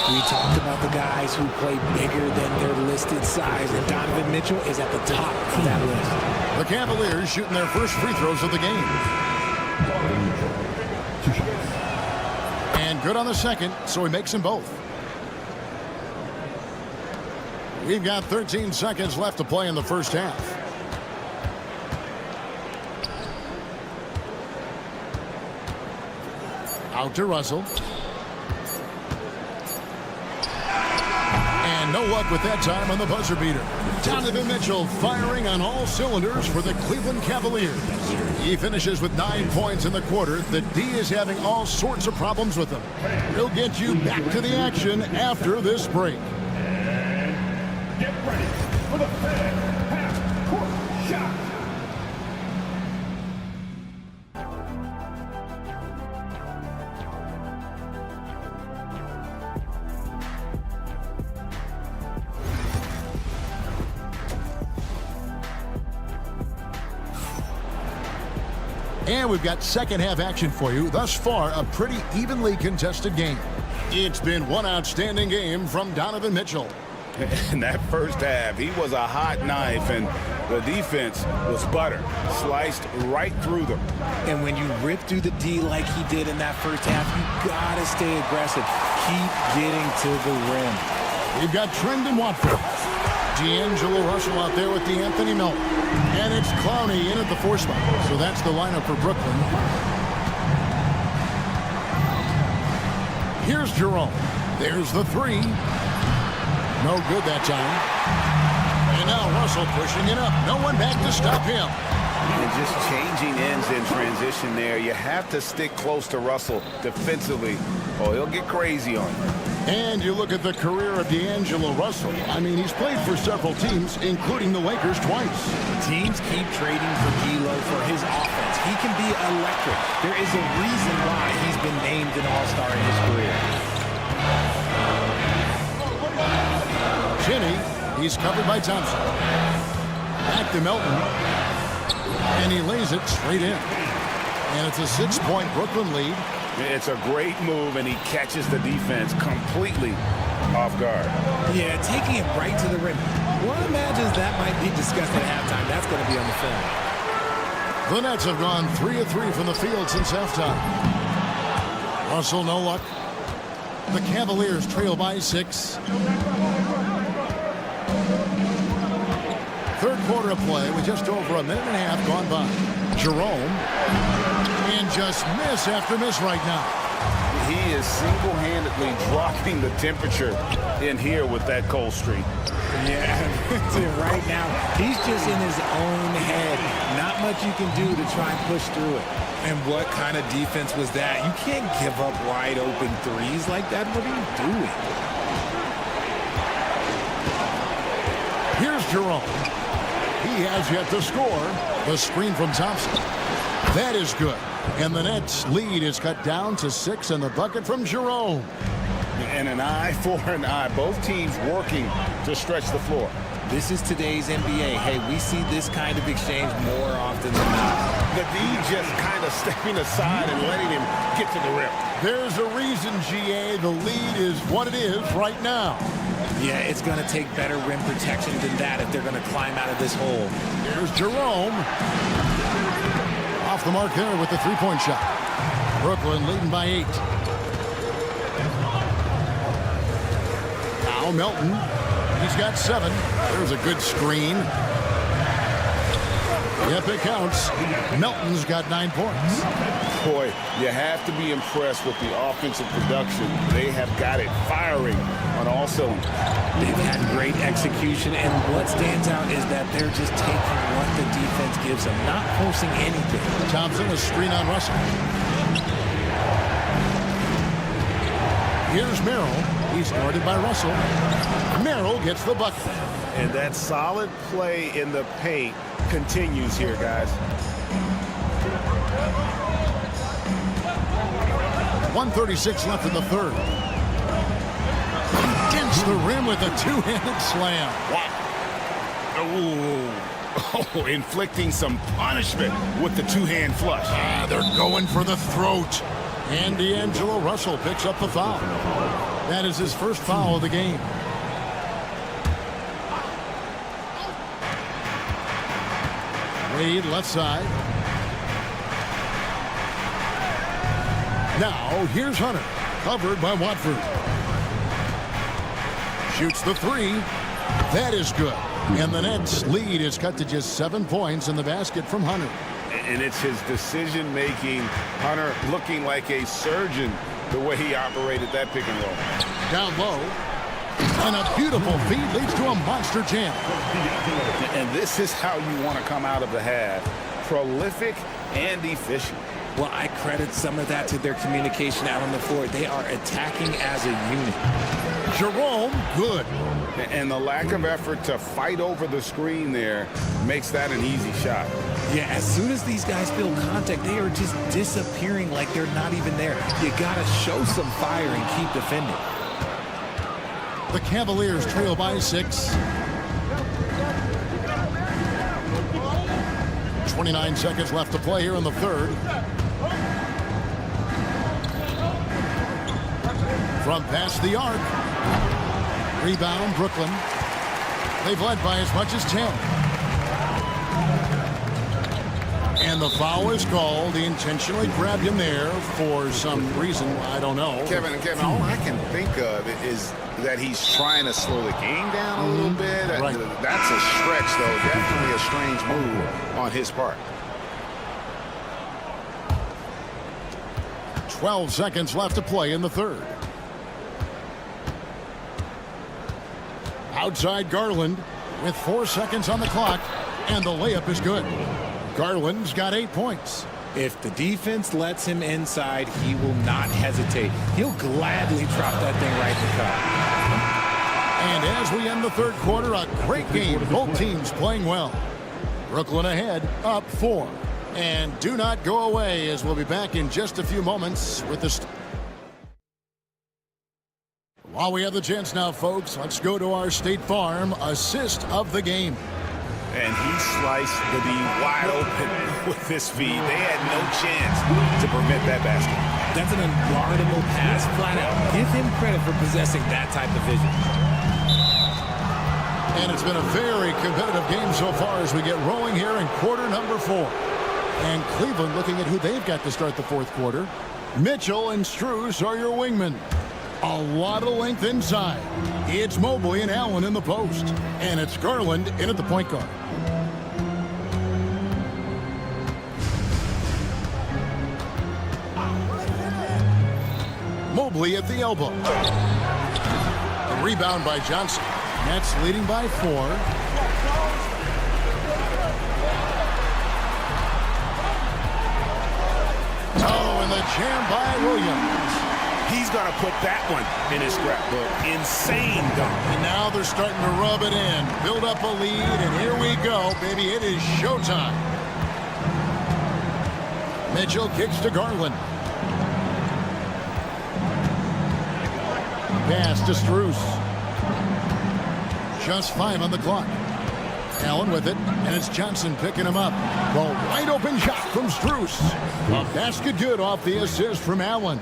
We talked about the guys who play bigger than their listed size, and Donovan Mitchell is at the top of that list. The Cavaliers shooting their first free throws of the game. And good on the second, so he makes them both. We've got 13 seconds left to play in the first half. Out to Russell. And no luck with that time on the buzzer beater. Donovan Mitchell firing on all cylinders for the Cleveland Cavaliers. He finishes with 9 points in the quarter. The D is having all sorts of problems with him. We'll get you back to the action after this break. Get ready for the fan half-court shot. And we've got second half action for you. Thus far, a pretty evenly contested game. It's been one outstanding game from Donovan Mitchell. In that first half, he was a hot knife, and the defense was butter. Sliced right through them. And when you rip through the D like he did in that first half, you gotta stay aggressive. Keep getting to the rim. We've got Trendon Watford. D'Angelo Russell out there with D'Anthony Melton. And it's Clowney in at the 4 spot. So that's the lineup for Brooklyn. Here's Jerome. There's the 3. No good that time. And now Russell pushing it up. No one back to stop him. And just changing ends in transition there. You have to stick close to Russell defensively, or he'll get crazy on you. And you look at the career of D'Angelo Russell. I mean, he's played for several teams, including the Lakers twice. Teams keep trading for D'Lo for his offense. He can be electric. There is a reason why he's been named an all-star in his career. Finney, he's covered by Thompson. Back to Melton. And he lays it straight in. And it's a 6-point Brooklyn lead. It's a great move, and he catches the defense completely off guard. Yeah, taking it right to the rim. One imagines that might be discussed at halftime. That's going to be on the film. The Nets have gone 3 of 3 from the field since halftime. Russell, no luck. The Cavaliers trail by 6. Third quarter of play with just over a minute and a half gone by. Jerome. And just miss after miss right now. He is single-handedly dropping the temperature in here with that cold streak. Yeah, right now, he's just in his own head. Not much you can do to try and push through it. And what kind of defense was that? You can't give up wide open threes like that. What are you doing? Here's Jerome. He has yet to score. The screen from Thompson. That is good. And the Nets' lead is cut down to 6, and the bucket from Jerome. And an eye for an eye. Both teams working to stretch the floor. This is today's NBA. Hey, we see this kind of exchange more often than not. The D just kind of stepping aside and letting him get to the rim. There's a reason, GA, the lead is what it is right now. Yeah, it's going to take better rim protection than that if they're going to climb out of this hole. Here's Jerome. Off the mark there with the three-point shot. Brooklyn leading by 8. Now Melton. He's got 7. There's a good screen. Yep, it counts. Melton's got 9 points. Boy, you have to be impressed with the offensive production. They have got it firing on all cylinders. They've had great execution, and what stands out is that they're just taking what the defense gives them, not forcing anything. Thompson, a screen on Russell. Here's Merrill. He's guarded by Russell. Merrill gets the bucket. And that solid play in the paint continues here, guys. 1:36 left in the third. Against the rim with a two-handed slam. Wow. Oh, inflicting some punishment with the two-hand flush. They're going for the throat. And D'Angelo Russell picks up the foul. That is his first foul of the game. Wade left side. Now here's Hunter, covered by Watford. Shoots the 3. That is good. And the Nets' lead is cut to just 7 points in the basket from Hunter. And it's his decision-making. Hunter looking like a surgeon the way he operated that pick and roll. Down low. And a beautiful feed leads to a monster jam. And this is how you want to come out of the half. Prolific and efficient. Well, I credit some of that to their communication out on the floor. They are attacking as a unit. Jerome, good. And the lack of effort to fight over the screen there makes that an easy shot. Yeah, as soon as these guys feel contact, they are just disappearing like they're not even there. You got to show some fire and keep defending. The Cavaliers trail by 6. 29 seconds left to play here in the third. From past the arc. Rebound, Brooklyn. They've led by as much as 10. And the foul is called. He intentionally grabbed him there for some reason. I don't know. Kevin, all I can think of is that he's trying to slow the game down a little bit. Right. That's a stretch, though. Definitely a strange move on his part. 12 seconds left to play in the third. Outside Garland with 4 seconds on the clock, and the layup is good. Garland's got 8 points. If the defense lets him inside, he will not hesitate. He'll gladly drop that thing right in the cup. And as we end the third quarter, a great game. Both teams playing well. Brooklyn ahead, up 4. And do not go away, as we'll be back in just a few moments with the... While we have the chance now, folks, let's go to our State Farm assist of the game. And he sliced the D wide open with this feed. They had no chance to prevent that basket. That's an unguardable pass, flat out. Give him credit for possessing that type of vision. And it's been a very competitive game so far as we get rolling here in quarter number 4. And Cleveland looking at who they've got to start the fourth quarter. Mitchell and Strus are your wingmen. A lot of length inside. It's Mobley and Allen in the post. And it's Garland in at the point guard. Mobley at the elbow. A rebound by Johnson. Nets leading by 4. Oh, and the jam by Williams. He's going to put that one in his scrapbook. Insane dunk. And now they're starting to rub it in. Build up a lead, and here we go, baby. It is showtime. Mitchell kicks to Garland. Pass to Strus. Just 5 on the clock. Allen with it, and it's Johnson picking him up. The wide open shot from Strus. A basket good off the assist from Allen.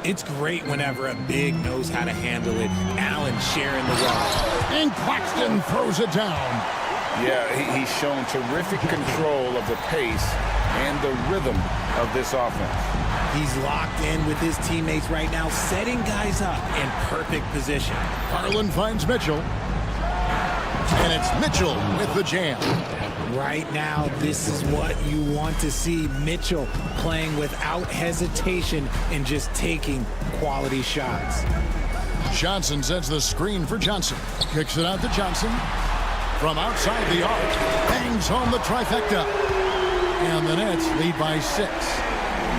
It's great whenever a big knows how to handle it. Allen sharing the wealth. And Claxton throws it down. Yeah, he's shown terrific control of the pace and the rhythm of this offense. He's locked in with his teammates right now, setting guys up in perfect position. Garland finds Mitchell. And it's Mitchell with the jam. Right now, this is what you want to see. Mitchell playing without hesitation and just taking quality shots. Johnson sets the screen for Johnson. Kicks it out to Johnson. From outside the arc. Bangs home the trifecta. And the Nets lead by 6.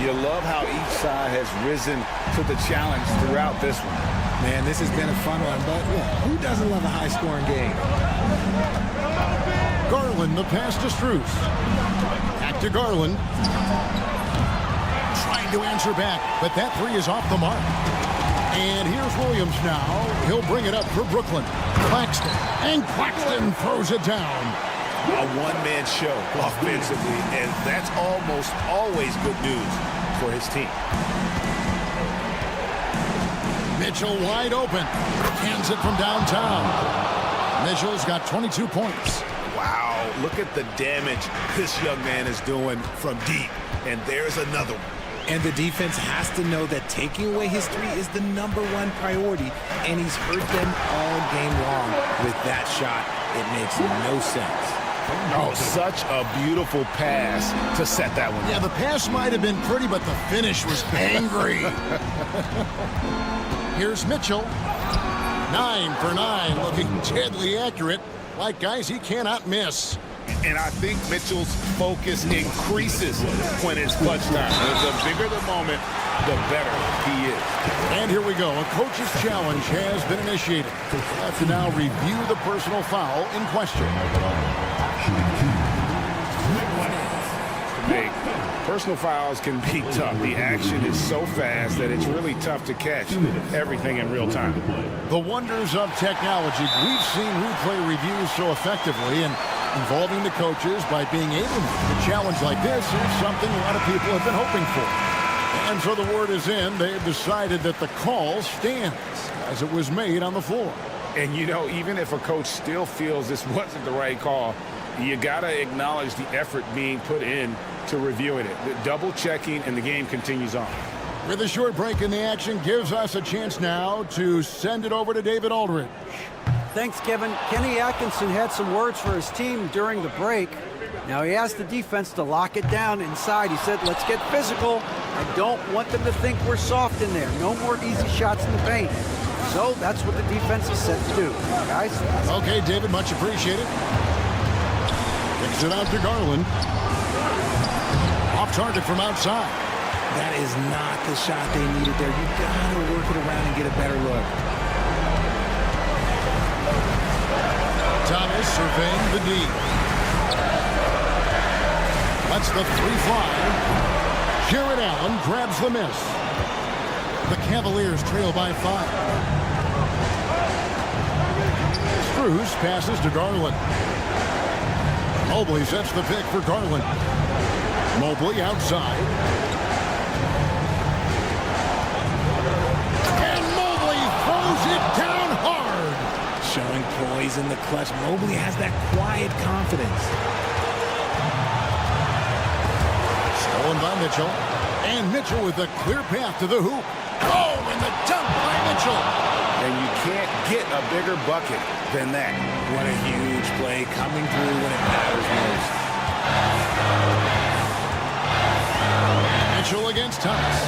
You love how each side has risen to the challenge throughout this one. Man, this has been a fun one, but who doesn't love a high-scoring game? Garland, the pass to Strus. Back to Garland. Trying to answer back, but that 3 is off the mark. And here's Williams now. He'll bring it up for Brooklyn. Claxton. And Claxton throws it down. A one-man show offensively, and that's almost always good news for his team. Mitchell wide open. Hands it from downtown. Mitchell's got 22 points. Wow, look at the damage this young man is doing from deep. And there's another one. And the defense has to know that taking away his 3 is the #1 priority, and he's hurt them all game long. With that shot, it makes no sense. Oh, such a beautiful pass to set that one. Yeah, the pass might have been pretty, but the finish was angry. Here's Mitchell. 9 for 9, looking deadly accurate. Like guys he cannot miss. And I think Mitchell's focus increases when it's clutch time. The bigger the moment, the better he is. And here we go. A coach's challenge has been initiated. We'll have to now review the personal foul in question. Big. Personal fouls can be tough. The action is so fast that it's really tough to catch everything in real time. The wonders of technology. We've seen replay reviews so effectively, and involving the coaches by being able to make a challenge like this is something a lot of people have been hoping for. And so the word is in. They've decided that the call stands as it was made on the floor. And, you know, even if a coach still feels this wasn't the right call, you got to acknowledge the effort being put in to reviewing it. The double checking, and the game continues on. With a short break in the action, gives us a chance now to send it over to David Aldridge. Thanks, Kevin. Kenny Atkinson had some words for his team during the break. Now he asked the defense to lock it down inside. He said, let's get physical. I don't want them to think we're soft in there. No more easy shots in the paint. So that's what the defense is set to do. Guys? Okay, David, much appreciated. Kicks it out to Garland. Off target from outside. That is not the shot they needed there. You gotta work it around and get a better look. Thomas surveying the D. Lets the 3 fly. Jared Allen grabs the miss. The Cavaliers trail by 5. Strus passes to Garland. Mobley sets the pick for Garland. Mobley outside. And Mobley throws it down hard. Showing poise in the clutch. Mobley has that quiet confidence. Stolen by Mitchell. And Mitchell with a clear path to the hoop. Oh, and the dunk by Mitchell. And you can't get a bigger bucket than that. What a huge play coming through when it matters most. Mitchell against Thomas.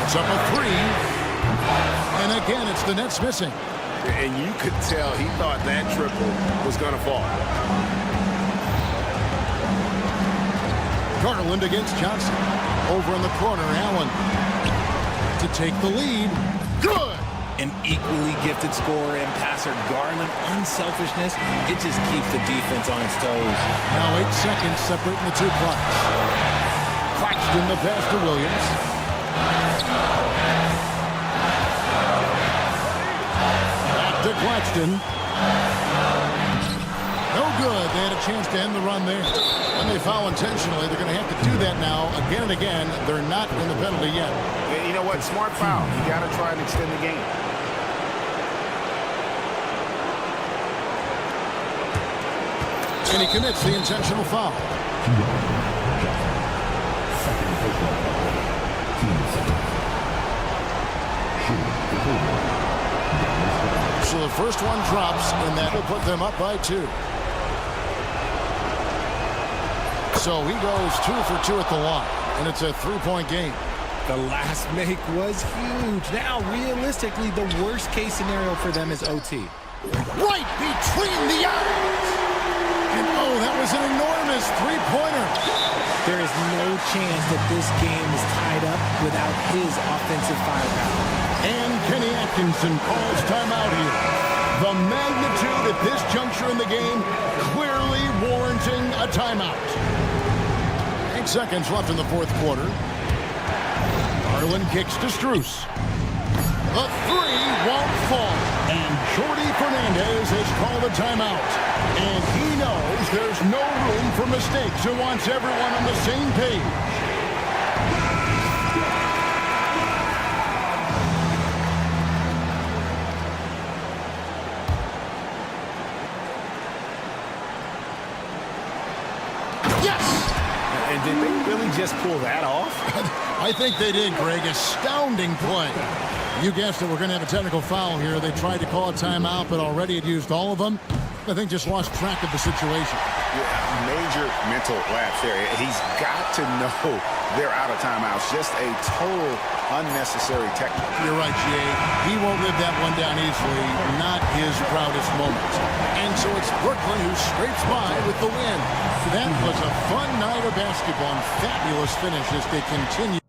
It's up a And again, it's the Nets missing. And you could tell he thought that triple was going to fall. Garland against Johnson. Over in the corner, Allen to take the lead. Good! An equally gifted scorer and passer, Garland, unselfishness, it just keeps the defense on its toes. Now 8 seconds separating the two clocks. Claxton the pass to Williams. Back to Claxton. No good. They had a chance to end the run there. And they foul intentionally. They're going to have to do that now again and again. They're not in the penalty yet. Yeah, you know what? Smart foul. You got to try and extend the game. And he commits the intentional foul. So the first one drops, and that will put them up by 2. So he goes 2 for 2 at the line, and it's a 3-point game. The last make was huge. Now, realistically, the worst-case scenario for them is OT. Right between the eyes! And oh, that was an enormous 3-pointer. There is no chance that this game is tied up without his offensive firepower. And Kenny Atkinson calls timeout here. The magnitude at this juncture in the game clearly warranting a timeout. 8 seconds left in the fourth quarter. Garland kicks to Strus. The 3 won't fall. And Jordi Fernandez has called a timeout. And he knows there's no room for mistakes and wants everyone on the same page. Yes! And did they really just pull that off? I think they did, Greg. Astounding play. You guessed it, we're going to have a technical foul here. They tried to call a timeout, but already had used all of them. I think just lost track of the situation. Yeah, major mental lapse there. He's got to know they're out of timeouts. Just a total unnecessary technical. You're right, Jay. He won't live that one down easily. Not his proudest moment. And so it's Brooklyn who scrapes by with the win. That was a fun night of basketball and fabulous finish as they continue.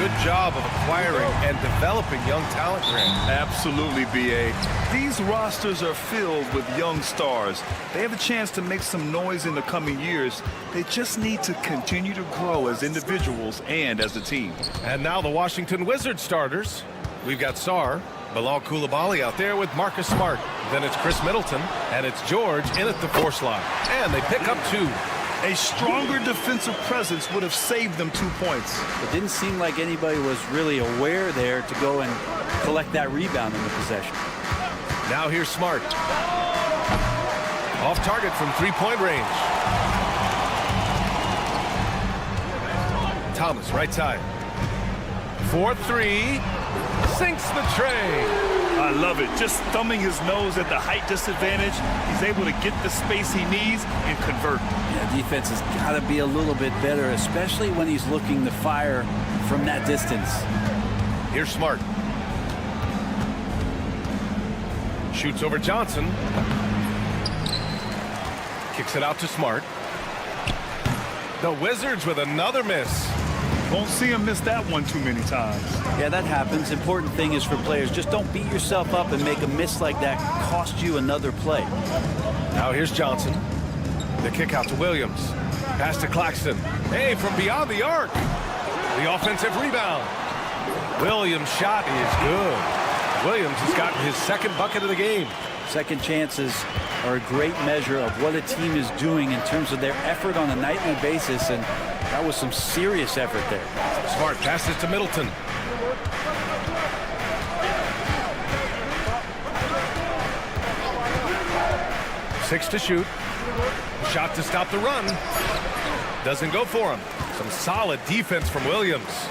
good job of acquiring and developing young talent, Grant. Absolutely, B.A. These rosters are filled with young stars. They have a chance to make some noise in the coming years. They just need to continue to grow as individuals and as a team. And now the Washington Wizards starters. We've got Sarr, Bilal Coulibaly out there with Marcus Smart. Then it's Chris Middleton, and it's George in at the 4 slot. And they pick up 2. A stronger defensive presence would have saved them 2 points. It didn't seem like anybody was really aware there to go and collect that rebound in the possession. Now here's Smart. Off target from 3-point range. Thomas, right side. 4-3. Sinks the tray. I love it. Just thumbing his nose at the height disadvantage. He's able to get the space he needs and convert. Yeah, defense has got to be a little bit better, especially when he's looking to fire from that distance. Here's Smart. Shoots over Johnson. Kicks it out to Smart. The Wizards with another miss. Won't see him miss that one too many times. Yeah, that happens. Important thing is for players, just don't beat yourself up and make a miss like that cost you another play. Now here's Johnson. The kick out to Williams. Pass to Claxton. Hey, from beyond the arc. The offensive rebound. Williams' shot is good. Williams has gotten his second bucket of the game. Second chances are a great measure of what a team is doing in terms of their effort on a nightly basis, and that was some serious effort there. Smart passes to Middleton. Six to shoot. Shot to stop the run. Doesn't go for him. Some solid defense from Williams.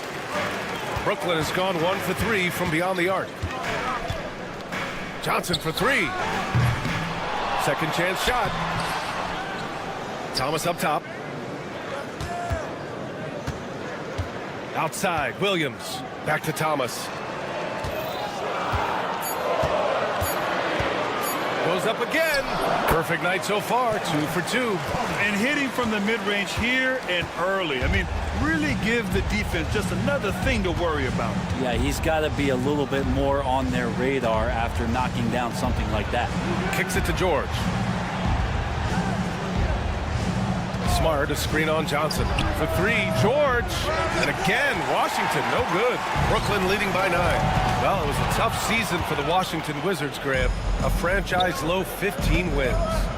Brooklyn has gone 1 for 3 from beyond the arc. Johnson for 3. Second chance shot. Thomas up top. Outside, Williams. Back to Thomas. Goes up again. Perfect night so far, 2 for 2. And hitting from the mid-range here and early. I mean, really give the defense just another thing to worry about. Yeah, he's got to be a little bit more on their radar after knocking down something like that. Kicks it to George. Smart, a screen on Johnson. For 3, George. And again, Washington, no good. Brooklyn leading by 9. Well, it was a tough season for the Washington Wizards, Graham. A franchise-low 15 wins.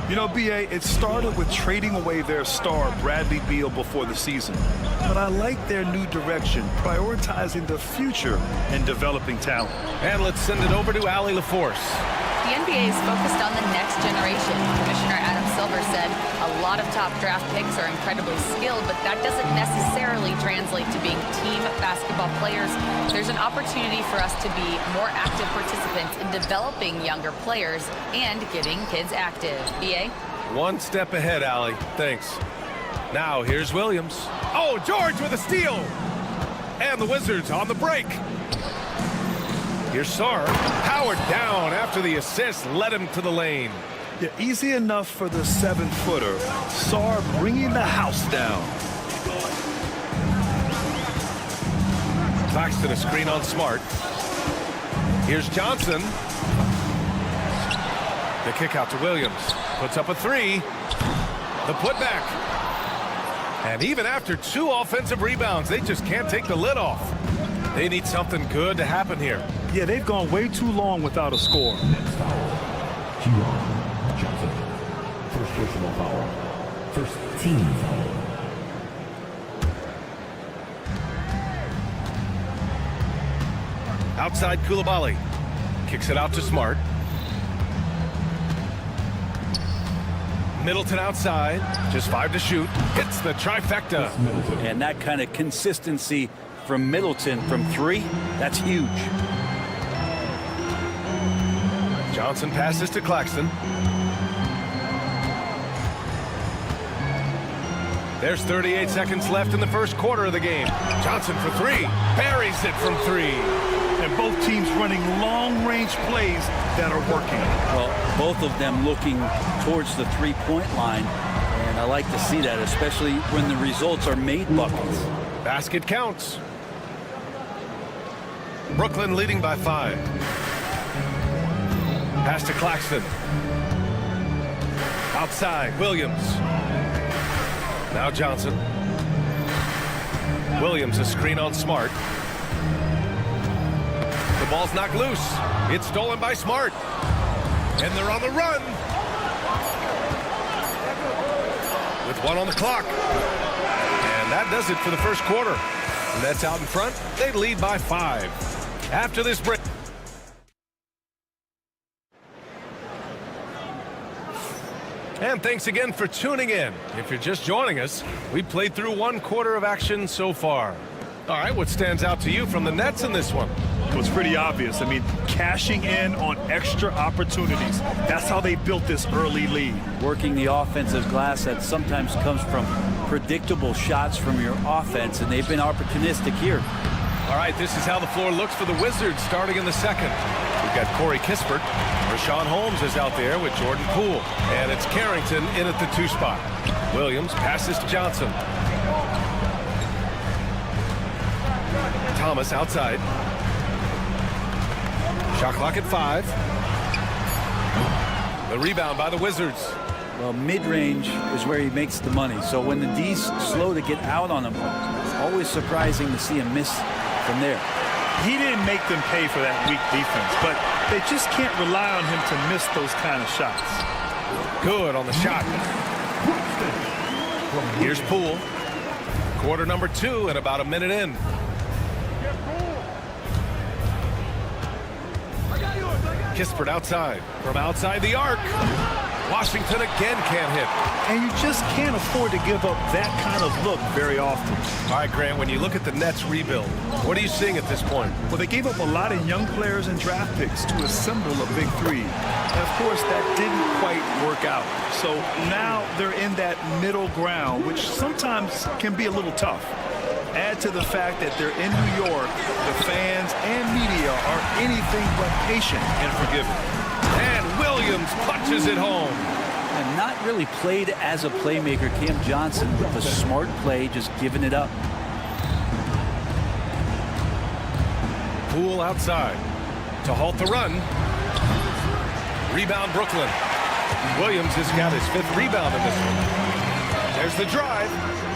You know, B.A., it started with trading away their star, Bradley Beal, before the season. But I like their new direction, prioritizing the future and developing talent. And let's send it over to Allie LaForce. The NBA is focused on the next generation. Commissioner Adam Silver said a lot of top draft picks are incredibly skilled, but that doesn't necessarily translate to being team basketball players. There's an opportunity for us to be more active participants in developing younger players and getting kids active. BA? One step ahead, Allie. Thanks. Now, here's Williams. Oh, George with a steal! And the Wizards on the break. Here's Sarr. Powered down after the assist led him to the lane. Yeah, easy enough for the 7-footer. Sarr bringing the house down. Claxton a screen on Smart. Here's Johnson. The kick out to Williams. Puts up a 3. The putback. And even after 2 offensive rebounds, they just can't take the lid off. They need something good to happen here. Yeah, they've gone way too long without a score. Johnson. First personal foul. First team foul. Outside Coulibaly. Kicks it out to Smart. Middleton outside. Just 5 to shoot. Hits the trifecta. And that kind of consistency from Middleton from 3, that's huge. Johnson passes to Claxton. There's 38 seconds left in the first quarter of the game. Johnson for 3. Buries it from 3. And both teams running long-range plays that are working. Well, both of them looking towards the 3-point line. And I like to see that, especially when the results are made buckets. Basket counts. Brooklyn leading by 5. Pass to Claxton. Outside, Williams. Now Johnson. Williams, a screen on Smart. The ball's knocked loose. It's stolen by Smart. And they're on the run. With 1 on the clock. And that does it for the first quarter. The Nets out in front. They lead by 5. After this break. And thanks again for tuning in. If you're just joining us, we played through 1 quarter of action so far. All right, what stands out to you from the Nets in this one? Well, it's pretty obvious. I mean, cashing in on extra opportunities. That's how they built this early lead. Working the offensive glass that sometimes comes from predictable shots from your offense, and they've been opportunistic here. All right, this is how the floor looks for the Wizards starting in the second. We've got Corey Kispert. Rashawn Holmes is out there with Jordan Poole. And it's Carrington in at the 2 spot. Williams passes to Johnson. Thomas outside. Shot clock at 5. The rebound by the Wizards. Well, mid-range is where he makes the money. So when the D's slow to get out on him, it's always surprising to see him miss from there. He didn't make them pay for that weak defense, but they just can't rely on him to miss those kind of shots. Good on the shot. Here's Poole. Quarter number 2 and about a minute in. Kispert outside. From outside the arc. Washington again can't hit. And you just can't afford to give up that kind of look very often. All right, Grant, when you look at the Nets rebuild, what are you seeing at this point? Well, they gave up a lot of young players and draft picks to assemble a big 3. And, of course, that didn't quite work out. So now they're in that middle ground, which sometimes can be a little tough. Add to the fact that they're in New York, the fans and media are anything but patient and forgiving. And Williams punches it home. And not really played as a playmaker. Cam Johnson with a smart play, just giving it up. Poole outside to halt the run. Rebound Brooklyn. Williams has got his 5th rebound in this one. There's the drive.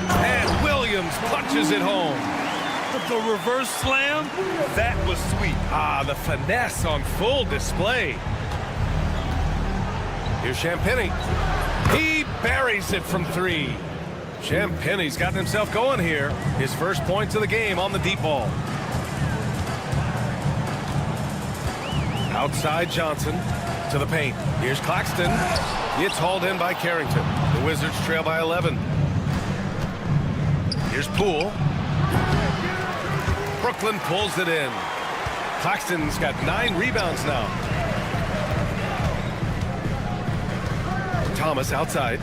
And Williams punches it home. The reverse slam, that was sweet. Ah, the finesse on full display. Here's Champagnie. He buries it from 3. Champagnie's gotten himself going here. His first points of the game on the deep ball. Outside Johnson to the paint. Here's Claxton. It's hauled in by Carrington. The Wizards trail by 11. Here's Poole. Brooklyn pulls it in. Claxton's got 9 rebounds now. Thomas outside.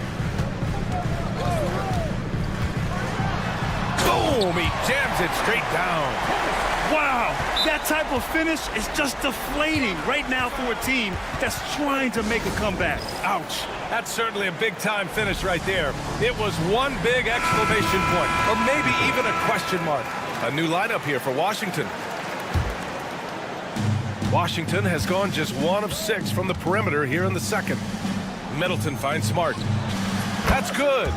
Boom! He jams it straight down. Wow, that type of finish is just deflating right now for a team that's trying to make a comeback. Ouch. That's certainly a big-time finish right there. It was one big exclamation point, or maybe even a question mark. A new lineup here for Washington. Washington has gone just 1 of 6 from the perimeter here in the second. Middleton finds Smart. That's good.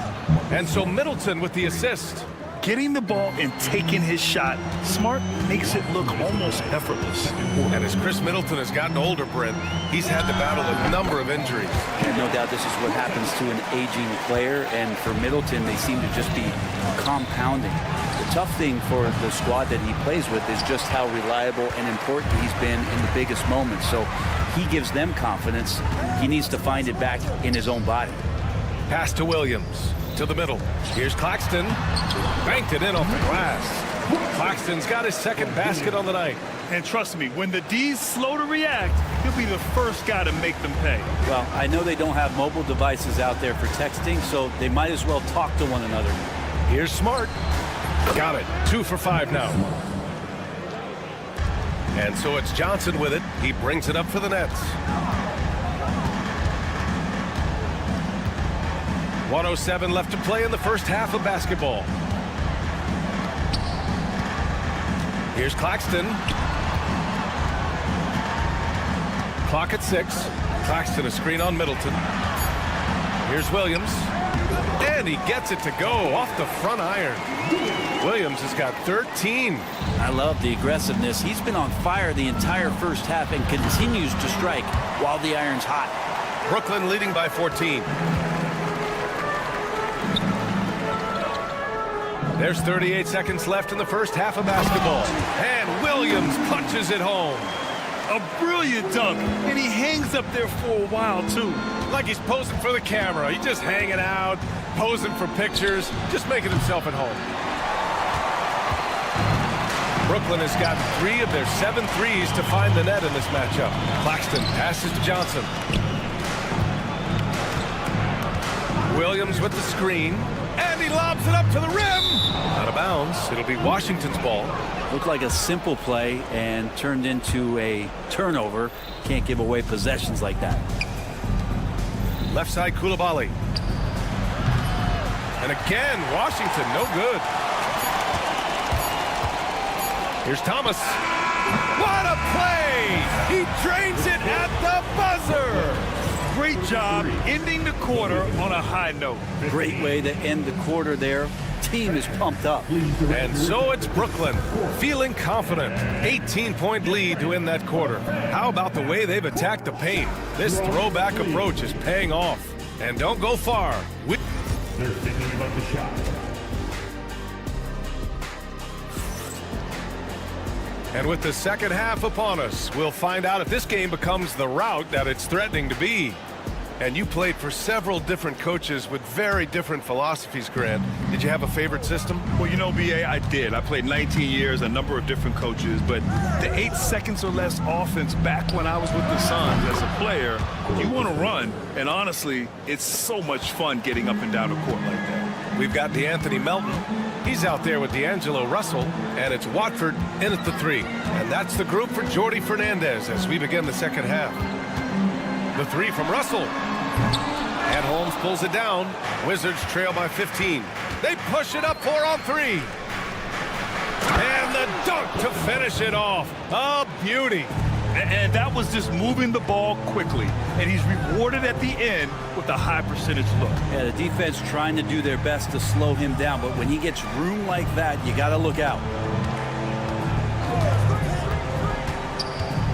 And so Middleton with the assist. Getting the ball and taking his shot, Smart makes it look almost effortless. And as Chris Middleton has gotten older, Brent, he's had to battle a number of injuries. And no doubt this is what happens to an aging player, and for Middleton, they seem to just be compounding. The tough thing for the squad that he plays with is just how reliable and important he's been in the biggest moments. So he gives them confidence. He needs to find it back in his own body. Pass to Williams. To the middle. Here's Claxton. Banked it in off the glass. Claxton's got his 2nd basket on the night. And trust me, when the D's slow to react, he'll be the first guy to make them pay. Well, I know they don't have mobile devices out there for texting, so they might as well talk to one another. Here's Smart. Got it. 2 for 5 now. And so it's Johnson with it. He brings it up for the Nets. 1:07 left to play in the first half of basketball. Here's Claxton. Clock at 6. Claxton a screen on Middleton. Here's Williams. And he gets it to go off the front iron. Williams has got 13. I love the aggressiveness. He's been on fire the entire first half and continues to strike while the iron's hot. Brooklyn leading by 14. There's 38 seconds left in the first half of basketball. And Williams punches it home. A brilliant dunk, and he hangs up there for a while, too. Like he's posing for the camera. He's just hanging out, posing for pictures, just making himself at home. Brooklyn has gotten 3 of their 7 threes to find the net in this matchup. Claxton passes to Johnson. Williams with the screen, and he lobs it up to the rim. Out of bounds. It'll be Washington's ball. Looked like a simple play and turned into a turnover. Can't give away possessions like that. Left side, Coulibaly. And again, Washington, no good. Here's Thomas. What a play! He drains it at the buzzer. Great job ending the quarter on a high note. Great way to end the quarter there. Team is pumped up. And so it's Brooklyn, feeling confident. 18-point lead to end that quarter. How about the way they've attacked the paint? This throwback approach is paying off. And don't go far. They're thinking about the shot. And with the second half upon us, we'll find out if this game becomes the rout that it's threatening to be. And you played for several different coaches with very different philosophies, Grant. Did you have a favorite system? Well, you know, B.A., I did. I played 19 years, a number of different coaches, but the 8 seconds or less offense back when I was with the Suns as a player, you want to run, and honestly, it's so much fun getting up and down the court like that. We've got DeAnthony Melton. He's out there with D'Angelo Russell, and it's Watford in at the 3. And that's the group for Jordi Fernandez as we begin the second half. The 3 from Russell. And Holmes pulls it down. Wizards trail by 15. They push it up 4 on 3. And the dunk to finish it off. A beauty. And that was just moving the ball quickly. And he's rewarded at the end with a high percentage look. Yeah, the defense trying to do their best to slow him down. But when he gets room like that, you got to look out.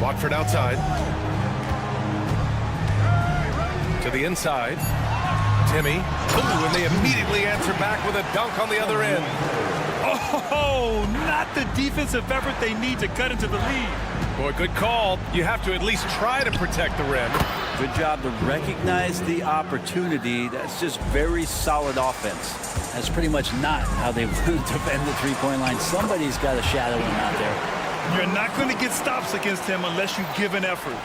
Watford outside. To the inside. Timmy. Ooh, and they immediately answer back with a dunk on the other end. Oh, not the defensive effort they need to cut into the lead. Boy, good call. You have to at least try to protect the rim. Good job to recognize the opportunity. That's just very solid offense. That's pretty much not how they want to defend the three-point line. Somebody's got to shadow him out there. You're not going to get stops against him unless you give an effort.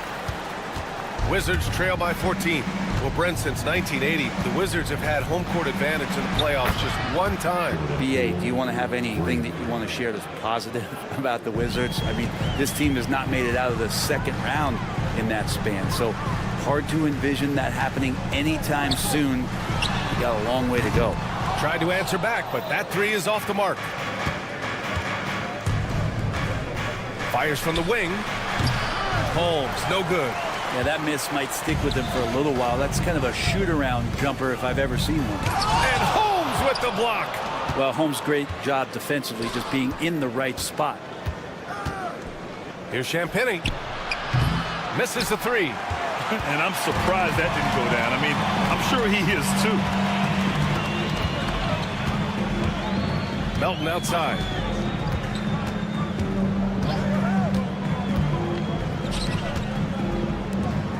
Wizards trail by 14. Well, Brent, since 1980, the Wizards have had home court advantage in the playoffs just one time. B.A., do you want to have anything that you want to share that's positive about the Wizards? I mean, this team has not made it out of the second round in that span, so hard to envision that happening anytime soon. You got a long way to go. Tried to answer back, but that 3 is off the mark. Fires from the wing. Holmes, no good. Yeah, that miss might stick with him for a little while. That's kind of a shoot-around jumper if I've ever seen one. And Holmes with the block. Well, Holmes' great job defensively, just being in the right spot. Here's Champagny. Misses the 3. And I'm surprised that didn't go down. I mean, I'm sure he is too. Melton outside.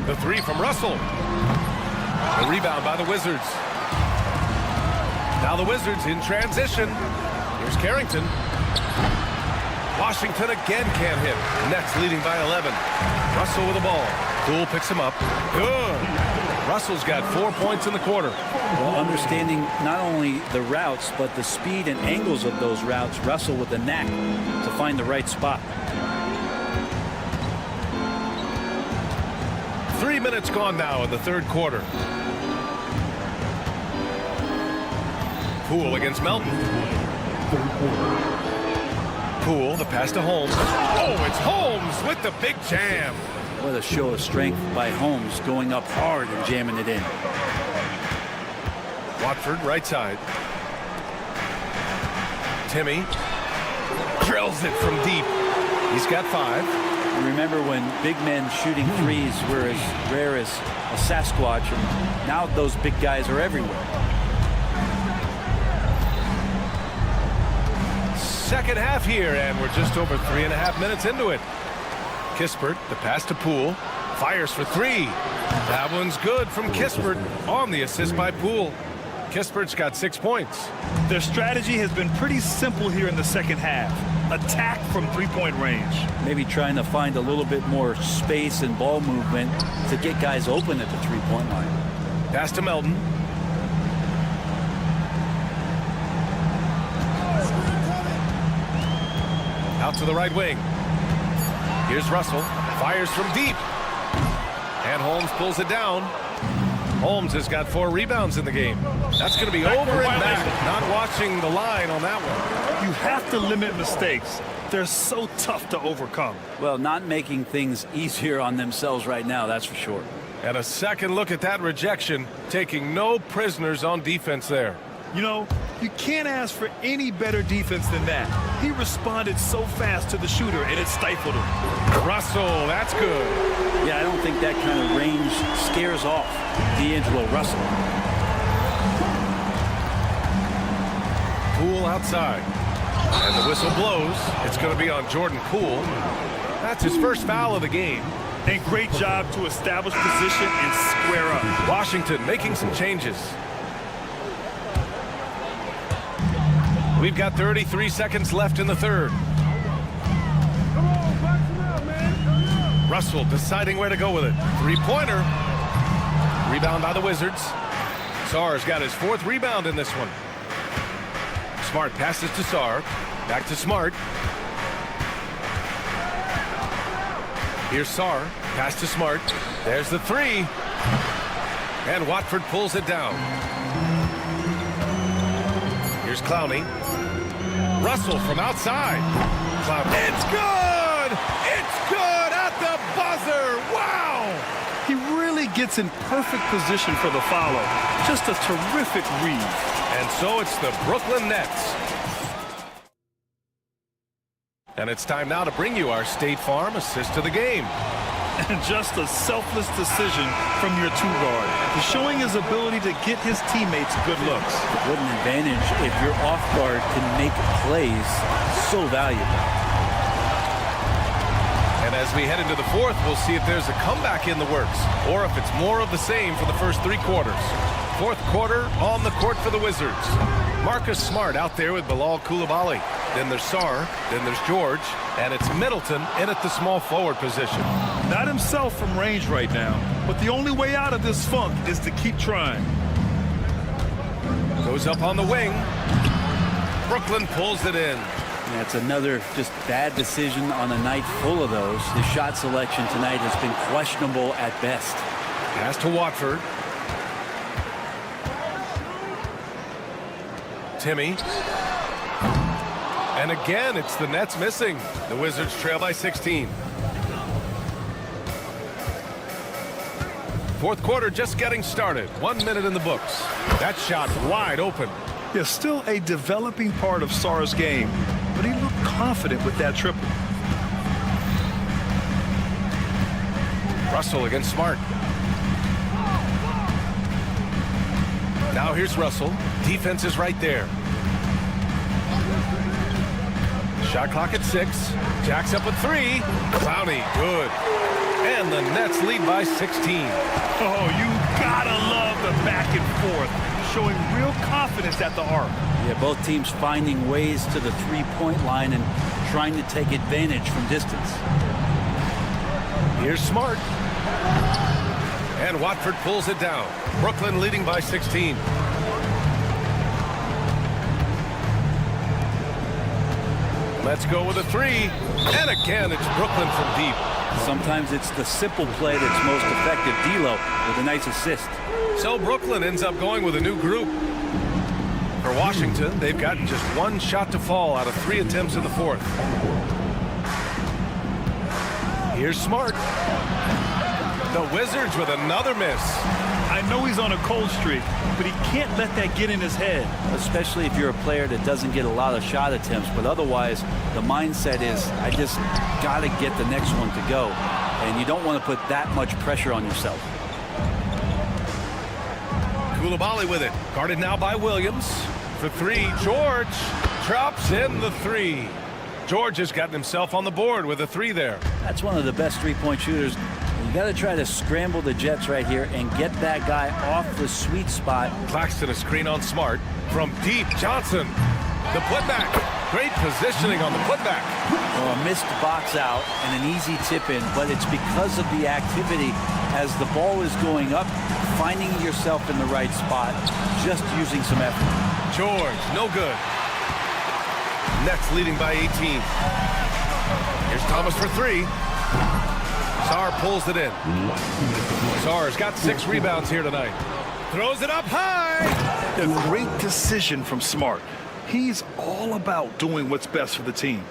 The 3 from Russell. The rebound by the Wizards. Now the Wizards in transition. Here's Carrington. Washington again can't hit. Nets leading by 11. Russell with the ball. Poole picks him up. Good. Russell's got 4 points in the quarter. Well, understanding not only the routes, but the speed and angles of those routes, Russell with the knack to find the right spot. 3 minutes gone now in the third quarter. Poole against Melton. Poole, the pass to Holmes. Oh, it's Holmes with the big jam. What a show of strength by Holmes, going up hard and jamming it in. Watford, right side. Timmy drills it from deep. He's got 5. You remember when big men shooting threes were as rare as a Sasquatch, and now those big guys are everywhere. Second half here, and we're just over 3.5 minutes into it. Kispert, the pass to Poole, fires for 3. That one's good from Kispert on the assist by Poole. Kispert's got 6 points. Their strategy has been pretty simple here in the second half. Attack from three-point range. Maybe trying to find a little bit more space and ball movement to get guys open at the three-point line. Pass to Melton. Out to the right wing. Here's Russell. Fires from deep. And Holmes pulls it down. Holmes has got 4 rebounds in the game. That's going to be over and back. Not watching the line on that one. You have to limit mistakes. They're so tough to overcome. Well, not making things easier on themselves right now, that's for sure. And a second look at that rejection, taking no prisoners on defense there. You know, you can't ask for any better defense than that. He responded so fast to the shooter, and it stifled him. Russell, that's good. Yeah, I don't think that kind of range scares off D'Angelo Russell. Poole outside. And the whistle blows. It's going to be on Jordan Poole. That's his first foul of the game. And great job to establish position and square up. Washington making some changes. We've got 33 seconds left in the third. Russell deciding where to go with it. 3-pointer. Rebound by the Wizards. Sarr's got his 4th rebound in this one. Smart passes to Sarr. Back to Smart. Here's Sarr. Pass to Smart. There's the 3. And Watford pulls it down. Here's Clowney. Russell from outside. Clowney. It's good! It's good at the buzzer! Wow! He really gets in perfect position for the follow. Just a terrific read. And so it's the Brooklyn Nets. And it's time now to bring you our State Farm assist of the game. And just a selfless decision from your 2-guard. Showing his ability to get his teammates good looks. What an advantage if your off guard can make plays so valuable. And as we head into the fourth, we'll see if there's a comeback in the works or if it's more of the same for the first 3 quarters. Fourth quarter on the court for the Wizards. Marcus Smart out there with Bilal Coulibaly. Then there's Sarr. Then there's George. And it's Middleton in at the small forward position. Not himself from range right now, but the only way out of this funk is to keep trying. Goes up on the wing. Brooklyn pulls it in. That's another just bad decision on a night full of those. His shot selection tonight has been questionable at best. Pass to Watford. Timmy. And again, it's the Nets missing. The Wizards trail by 16. Fourth quarter just getting started. 1 minute in the books. That shot wide open. Yeah, still a developing part of Sarr's game, but he looked confident with that triple. Russell against Smart. Now here's Russell. Defense is right there. Shot clock at 6. Jacks up with 3. Clowney, good. And the Nets lead by 16. Oh, you gotta love the back and forth, showing real confidence at the arc. Yeah, both teams finding ways to the three-point line and trying to take advantage from distance. Here's Smart. And Watford pulls it down. Brooklyn leading by 16. Let's go with a 3. And again, it's Brooklyn from deep. Sometimes it's the simple play that's most effective. D'Lo with a nice assist. So Brooklyn ends up going with a new group. For Washington, they've gotten just 1 shot to fall out of 3 attempts in the fourth. Here's Smart. The Wizards with another miss. I know he's on a cold streak, but he can't let that get in his head. Especially if you're a player that doesn't get a lot of shot attempts, but otherwise the mindset is, I just got to get the next one to go. And you don't want to put that much pressure on yourself. Coulibaly with it. Guarded now by Williams. For three, George drops in the three. George has gotten himself on the board with a three there. That's one of the best three-point shooters. You got to try to scramble the Jets right here and get that guy off the sweet spot. Claxton a screen on Smart. From deep, Johnson. The putback. Great positioning on the putback. Well, a missed box out and an easy tip in, but it's because of the activity as the ball is going up, finding yourself in the right spot, just using some effort. George, no good. Nets leading by 18. Here's Thomas for three. Sarr pulls it in. Sarr's got 6 rebounds here tonight. Throws it up high. A great decision from Smart. He's all about doing what's best for the team.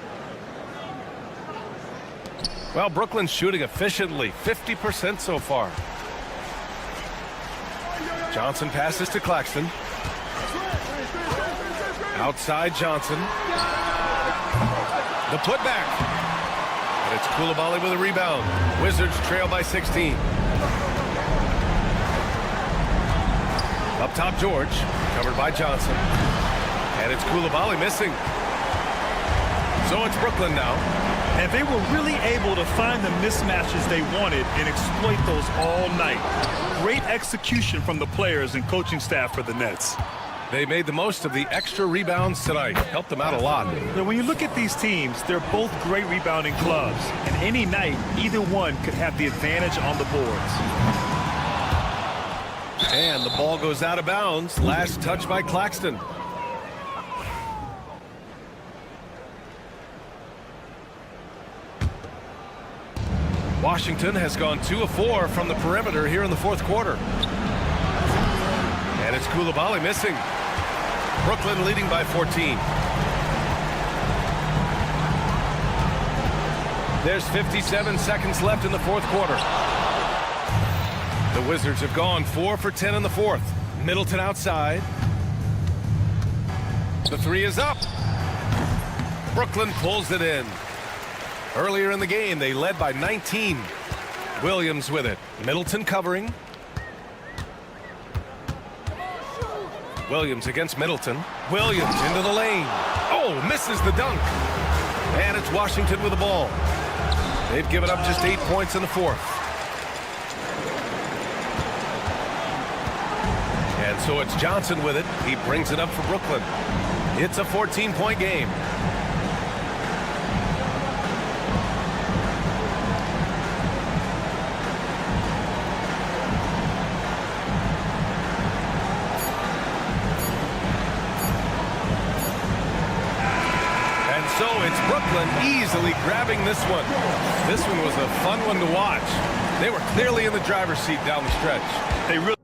Well, Brooklyn's shooting efficiently, 50% so far. Johnson passes to Claxton. Outside Johnson. The putback. And it's Coulibaly with a rebound. Wizards trail by 16. Up top, George. Covered by Johnson. And it's Coulibaly missing. So it's Brooklyn now. And they were really able to find the mismatches they wanted and exploit those all night. Great execution from the players and coaching staff for the Nets. They made the most of the extra rebounds tonight. Helped them out a lot. Now, when you look at these teams, they're both great rebounding clubs. And any night, either one could have the advantage on the boards. And the ball goes out of bounds. Last touch by Claxton. Washington has gone 2 of 4 from the perimeter here in the fourth quarter. And it's Coulibaly missing. Brooklyn leading by 14. There's 57 seconds left in the fourth quarter. The Wizards have gone 4 for 10 in the fourth. Middleton outside. The three is up. Brooklyn pulls it in. Earlier in the game, they led by 19. Williams with it. Middleton covering. Williams against Middleton. Williams into the lane. Oh, misses the dunk. And it's Washington with the ball. They've given up just 8 points in the fourth. And so it's Johnson with it. He brings it up for Brooklyn. It's a 14-point game. So it's Brooklyn easily grabbing this one. This one was a fun one to watch. They were clearly in the driver's seat down the stretch. They really